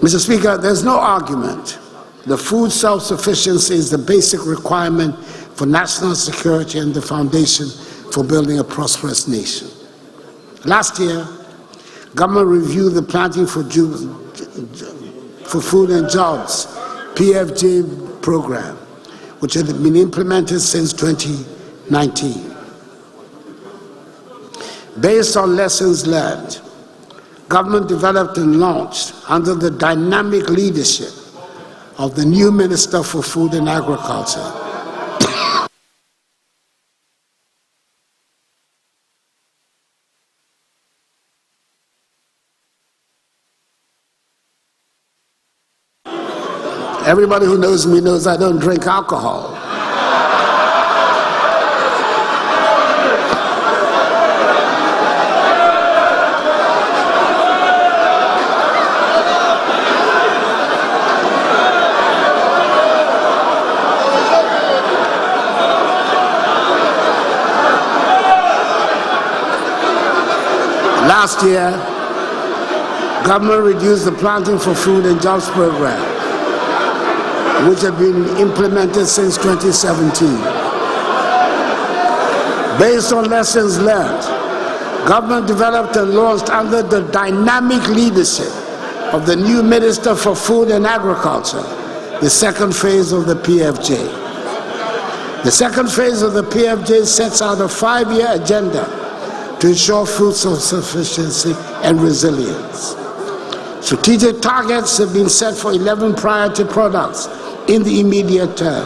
C: Mr. Speaker, there's no argument that food self-sufficiency is the basic requirement for national security and the foundation for building a prosperous nation. Last year, government reviewed the Planting for Food and Jobs, PFJ program, which had been implemented since 2019. Based on lessons learned, government developed and launched, under the dynamic leadership of the new Minister for Food and Agriculture, everybody who knows me knows I don't drink alcohol. Last year, government reduced the Planting for Food and Jobs program, which had been implemented since 2017. Based on lessons learned, government developed and launched, under the dynamic leadership of the new Minister for Food and Agriculture, the second phase of the PFJ. The second phase of the PFJ sets out a 5-year agenda to ensure food self-sufficiency and resilience. Strategic targets have been set for 11 priority products in the immediate term,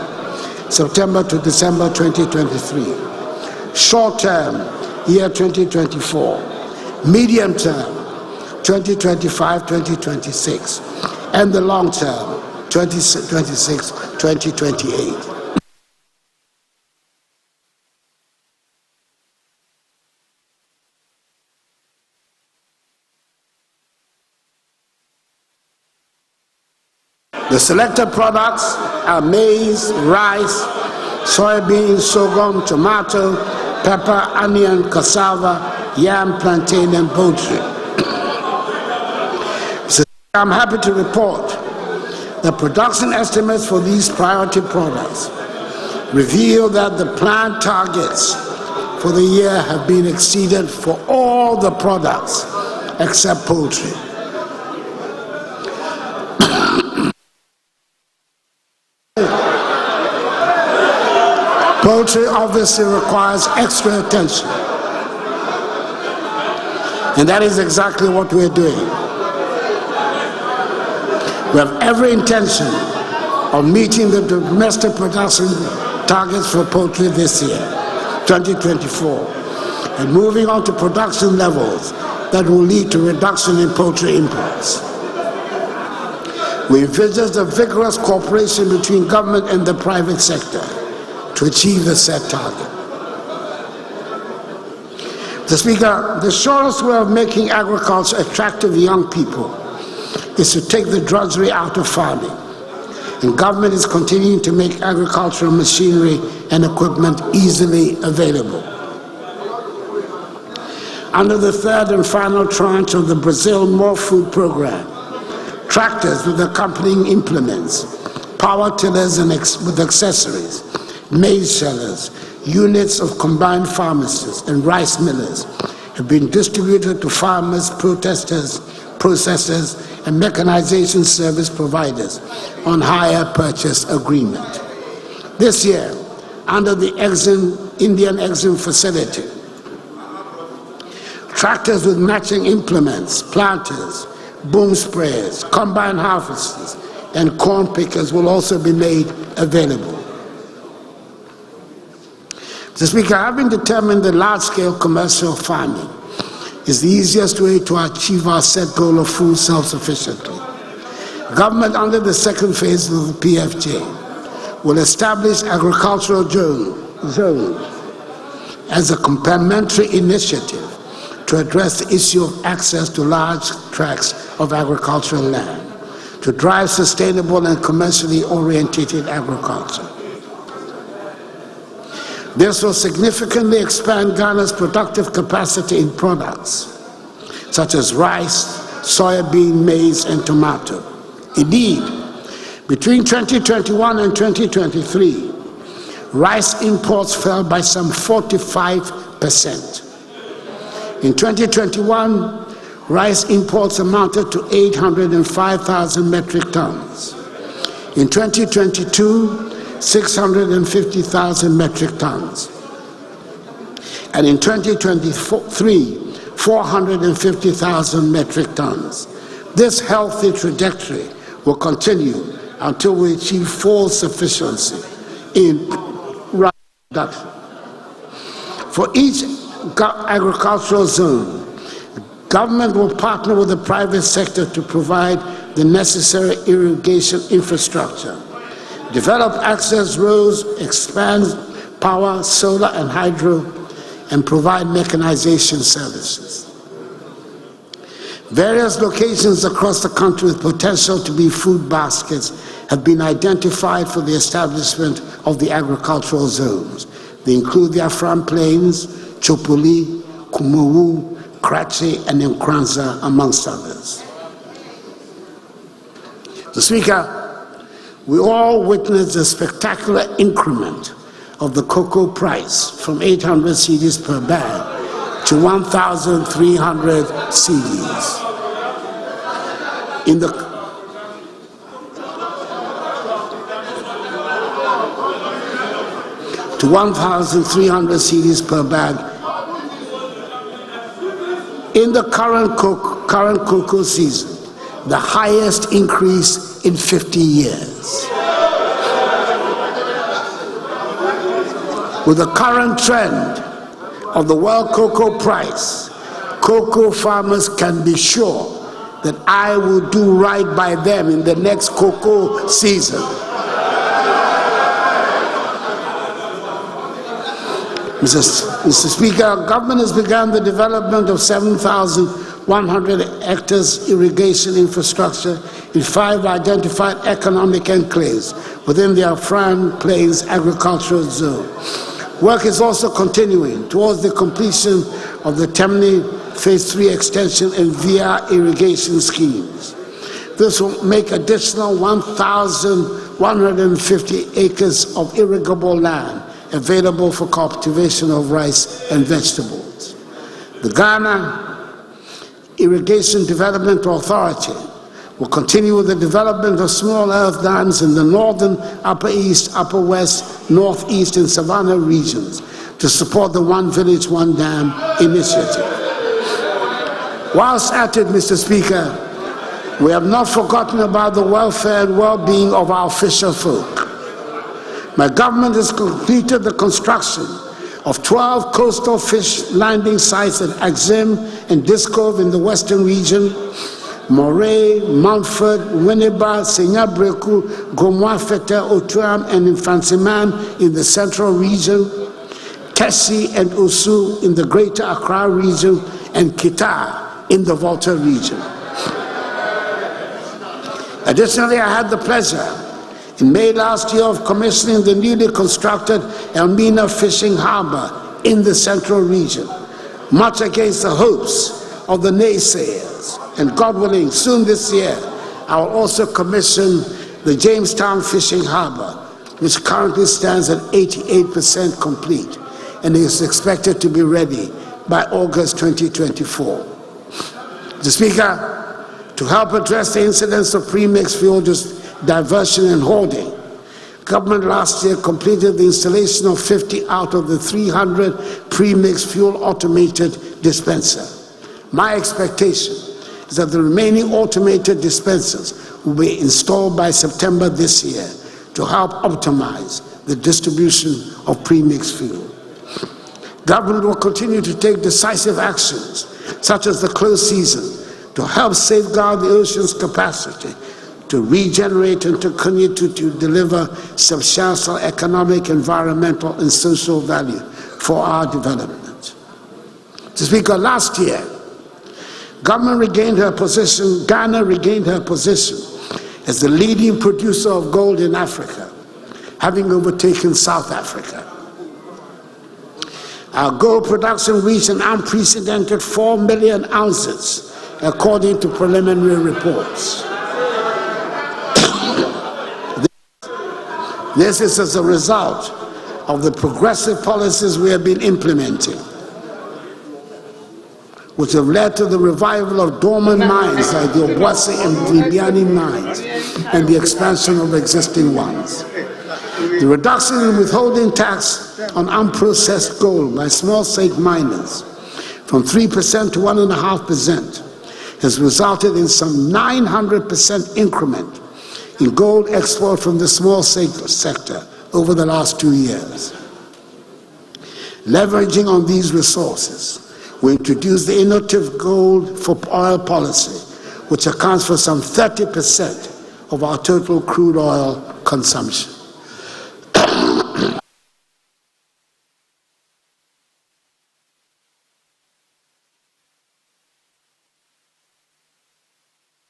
C: September to December 2023. Short term, year 2024. Medium term, 2025-2026. And the long term, 2026-2028. The selected products are maize, rice, soybeans, sorghum, tomato, pepper, onion, cassava, yam, plantain, and poultry. I'm happy to report that production estimates for these priority products reveal that the planned targets for the year have been exceeded for all the products except poultry. Poultry obviously requires extra attention, and that is exactly what we're doing. We have every intention of meeting the domestic production targets for poultry this year, 2024, and moving on to production levels that will lead to reduction in poultry imports. We envisage a vigorous cooperation between government and the private sector to achieve the set target. Mr. Speaker, the surest way of making agriculture attractive to young people is to take the drudgery out of farming, and government is continuing to make agricultural machinery and equipment easily available. Under the third and final tranche of the Brazil More Food Program, tractors with accompanying implements, power tillers and with accessories, maize shellers, units of combined pharmacists and rice millers have been distributed to farmers, processors, and mechanization service providers on hire purchase agreement. This year, under the Indian Exim facility, tractors with matching implements, planters, boom sprayers, combine harvesters, and corn pickers will also be made available. Mr. Speaker, having determined that large-scale commercial farming is the easiest way to achieve our set goal of food self-sufficiency, government under the second phase of the PFJ will establish agricultural zones as a complementary initiative to address the issue of access to large tracts of agricultural land, to drive sustainable and commercially oriented agriculture. This will significantly expand Ghana's productive capacity in products such as rice, soybean, maize, and tomato. Indeed, between 2021 and 2023, rice imports fell by some 45%. In 2021, rice imports amounted to 805,000 metric tons. In 2022, 650,000 metric tons. And in 2023, 450,000 metric tons. This healthy trajectory will continue until we achieve full sufficiency in rice production. For each agricultural zone, government will partner with the private sector to provide the necessary irrigation infrastructure, develop access roads, expand power, solar and hydro, and provide mechanization services. Various locations across the country with potential to be food baskets have been identified for the establishment of the agricultural zones. They include the Afram Plains, Chopoli, Kumowu, Kratchi, and Nkranza, amongst others. Mr. Speaker, we all witnessed a spectacular increment of the cocoa price from 800 cedis per bag to 1,300 cedis. To 1,300 cedis per bag in the current cocoa season, the highest increase in 50 years. With the current trend of the world cocoa price, cocoa farmers can be sure that I will do right by them in the next cocoa season. Mr. Speaker, government has begun the development of 7,100 hectares irrigation infrastructure in 5 identified economic enclaves within the Afram Plains agricultural zone. Work is also continuing towards the completion of the Temne Phase 3 extension and via irrigation schemes. This will make additional 1,150 acres of irrigable land available for cultivation of rice and vegetables. The Ghana Irrigation Development Authority will continue with the development of small earth dams in the northern, upper east, upper west, northeast, and savannah regions to support the One Village, One Dam initiative. Whilst at it, Mr. Speaker, we have not forgotten about the welfare and well-being of our fisher folk. My government has completed the construction of 12 coastal fish landing sites at Axim and Discove in the western region, Moray, Mountford, Winneba, Senyabreku, Gomoafete, Otuam, and Infantsiman in the central region, Kessi and Osu in the greater Accra region, and Kita in the Volta region. Additionally, I had the pleasure in May last year of commissioning the newly constructed Elmina Fishing Harbour in the central region, much against the hopes of the naysayers. And God willing, soon this year, I will also commission the Jamestown Fishing Harbour, which currently stands at 88% complete and is expected to be ready by August 2024. Mr. Speaker, to help address the incidence of premixed fuel diversion and hoarding, government last year completed the installation of 50 out of the 300 premixed fuel automated dispenser. My expectation is that the remaining automated dispensers will be installed by September this year to help optimize the distribution of premixed fuel. Government will continue to take decisive actions, such as the close season, to help safeguard the ocean's capacity to regenerate and to continue to deliver substantial economic, environmental, and social value for our development. Mr. Speaker, last year, Ghana regained her position as the leading producer of gold in Africa, having overtaken South Africa. Our gold production reached an unprecedented 4 million ounces, according to preliminary reports. This is as a result of the progressive policies we have been implementing, which have led to the revival of dormant mines like the Obuasi and Bibiani mines and the expansion of existing ones. The reduction in withholding tax on unprocessed gold by small-scale miners from 3% to 1.5% has resulted in some 900% increment in gold export from the small sector over the last 2 years. Leveraging on these resources, we introduced the innovative gold for oil policy, which accounts for some 30% of our total crude oil consumption.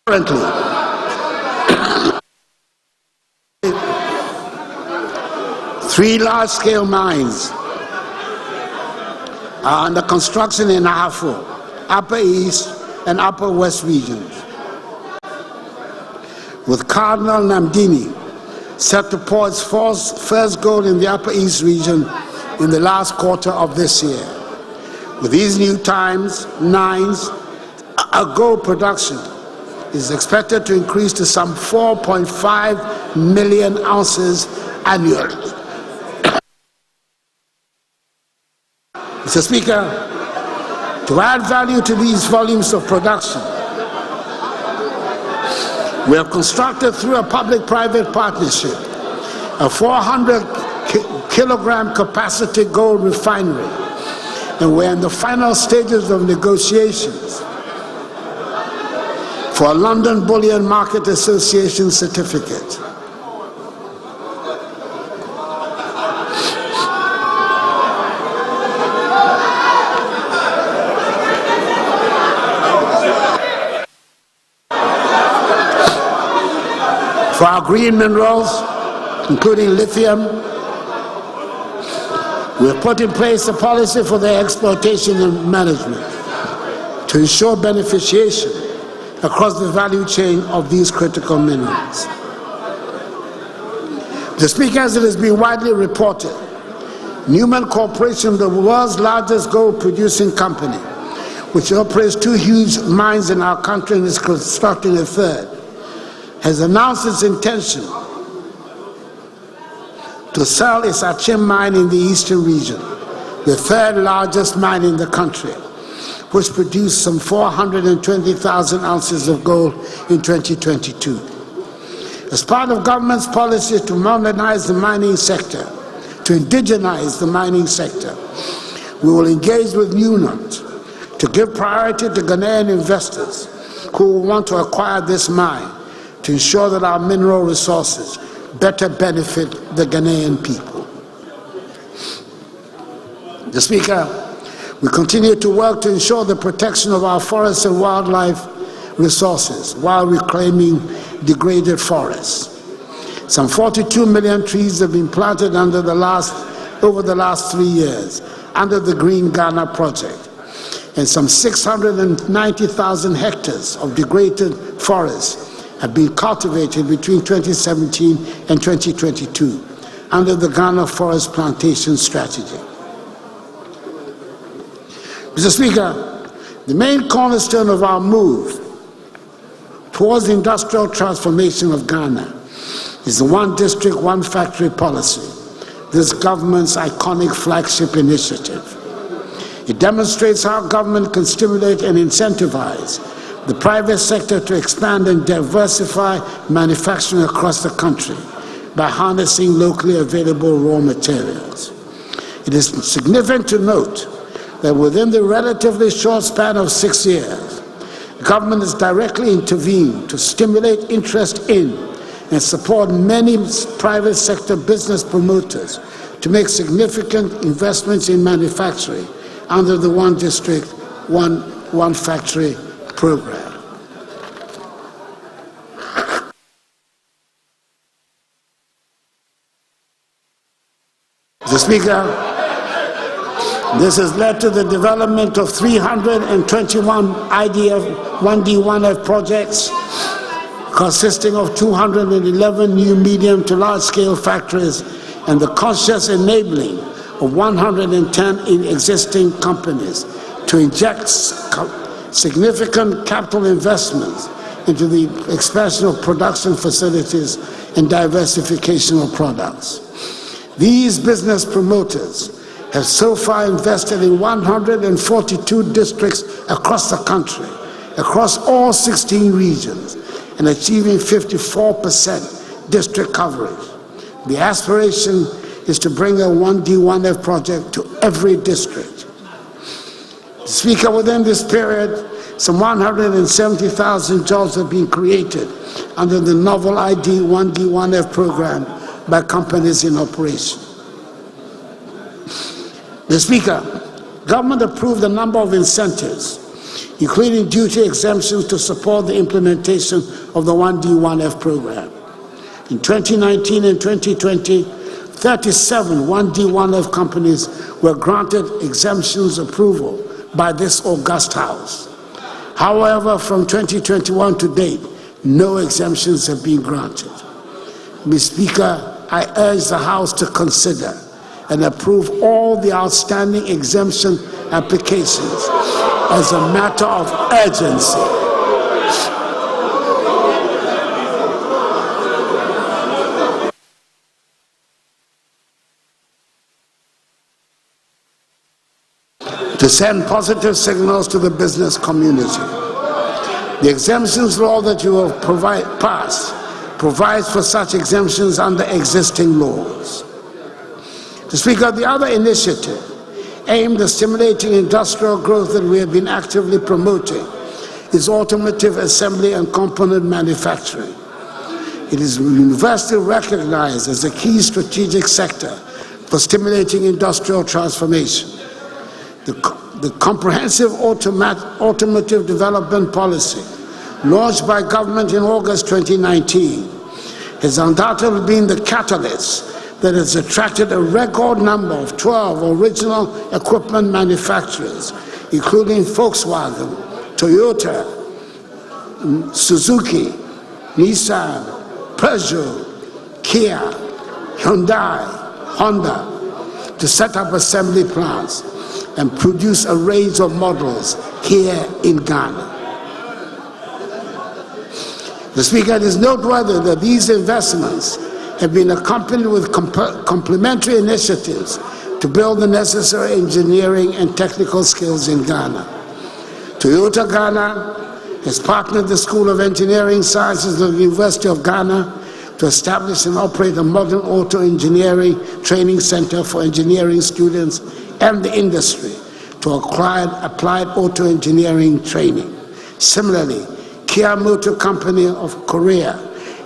C: Currently, 3 large-scale mines are under construction in Ahafo, Upper East and Upper West regions, with Cardinal Namdini set to pour its first gold in the Upper East region in the last quarter of this year. With these new nines, our gold production is expected to increase to some 4.5 million ounces annually. Mr. Speaker, to add value to these volumes of production, we have constructed through a public-private partnership a 400-kilogram capacity gold refinery, and we're in the final stages of negotiations for a London Bullion Market Association certificate. For our green minerals, including lithium, We have put in place a policy for their exploitation and management to ensure beneficiation across the value chain of these critical minerals. The Speaker, as it has been widely reported, Newman Corporation, the world's largest gold-producing company, which operates 2 huge mines in our country and is constructing a 3rd, has announced its intention to sell its Achim mine in the eastern region, the 3rd largest mine in the country, which produced some 420,000 ounces of gold in 2022. As part of government's policy to modernize the mining sector, to indigenize the mining sector, we will engage with Newmont to give priority to Ghanaian investors who will want to acquire this mine to ensure that our mineral resources better benefit the Ghanaian people. The Speaker, we continue to work to ensure the protection of our forests and wildlife resources while reclaiming degraded forests. Some 42 million trees have been planted over the last 3 years under the Green Ghana project, and some 690,000 hectares of degraded forests have been cultivated between 2017 and 2022 under the Ghana Forest Plantation Strategy. Mr. Speaker, the main cornerstone of our move towards the industrial transformation of Ghana is the One District, One Factory policy, this government's iconic flagship initiative. It demonstrates how government can stimulate and incentivize the private sector to expand and diversify manufacturing across the country by harnessing locally available raw materials. It is significant to note that within the relatively short span of 6 years, government has directly intervened to stimulate interest in and support many private sector business promoters to make significant investments in manufacturing under the One District, One Factory program. Mr. Speaker, this has led to the development of 321 IDF 1D1F projects consisting of 211 new medium to large-scale factories and the conscious enabling of 110 existing companies to inject significant capital investments into the expansion of production facilities and diversification of products. These business promoters have so far invested in 142 districts across the country, across all 16 regions, and achieving 54% district coverage. The aspiration is to bring a 1D1F project to every district. Speaker, within this period, some 170,000 jobs have been created under the novel ID 1D1F program by companies in operation. The Speaker, government approved a number of incentives, including duty exemptions to support the implementation of the 1D1F program. In 2019 and 2020, 37 1D1F companies were granted exemptions approval by this august House. However, from 2021 to date, no exemptions have been granted. Mr. Speaker, I urge the House to consider and approve all the outstanding exemption applications as a matter of urgency. To send positive signals to the business community. The exemptions law that you have passed provides for such exemptions under existing laws. To speak of the other initiative aimed at stimulating industrial growth that we have been actively promoting is automotive assembly and component manufacturing. It is universally recognized as a key strategic sector for stimulating industrial transformation. The comprehensive automotive development policy launched by government in August 2019 has undoubtedly been the catalyst that has attracted a record number of 12 original equipment manufacturers, including Volkswagen, Toyota, Suzuki, Nissan, Peugeot, Kia, Hyundai, Honda, to set up assembly plants and produce a range of models here in Ghana. The Speaker, it is noteworthy that these investments have been accompanied with complementary initiatives to build the necessary engineering and technical skills in Ghana. Toyota Ghana has partnered the School of Engineering Sciences of the University of Ghana to establish and operate a modern auto engineering training center for engineering students and the industry to acquire applied auto engineering training. Similarly, Kia Motor Company of Korea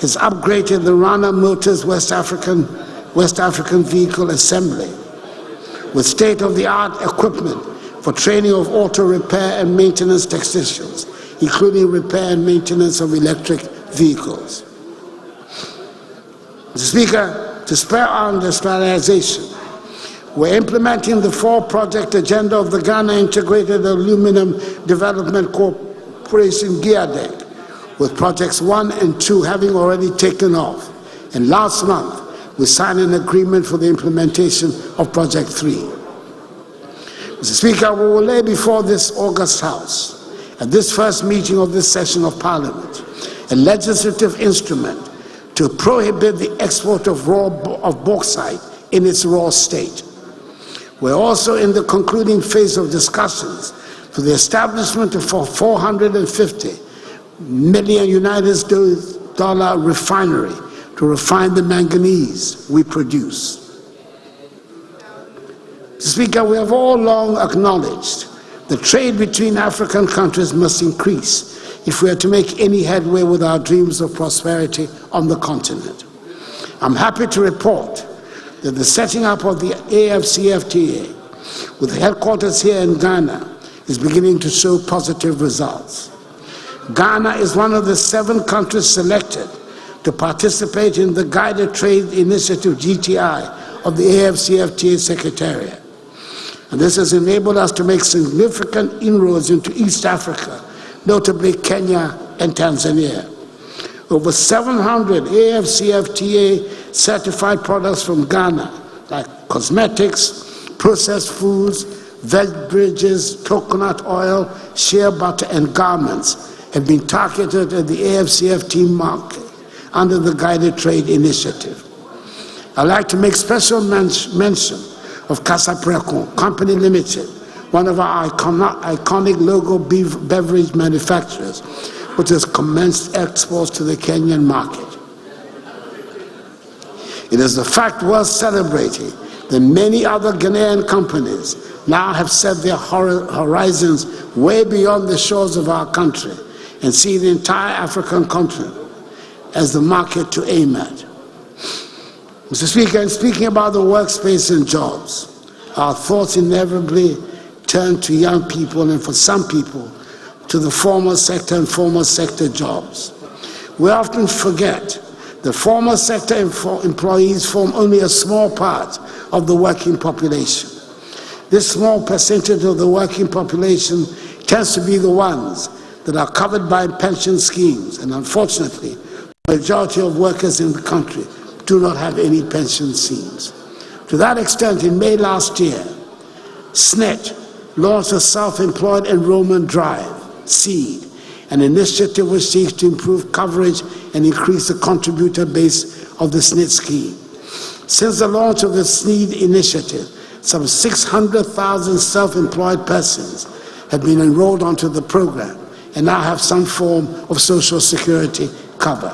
C: has upgraded the Rana Motors West African vehicle assembly with state-of-the-art equipment for training of auto repair and maintenance technicians, including repair and maintenance of electric vehicles. Mr. Speaker, to spur our industrialization, we're implementing the 4-project agenda of the Ghana Integrated Aluminum Development Corporation GIADEC, with projects 1 and 2 having already taken off. And last month, we signed an agreement for the implementation of Project 3. Mr. Speaker, we will lay before this August House, at this first meeting of this session of Parliament, a legislative instrument to prohibit the export of bauxite in its raw state. We're also in the concluding phase of discussions for the establishment of a $450 million US refinery to refine the manganese we produce. Mr. Speaker, we have all long acknowledged the trade between African countries must increase if we are to make any headway with our dreams of prosperity on the continent. I'm happy to report that the setting up of the AFCFTA, with headquarters here in Ghana, is beginning to show positive results. Ghana is one of the 7 countries selected to participate in the Guided Trade Initiative, GTI, of the AFCFTA Secretariat. And this has enabled us to make significant inroads into East Africa, notably Kenya and Tanzania. Over 700 AFCFTA certified products from Ghana, like cosmetics, processed foods, beverages, coconut oil, shea butter, and garments, have been targeted at the AFCFTA market under the Guided Trade Initiative. I'd like to make special mention of Casapreco Company Limited, one of our iconic logo beverage manufacturers, which has commenced exports to the Kenyan market. It is a fact worth celebrating that many other Ghanaian companies now have set their horizons way beyond the shores of our country and see the entire African continent as the market to aim at. Mr. Speaker, in speaking about the workspace and jobs, our thoughts inevitably turn to young people and, for some people, to the formal sector and formal sector jobs. We often forget that formal sector employees form only a small part of the working population. This small percentage of the working population tends to be the ones that are covered by pension schemes, and unfortunately, the majority of workers in the country do not have any pension schemes. To that extent, in May last year, SNET launched a self-employed enrollment drive, SEED, an initiative which seeks to improve coverage and increase the contributor base of the SNET scheme. Since the launch of the SNED initiative, some 600,000 self-employed persons have been enrolled onto the program and now have some form of social security cover.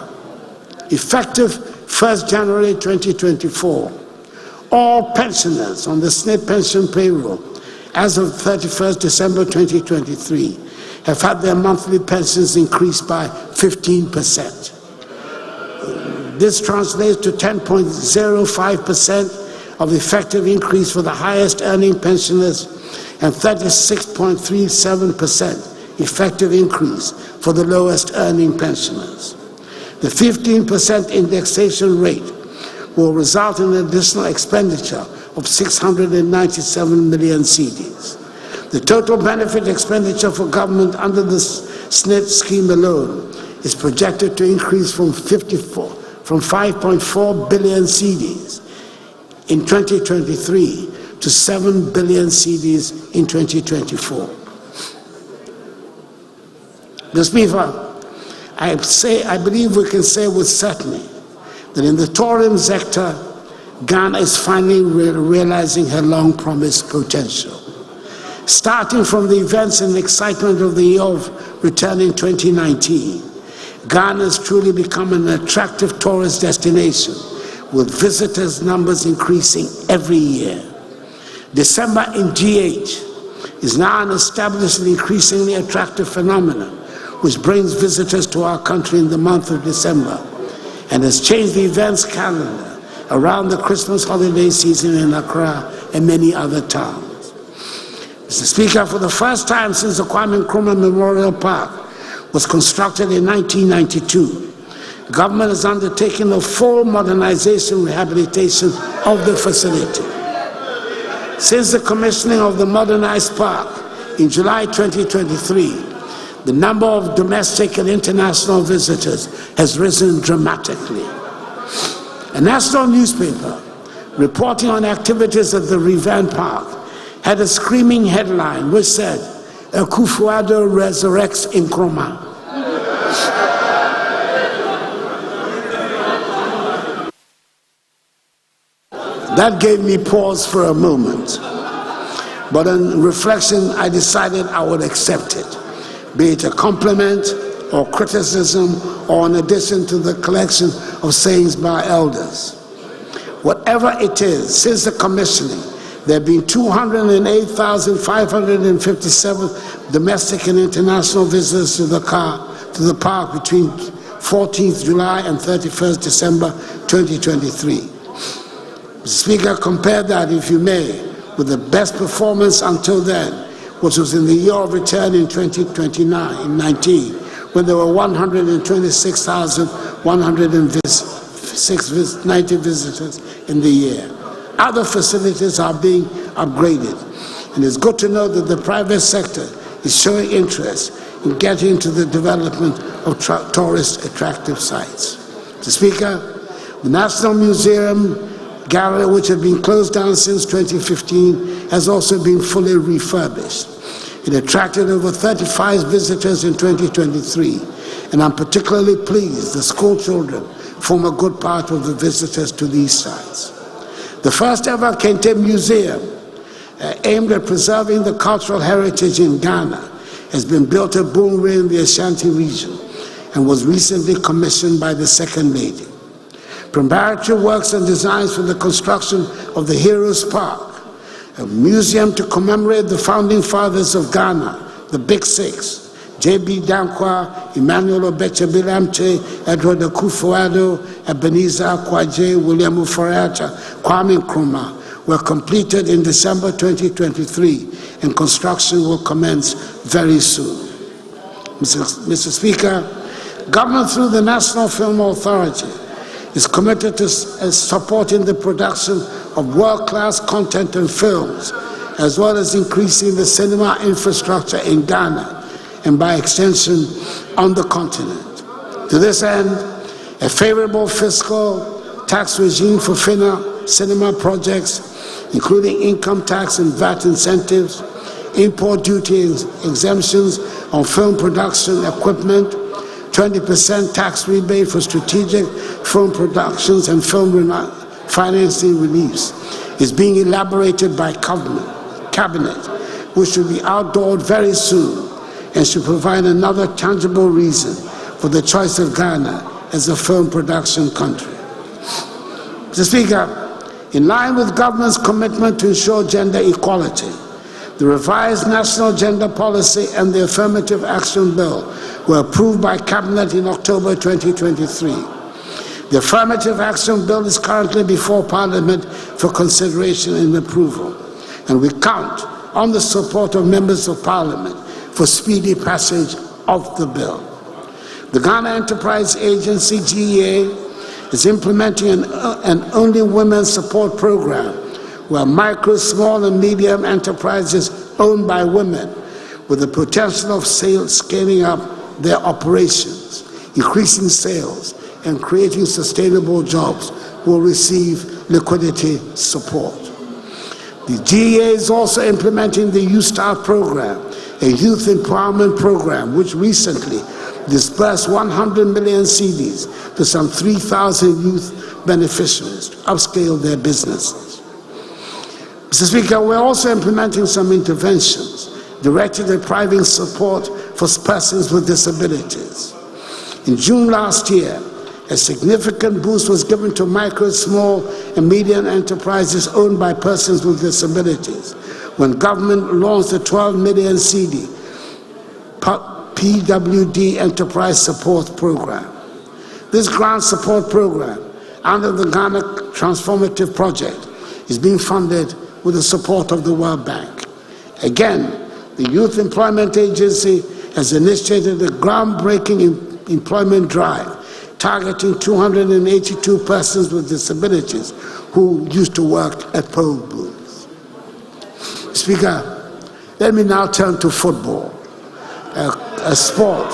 C: Effective 1st January 2024, all pensioners on the SNED pension payroll as of 31st December 2023 have had their monthly pensions increased by 15%. This translates to 10.05% of effective increase for the highest earning pensioners and 36.37% effective increase for the lowest earning pensioners. The 15% indexation rate will result in an additional expenditure of 697 million cedis. The total benefit expenditure for government under the SNIT scheme alone is projected to increase from 5.4 billion cedis in 2023 to 7 billion cedis in 2024. Mr. Speaker, I believe we can say with certainty that in the tourism sector, Ghana is finally realizing her long-promised potential. Starting from the events and excitement of the year of return in 2019, Ghana has truly become an attractive tourist destination, with visitors' numbers increasing every year. December in GH is now an established and increasingly attractive phenomenon, which brings visitors to our country in the month of December and has changed the events calendar around the Christmas holiday season in Accra and many other towns. Mr. Speaker, for the first time since the Kwame Nkrumah Memorial Park was constructed in 1992, the government has undertaken a full modernization rehabilitation of the facility. Since the commissioning of the modernized park in July 2023, the number of domestic and international visitors has risen dramatically. A national newspaper reporting on activities at the revamped park had a screaming headline which said, "Akuffo-Addo resurrects Nkrumah." That gave me pause for a moment, but on reflection, I decided I would accept it, be it a compliment or criticism or an addition to the collection of sayings by elders. Whatever it is, since the commissioning, there have been 208,557 domestic and international visitors to the park between 14th July and 31st December 2023. Mr. Speaker, compare that, if you may, with the best performance until then, which was in the year of return in 2019, when there were 126,190 visitors in the year. Other facilities are being upgraded, and it's good to know that the private sector is showing interest in getting into the development of tourist attractive sites. Mr. Speaker, the National Museum Gallery, which had been closed down since 2015, has also been fully refurbished. It attracted over 35 visitors in 2023, and I'm particularly pleased the school children form a good part of the visitors to these sites. The first ever Kente Museum, aimed at preserving the cultural heritage in Ghana, has been built at Boomre in the Ashanti region and was recently commissioned by the Second Lady. Preparatory works and designs for the construction of the Heroes Park, a museum to commemorate the founding fathers of Ghana, the Big Six, J.B. Dankwa, Emmanuel Obeche Bilamche, Edward Akuffo-Addo, Ebenezer Kwaje, William Uforiacha, Kwame Nkrumah, were completed in December 2023, and construction will commence very soon. Mr. Speaker, government through the National Film Authority is committed to supporting the production of world-class content and films, as well as increasing the cinema infrastructure in Ghana and by extension on the continent. To this end, a favorable fiscal tax regime for cinema projects, including income tax and VAT incentives, import duty exemptions on film production equipment, 20% tax rebate for strategic film productions and film financing reliefs is being elaborated by cabinet, which should be outdoored very soon and should provide another tangible reason for the choice of Ghana as a film production country. Mr. Speaker, in line with government's commitment to ensure gender equality, the revised National Gender Policy and the Affirmative Action Bill were approved by Cabinet in October 2023. The Affirmative Action Bill is currently before Parliament for consideration and approval, and we count on the support of members of Parliament for speedy passage of the bill. The Ghana Enterprise Agency, GEA, is implementing an only women support program where micro, small, and medium enterprises owned by women with the potential of scaling up their operations, increasing sales, and creating sustainable jobs will receive liquidity support. The GEA is also implementing the Youth Start program, a youth empowerment program which recently disbursed 100 million cedis to some 3,000 youth beneficiaries to upscale their businesses. Mr. Speaker, we're also implementing some interventions directed at providing support for persons with disabilities. In June last year, a significant boost was given to micro, small, and medium enterprises owned by persons with disabilities when government launched the 12 million CD PWD Enterprise Support Program. This grant support program, under the Ghana Transformative Project, is being funded with the support of the World Bank. Again, the Youth Employment Agency has initiated a groundbreaking employment drive targeting 282 persons with disabilities who used to work at poll booths. Speaker, let me now turn to football, a sport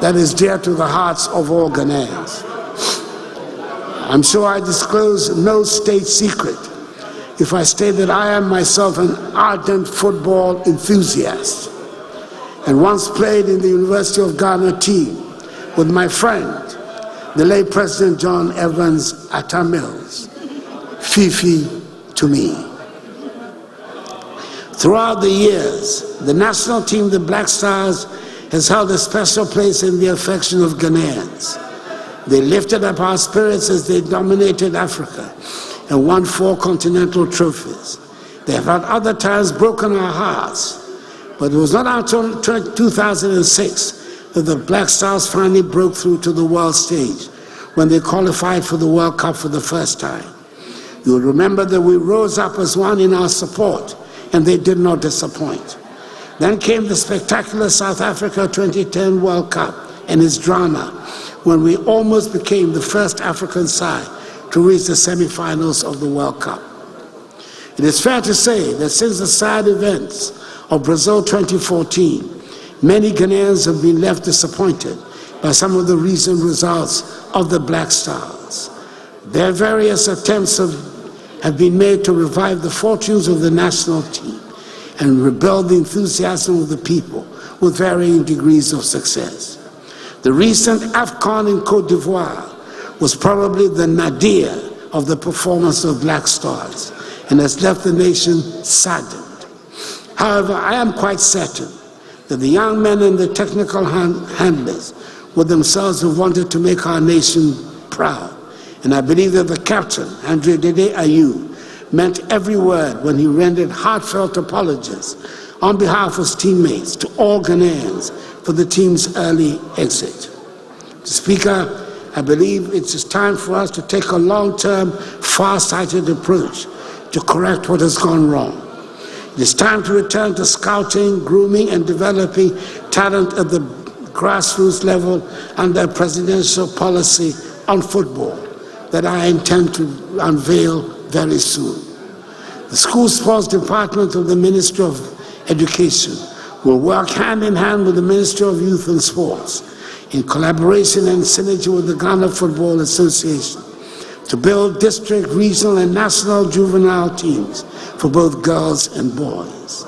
C: that is dear to the hearts of all Ghanaians. I'm sure I disclose no state secret if I state that I am myself an ardent football enthusiast and once played in the University of Ghana team with my friend, the late President John Evans Atta Mills, Fifi to me. Throughout the years, the national team, the Black Stars, has held a special place in the affection of Ghanaians. They lifted up our spirits as they dominated Africa and won 4 continental trophies. They have at other times broken our hearts, but it was not until 2006 that the Black Stars finally broke through to the world stage when they qualified for the World Cup for the first time. You'll remember that we rose up as one in our support, and they did not disappoint. Then came the spectacular South Africa 2010 World Cup and its drama, when we almost became the first African side to reach the semi-finals of the World Cup. It is fair to say that since the sad events of Brazil 2014, many Ghanaians have been left disappointed by some of the recent results of the Black Stars. Their various attempts have been made to revive the fortunes of the national team and rebuild the enthusiasm of the people with varying degrees of success. The recent AFCON in Cote d'Ivoire was probably the nadir of the performance of Black Stars and has left the nation saddened. However, I am quite certain that the young men and the technical handlers were themselves who wanted to make our nation proud. And I believe that the captain, Andre Dede Ayew, meant every word when he rendered heartfelt apologies on behalf of his teammates to all Ghanaians for the team's early exit. Speaker, I believe it is time for us to take a long-term, far-sighted approach to correct what has gone wrong. It is time to return to scouting, grooming, and developing talent at the grassroots level under a presidential policy on football that I intend to unveil very soon. The School Sports Department of the Ministry of Education will work hand in hand with the Ministry of Youth and Sports in collaboration and synergy with the Ghana Football Association to build district, regional, and national juvenile teams for both girls and boys.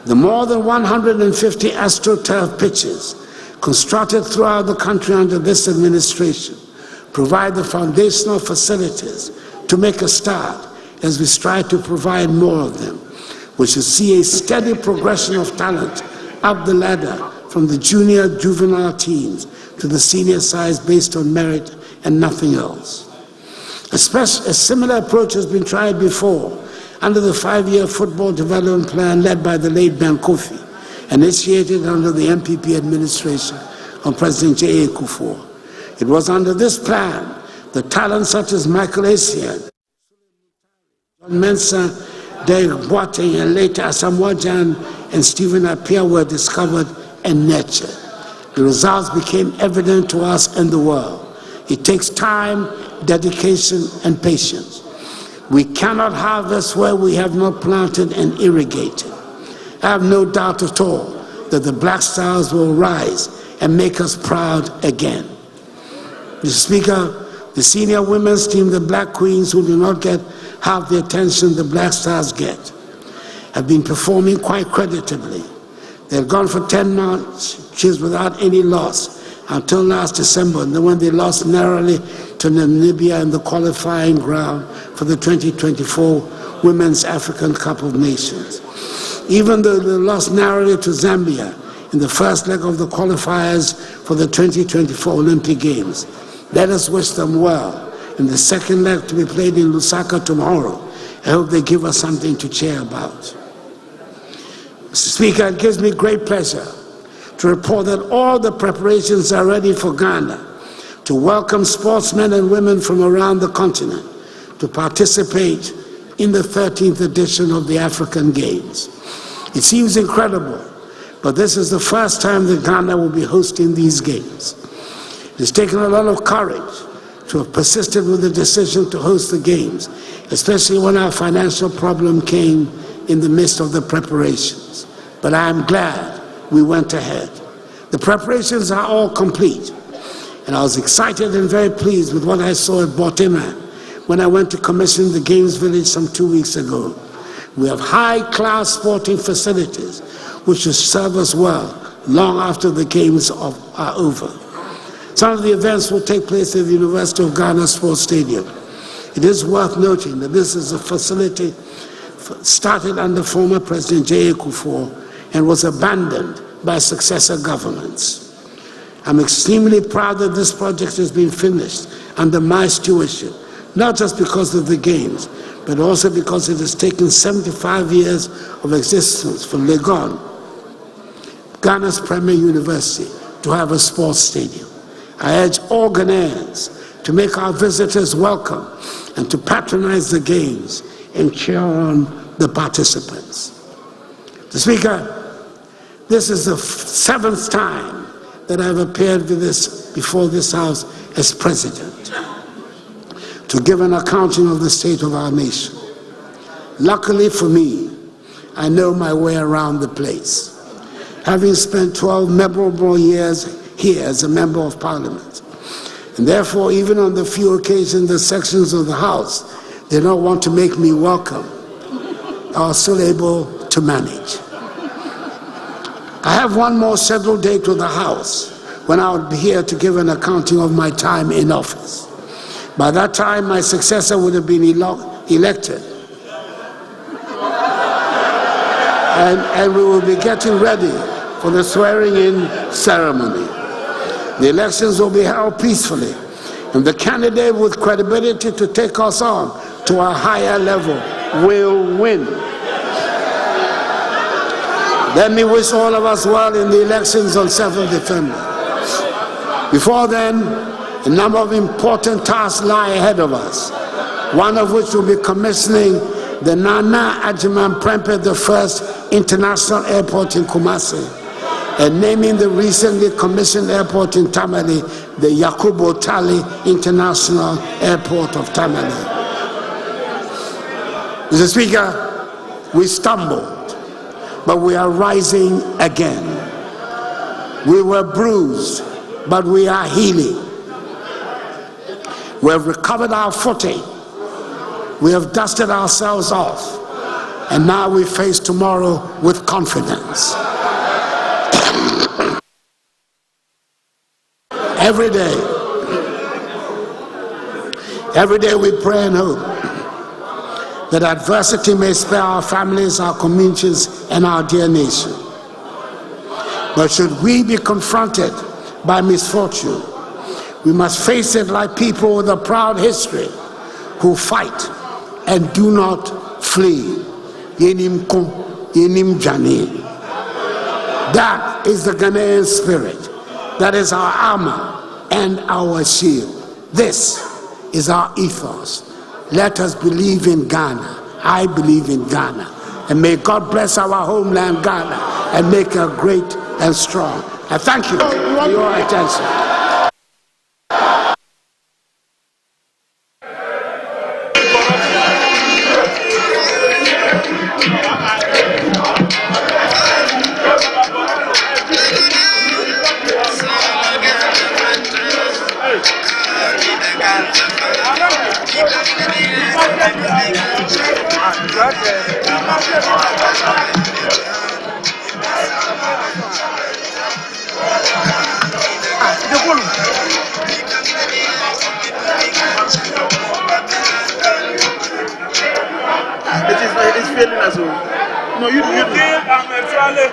C: The more than 150 AstroTurf pitches constructed throughout the country under this administration provide the foundational facilities to make a start as we strive to provide more of them, which should see a steady progression of talent up the ladder from the junior juvenile teams to the senior sides based on merit and nothing else. A similar approach has been tried before under the 5-year football development plan led by the late Ben Kofi, initiated under the MPP administration of President J.A. Akuffo. It was under this plan that talents such as Michael Essien, John Mensah, Derek Boateng, and later Asamoah Gyan and Stephen Appiah were discovered and nurtured. The results became evident to us and the world. It takes time, dedication, and patience. We cannot harvest where we have not planted and irrigated. I have no doubt at all that the Black Stars will rise and make us proud again. Mr. Speaker, the senior women's team, the Black Queens, who do not get half the attention the Black Stars get, have been performing quite creditably. They've gone for 10 matches without any loss until last December, and then when they lost narrowly to Namibia in the qualifying round for the 2024 Women's African Cup of Nations. Even though they lost narrowly to Zambia in the first leg of the qualifiers for the 2024 Olympic Games, let us wish them well in the second leg to be played in Lusaka tomorrow. I hope they give us something to cheer about. Mr. Speaker, it gives me great pleasure to report that all the preparations are ready for Ghana to welcome sportsmen and women from around the continent to participate in the 13th edition of the African Games. It seems incredible, but this is the first time that Ghana will be hosting these games. It has taken a lot of courage to have persisted with the decision to host the games, especially when our financial problem came in the midst of the preparations. But I am glad we went ahead. The preparations are all complete, and I was excited and very pleased with what I saw at Botima when I went to commission the Games Village some 2 weeks ago. We have high-class sporting facilities which should serve us well long after the Games are over. Some of the events will take place at the University of Ghana Sports Stadium. It is worth noting that this is a facility started under former President J. Akuffo and was abandoned by successor governments. I'm extremely proud that this project has been finished under my stewardship, not just because of the Games, but also because it has taken 75 years of existence for Legon, Ghana's premier university, to have a sports stadium. I urge all Ghanaians to make our visitors welcome and to patronize the Games and cheer on the participants. Mr. Speaker, this is the 7th time that I've appeared before this House as President to give an accounting of the state of our nation. Luckily for me, I know my way around the place, having spent 12 memorable years here as a member of Parliament. And therefore, even on the few occasions the sections of the House did not want to make me welcome, I was still able to manage. I have one more scheduled date with the House when I will be here to give an accounting of my time in office. By that time, my successor would have been elected. And we will be getting ready for the swearing-in ceremony. The elections will be held peacefully, and the candidate with credibility to take us on to a higher level will win. Let me wish all of us well in the elections on 7th December. Before then, a number of important tasks lie ahead of us, one of which will be commissioning the Nana Adjournment the first international airport in Kumasi, and naming the recently commissioned airport in Tamale the Yakubu Tali International Airport of Tamale. Mr. Speaker, we stumbled, but we are rising again. We were bruised, but we are healing. We have recovered our footing. We have dusted ourselves off, and now we face tomorrow with confidence. Every day we pray and hope that adversity may spare our families, our communities, and our dear nation. But should we be confronted by misfortune, we must face it like people with a proud history who fight and do not flee. Yenim kom, yenim jani. That is the Ghanaian spirit. That is our armor and our shield. This is our ethos. Let us believe in Ghana. I believe in Ghana. And may God bless our homeland, Ghana, and make her great and strong. I thank you for your attention.
G: It's failing as well. No, you do. I'm actually.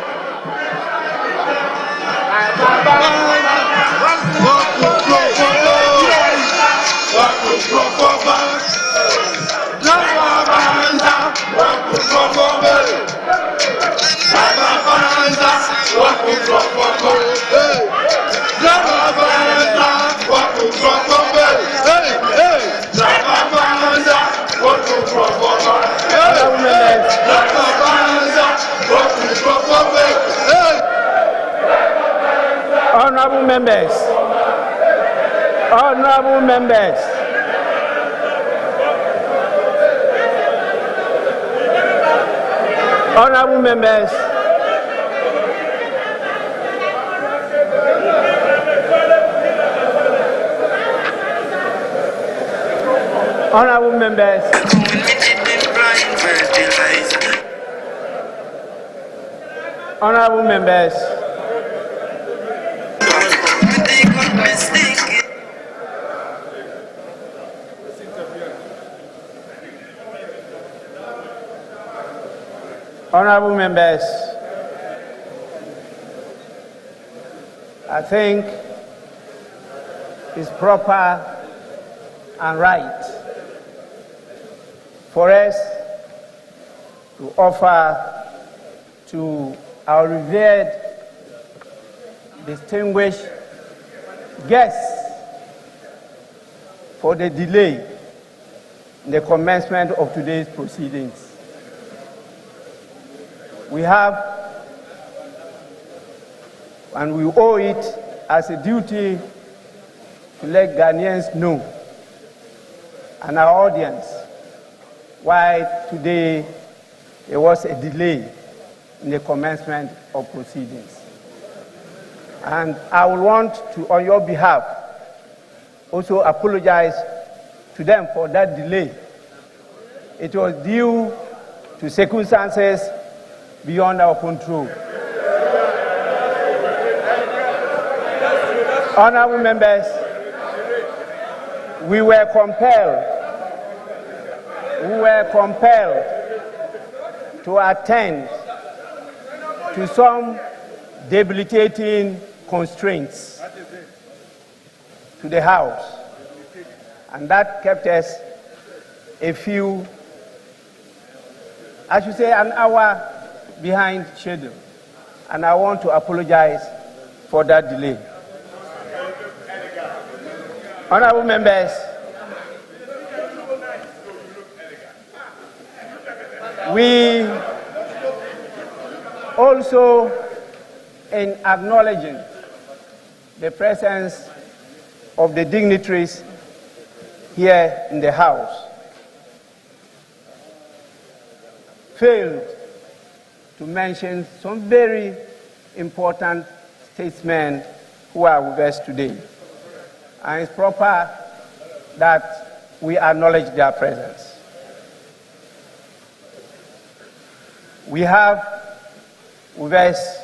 F: Honorable members, honorable members, honorable members, honorable members, honorable members, honorable members, I think it's proper and right for us to offer to our revered, distinguished guests for the delay in the commencement of today's proceedings. We have, and we owe it as a duty to let Ghanaians know and our audience why today there was a delay in the commencement of proceedings. And I would want to, on your behalf, also apologize to them for that delay. It was due to circumstances beyond our control. Honorable members, we were compelled to attend to some debilitating constraints to the House, and that kept us an hour behind schedule, and I want to apologize for that delay. Honorable members, we also, in acknowledging the presence of the dignitaries here in the House, failed to mention some very important statesmen who are with us today. And it's proper that we acknowledge their presence. We have with us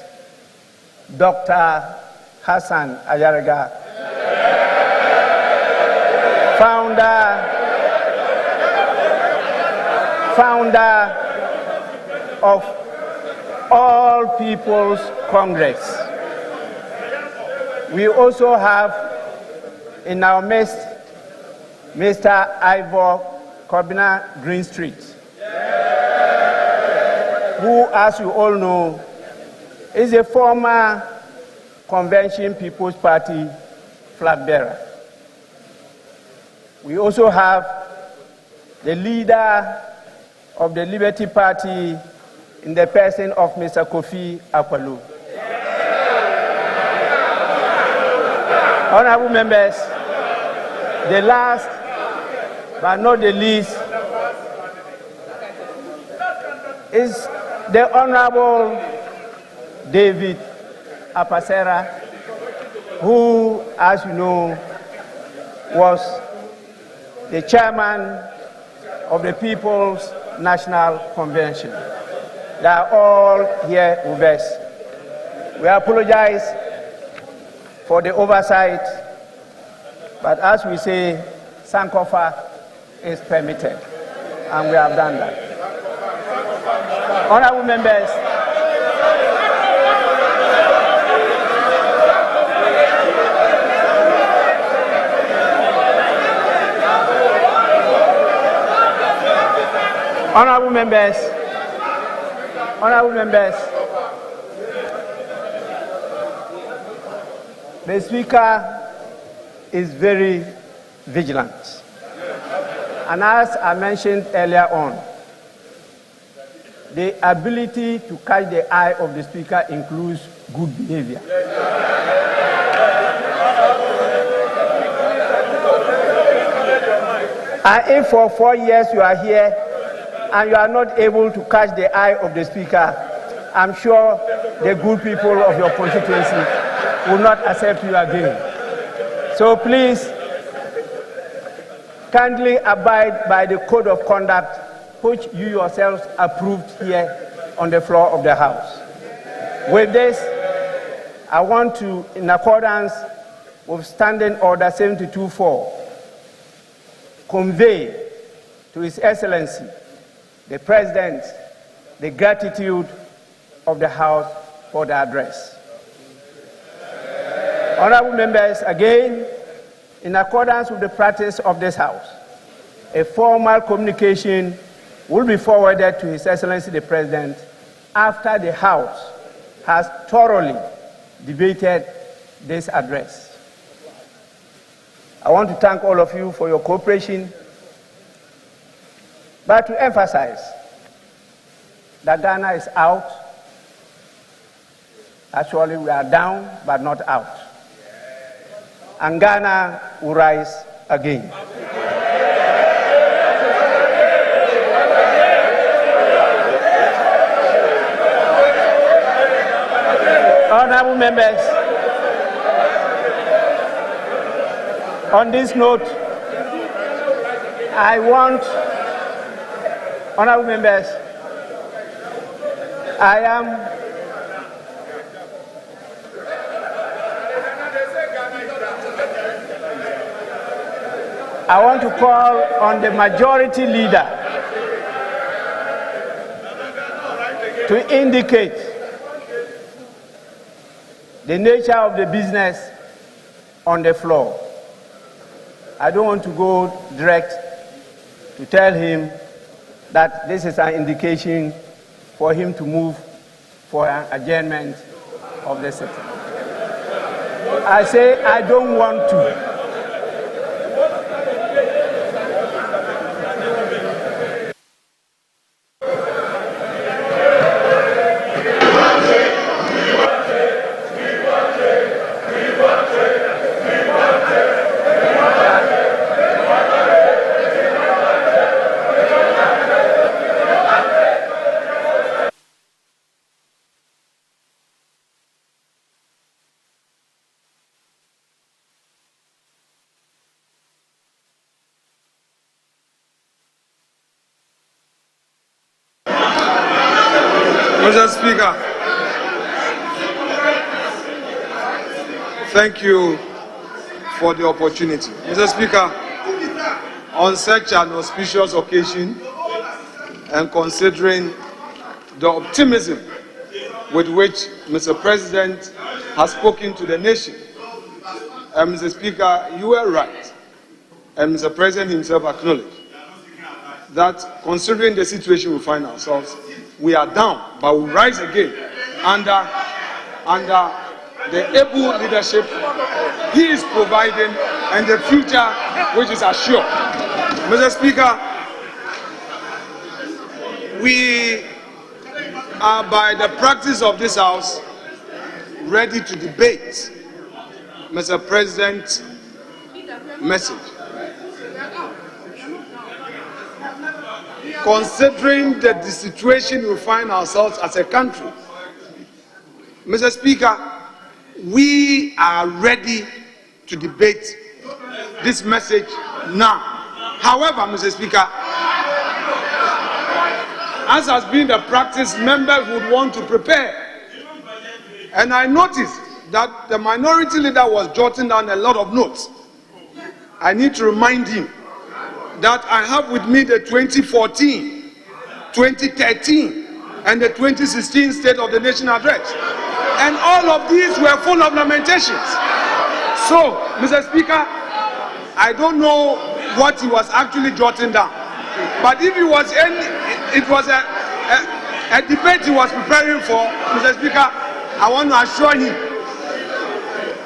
F: Dr. Hassan Ayariga, founder of All People's Congress. We also have in our midst Mr. Ivor Kobina Greenstreet, who, as you all know, is a former Convention People's Party flag bearer. We also have the leader of the Liberty Party in the person of Mr. Akuffo-Addo. Honorable members, the last but not the least is the Honorable David Apasera, who, as you know, was the chairman of the People's National Convention. They are all here with us. We apologize for the oversight, but as we say, Sankofa is permitted, and we have done that. Honorable members, honorable members, the Speaker is very vigilant. And as I mentioned earlier on, the ability to catch the eye of the Speaker includes good behavior. And if for 4 years you are here and you are not able to catch the eye of the Speaker, I'm sure the good people of your constituency will not accept you again. So please, kindly abide by the code of conduct which you yourselves approved here on the floor of the House. With this, I want to, in accordance with Standing Order 72-4, convey to His Excellency, the President, the gratitude of the House for the address. Honorable members, again, in accordance with the practice of this House, a formal communication will be forwarded to His Excellency the President after the House has thoroughly debated this address. I want to thank all of you for your cooperation, but to emphasize that Ghana is out. Actually, we are down, but not out. And Ghana will rise again. Honorable members, on this note, honorable members, I want to call on the majority leader to indicate the nature of the business on the floor. I don't want to go direct to tell him that this is an indication for him to move for an adjournment of the sitting. I say I don't want to.
H: Mr. Speaker, thank you for the opportunity. Mr. Speaker, on such an auspicious occasion and considering the optimism with which Mr. President has spoken to the nation, Mr. Speaker, you were right, and Mr. President himself acknowledged that considering the situation we find ourselves, we are down, but we rise again under the able leadership he is providing and the future which is assured. Mr. Speaker, we are, by the practice of this House, ready to debate Mr. President's message. Considering the situation we find ourselves as a country, Mr. Speaker, we are ready to debate this message now. However, Mr. Speaker, as has been the practice, members would want to prepare. And I noticed that the minority leader was jotting down a lot of notes. I need to remind him that I have with me the 2014, 2013, and the 2016 State of the Nation address. And all of these were full of lamentations. So, Mr. Speaker, I don't know what he was actually jotting down. But if it was a debate he was preparing for, Mr. Speaker, I want to assure him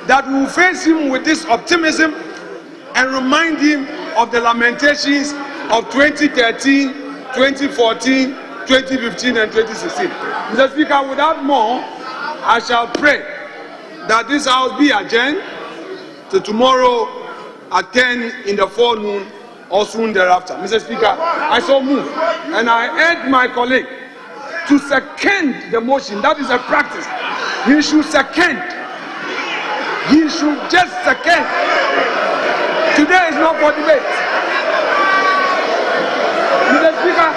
H: that we will face him with this optimism and remind him of the lamentations of 2013, 2014, 2015, and 2016. Mr. Speaker, without more, I shall pray that this House be adjourned to tomorrow at 10 in the forenoon or soon thereafter. Mr. Speaker, I so move, and I urge my colleague to second the motion. That is a practice. He should second. He should just second. Today is not for debate. Mr. Speaker,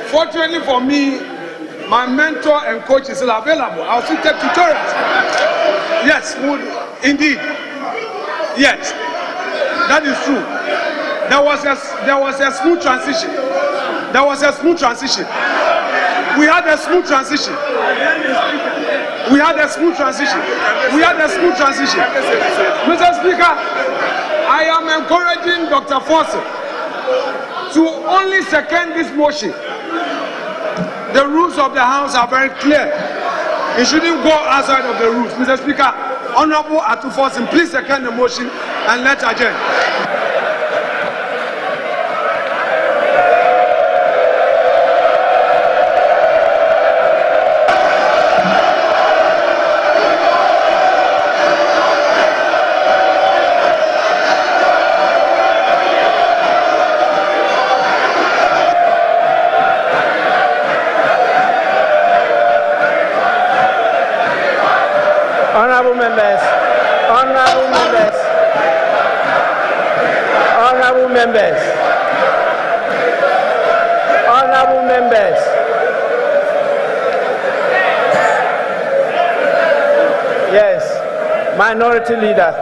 H: fortunately for me, my mentor and coach is still available. I'll still take tutorials. Yes, indeed. Yes, that is true. There was a smooth transition. There was a smooth transition. We had a smooth transition. We had a smooth transition. We had a smooth transition. Mr. Speaker, I am encouraging Dr. Fossey to only second this motion. The rules of the House are very clear. It shouldn't go outside of the rules. Mr. Speaker, Honorable Akuffo-Addo, please second the motion and let's adjourn.
F: Honorable members, honorable members, honorable members, honorable members. Yes, minority leader.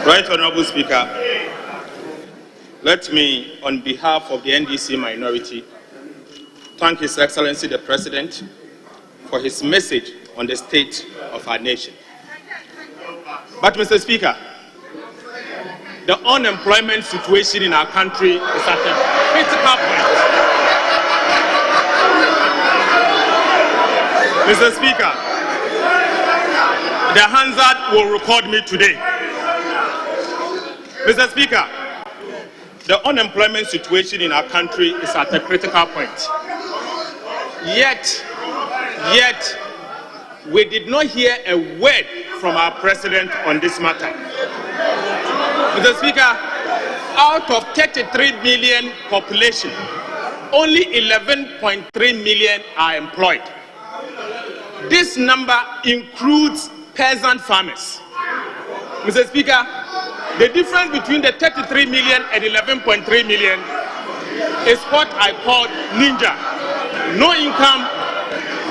I: Right, Honorable Speaker, let me, on behalf of the NDC minority, thank His Excellency the President for his message on the state of our nation. But, Mr. Speaker, the unemployment situation in our country is at a critical point. Mr. Speaker, the Hansard will record me today. Mr. Speaker, the unemployment situation in our country is at a critical point. Yet, we did not hear a word from our president on this matter. Mr. Speaker, out of 33 million population, only 11.3 million are employed. This number includes peasant farmers. Mr. Speaker, the difference between the 33 million and 11.3 million is what I call ninja. No income,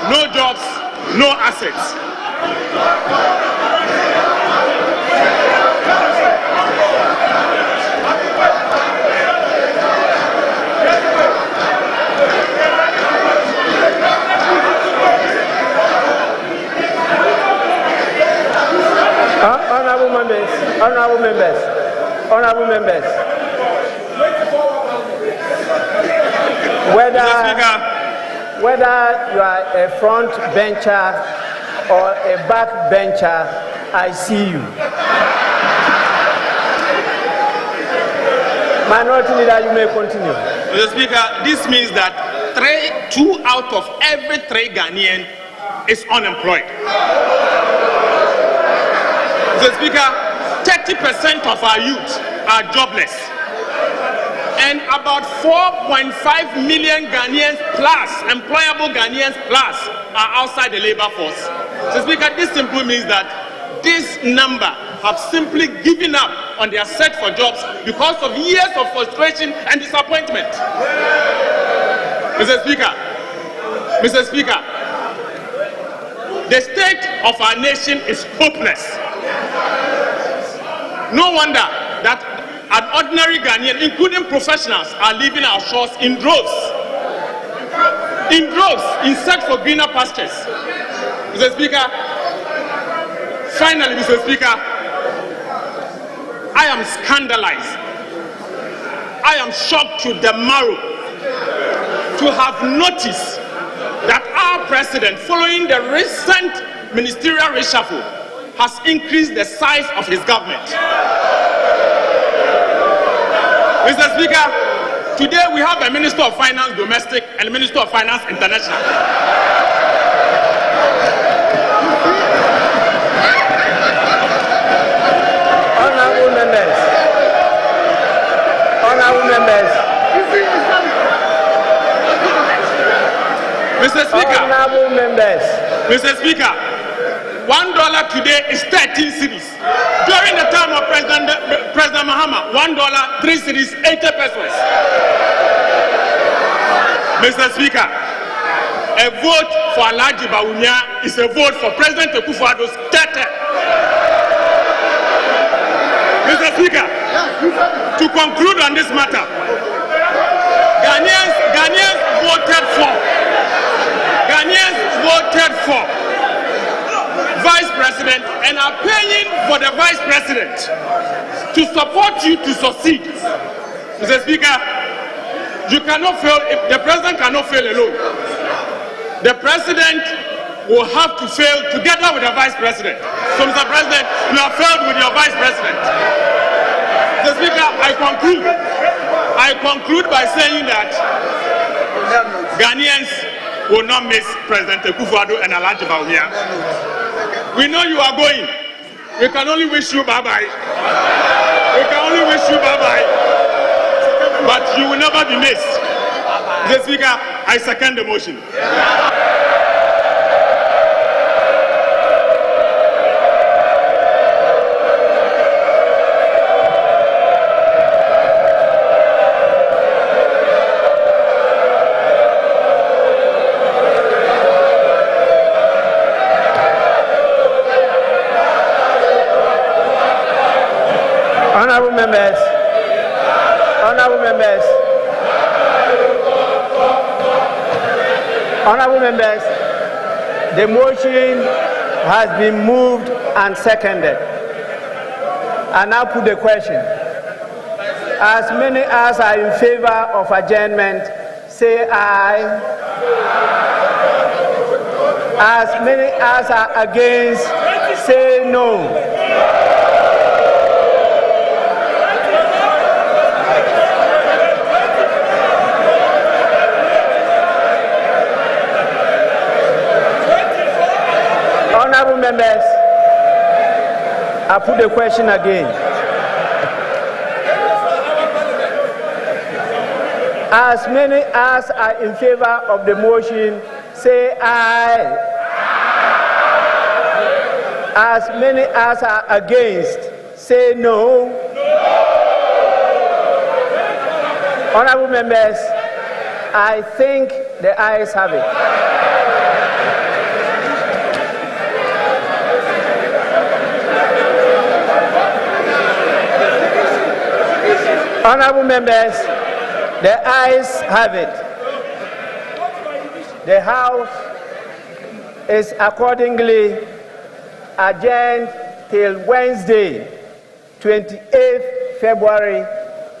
I: no jobs, no assets.
F: Honorable members, honorable members, honorable members. Whether you are a front bencher or a back bencher, I see you. Minority leader, you may continue.
I: Mr. Speaker, this means that 2 out of every 3 Ghanaian is unemployed. Mr. Speaker, 30% of our youth are jobless. and about 4.5 million Ghanaians plus, employable Ghanaians plus, are outside the labor force. So, Speaker, this simply means that this number have simply given up on their search for jobs because of years of frustration and disappointment. Mr. Speaker, the state of our nation is hopeless. No wonder that an ordinary Ghanaian, including professionals, are leaving our shores in droves, in search for greener pastures. Mr. Speaker, finally, Mr. Speaker, I am scandalized. I am shocked to the marrow to have noticed that our president, following the recent ministerial reshuffle, has increased the size of his government. Mr. Speaker, today we have a Minister of Finance Domestic and a Minister of Finance International.
F: Honorable members.
I: Mr. Speaker.
F: Honorable members.
I: Mr. Speaker, $1 today is 13 cedis. During the time of President Mahama, $1, 3 cedis, 80 pesos. Mr. Speaker, a vote for Alhaji Bawumia is a vote for President Akuffo-Addo's tete. Mr. Speaker, to conclude on this matter, Ghanaians voted for Vice President and are paying for the Vice President to support you to succeed. Mr. Speaker, you cannot fail. The President cannot fail alone. The President will have to fail together with the Vice President. So, Mr. President, you have failed with your Vice President. Mr. Speaker, I conclude by saying that Ghanaians will not miss President Akuffo-Addo and Alhaji Bawumia. We know you are going. We can only wish you bye-bye. But you will never be missed. Mr. Speaker, I second the motion.
F: Honorable members, the motion has been moved and seconded. I now put the question. As many as are in favor of adjournment, say aye. As many as are against, say no. Honorable members, I put the question again. As many as are in favor of the motion, say aye. As many as are against, say no. Honorable members, I think the ayes have it. Honorable members, the ayes have it. The House is accordingly adjourned till Wednesday, 28th February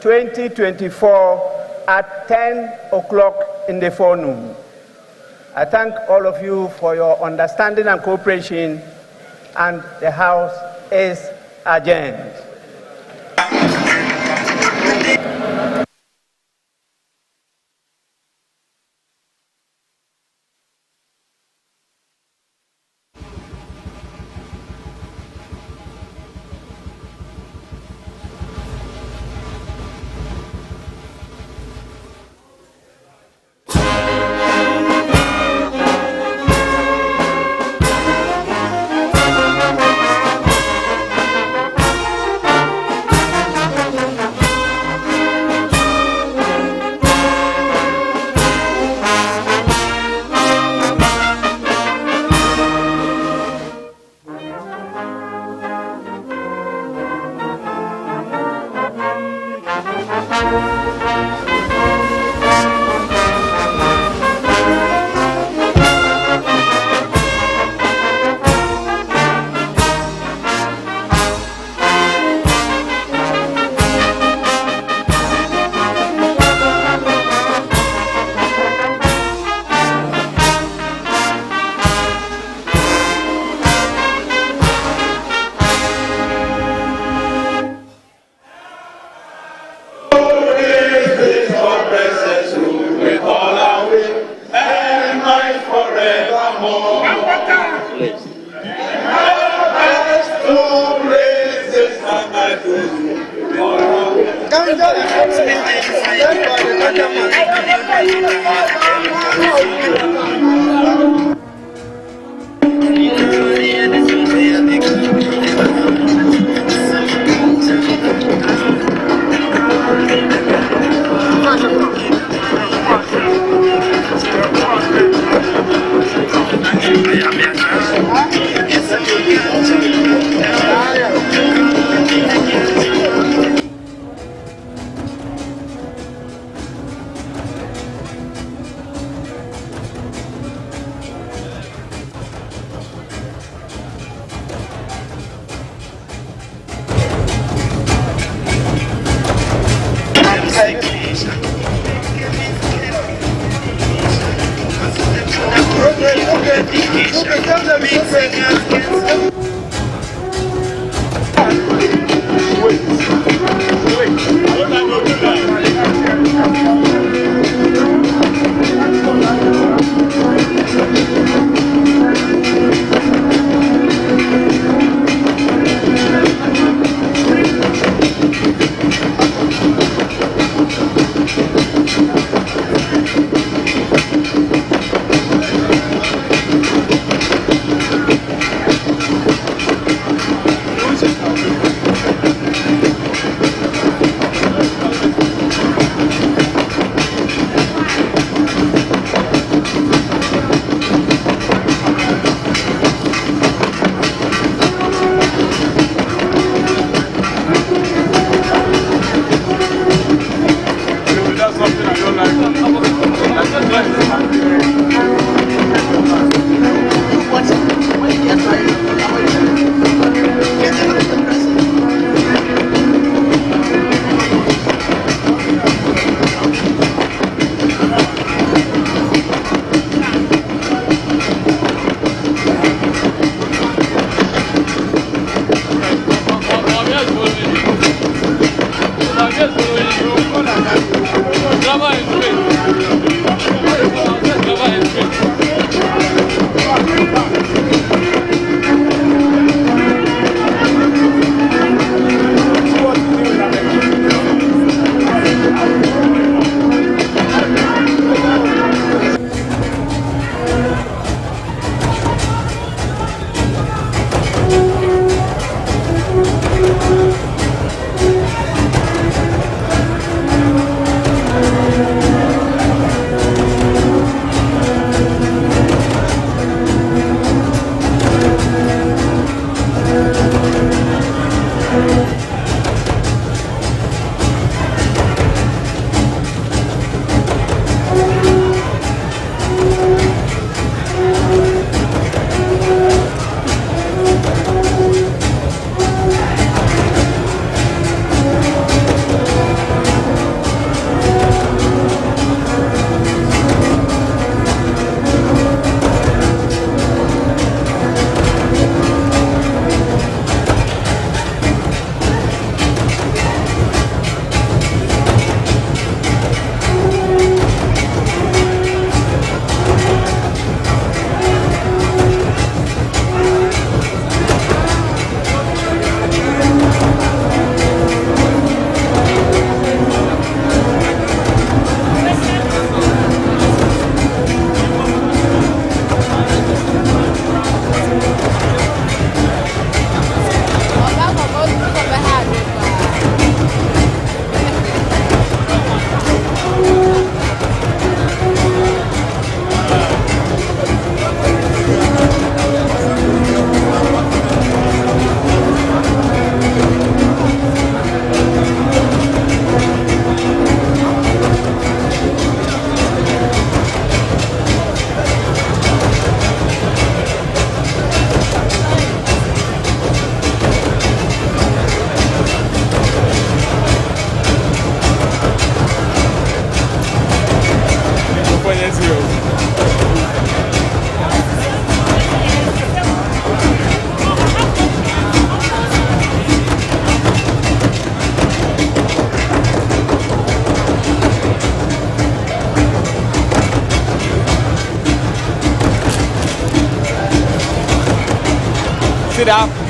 F: 2024 at 10 o'clock in the forenoon. I thank all of you for your understanding and cooperation, and the House is adjourned.
J: Sit down.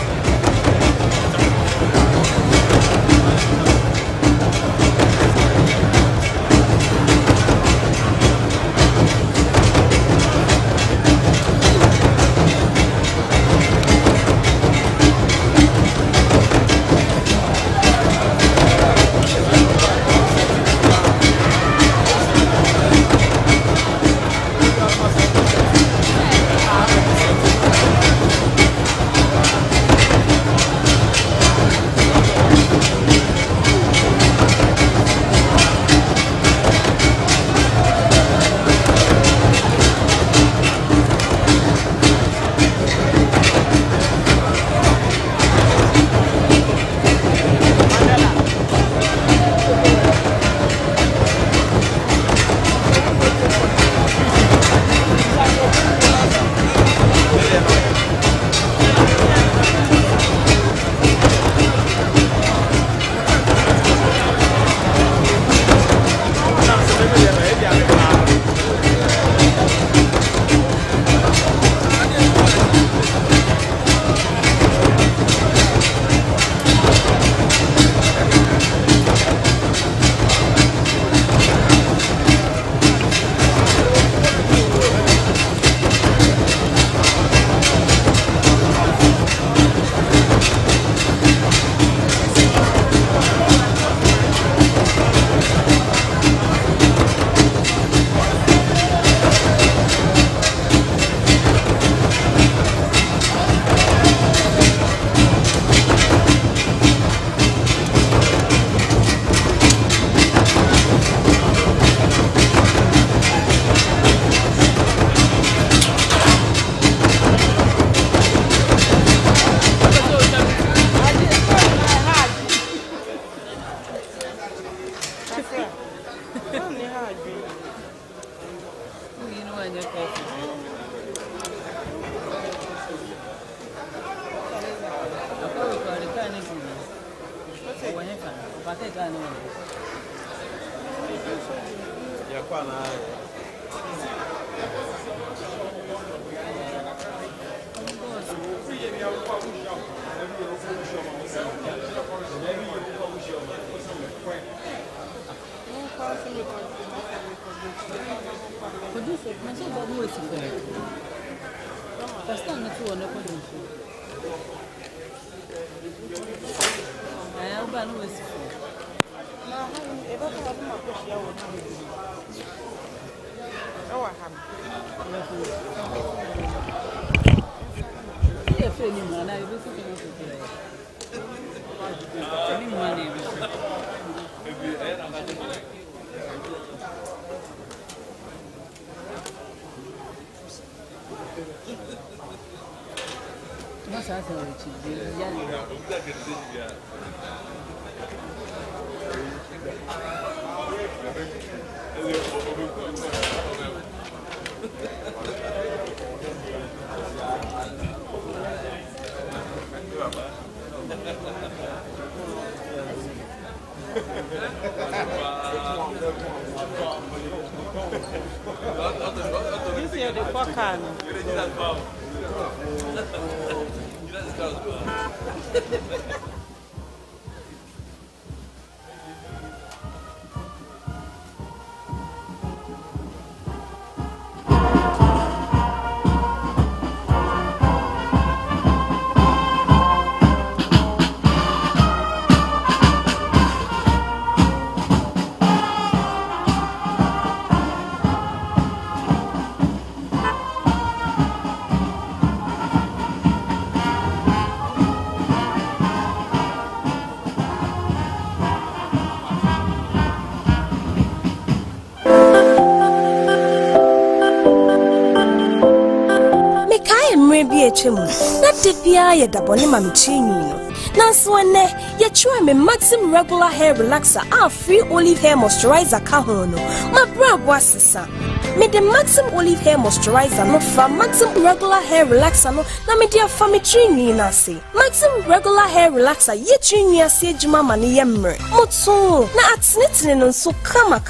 J: Not the Pia, the Bonima Michino. Nanswane, yet you am a maximum regular hair relaxer, free olive hair moisturizer cahono. My bra was son. Made the maximum olive hair moisturizer no from maximum regular hair relaxer no na me dia fa me trini na se. Maximum regular hair relaxer ye trini ase adwuma ma ne yemre. Motso na atnetene no so kama.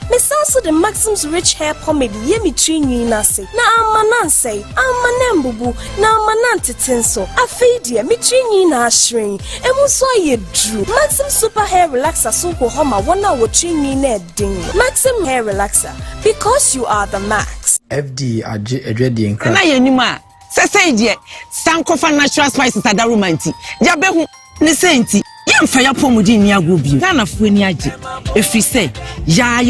J: Me sanso the maximum rich hair pomade ye me trini na se. Na amananse, amanembubu, na amanantetenso. Afei dia me trini na ahwen. Emu so ye dru. Maximum super hair relaxer so ho homa wona wo trini na edin. Maximum hair relaxer because you are the max.
K: FD Adredia and
L: Cry. Anima, Sasadia, Sankofa natural spices at the romanti. Yabehu, Nesenti, Yam Fire Pomodini Agubi, Nana Funiaji. If we say, Ya.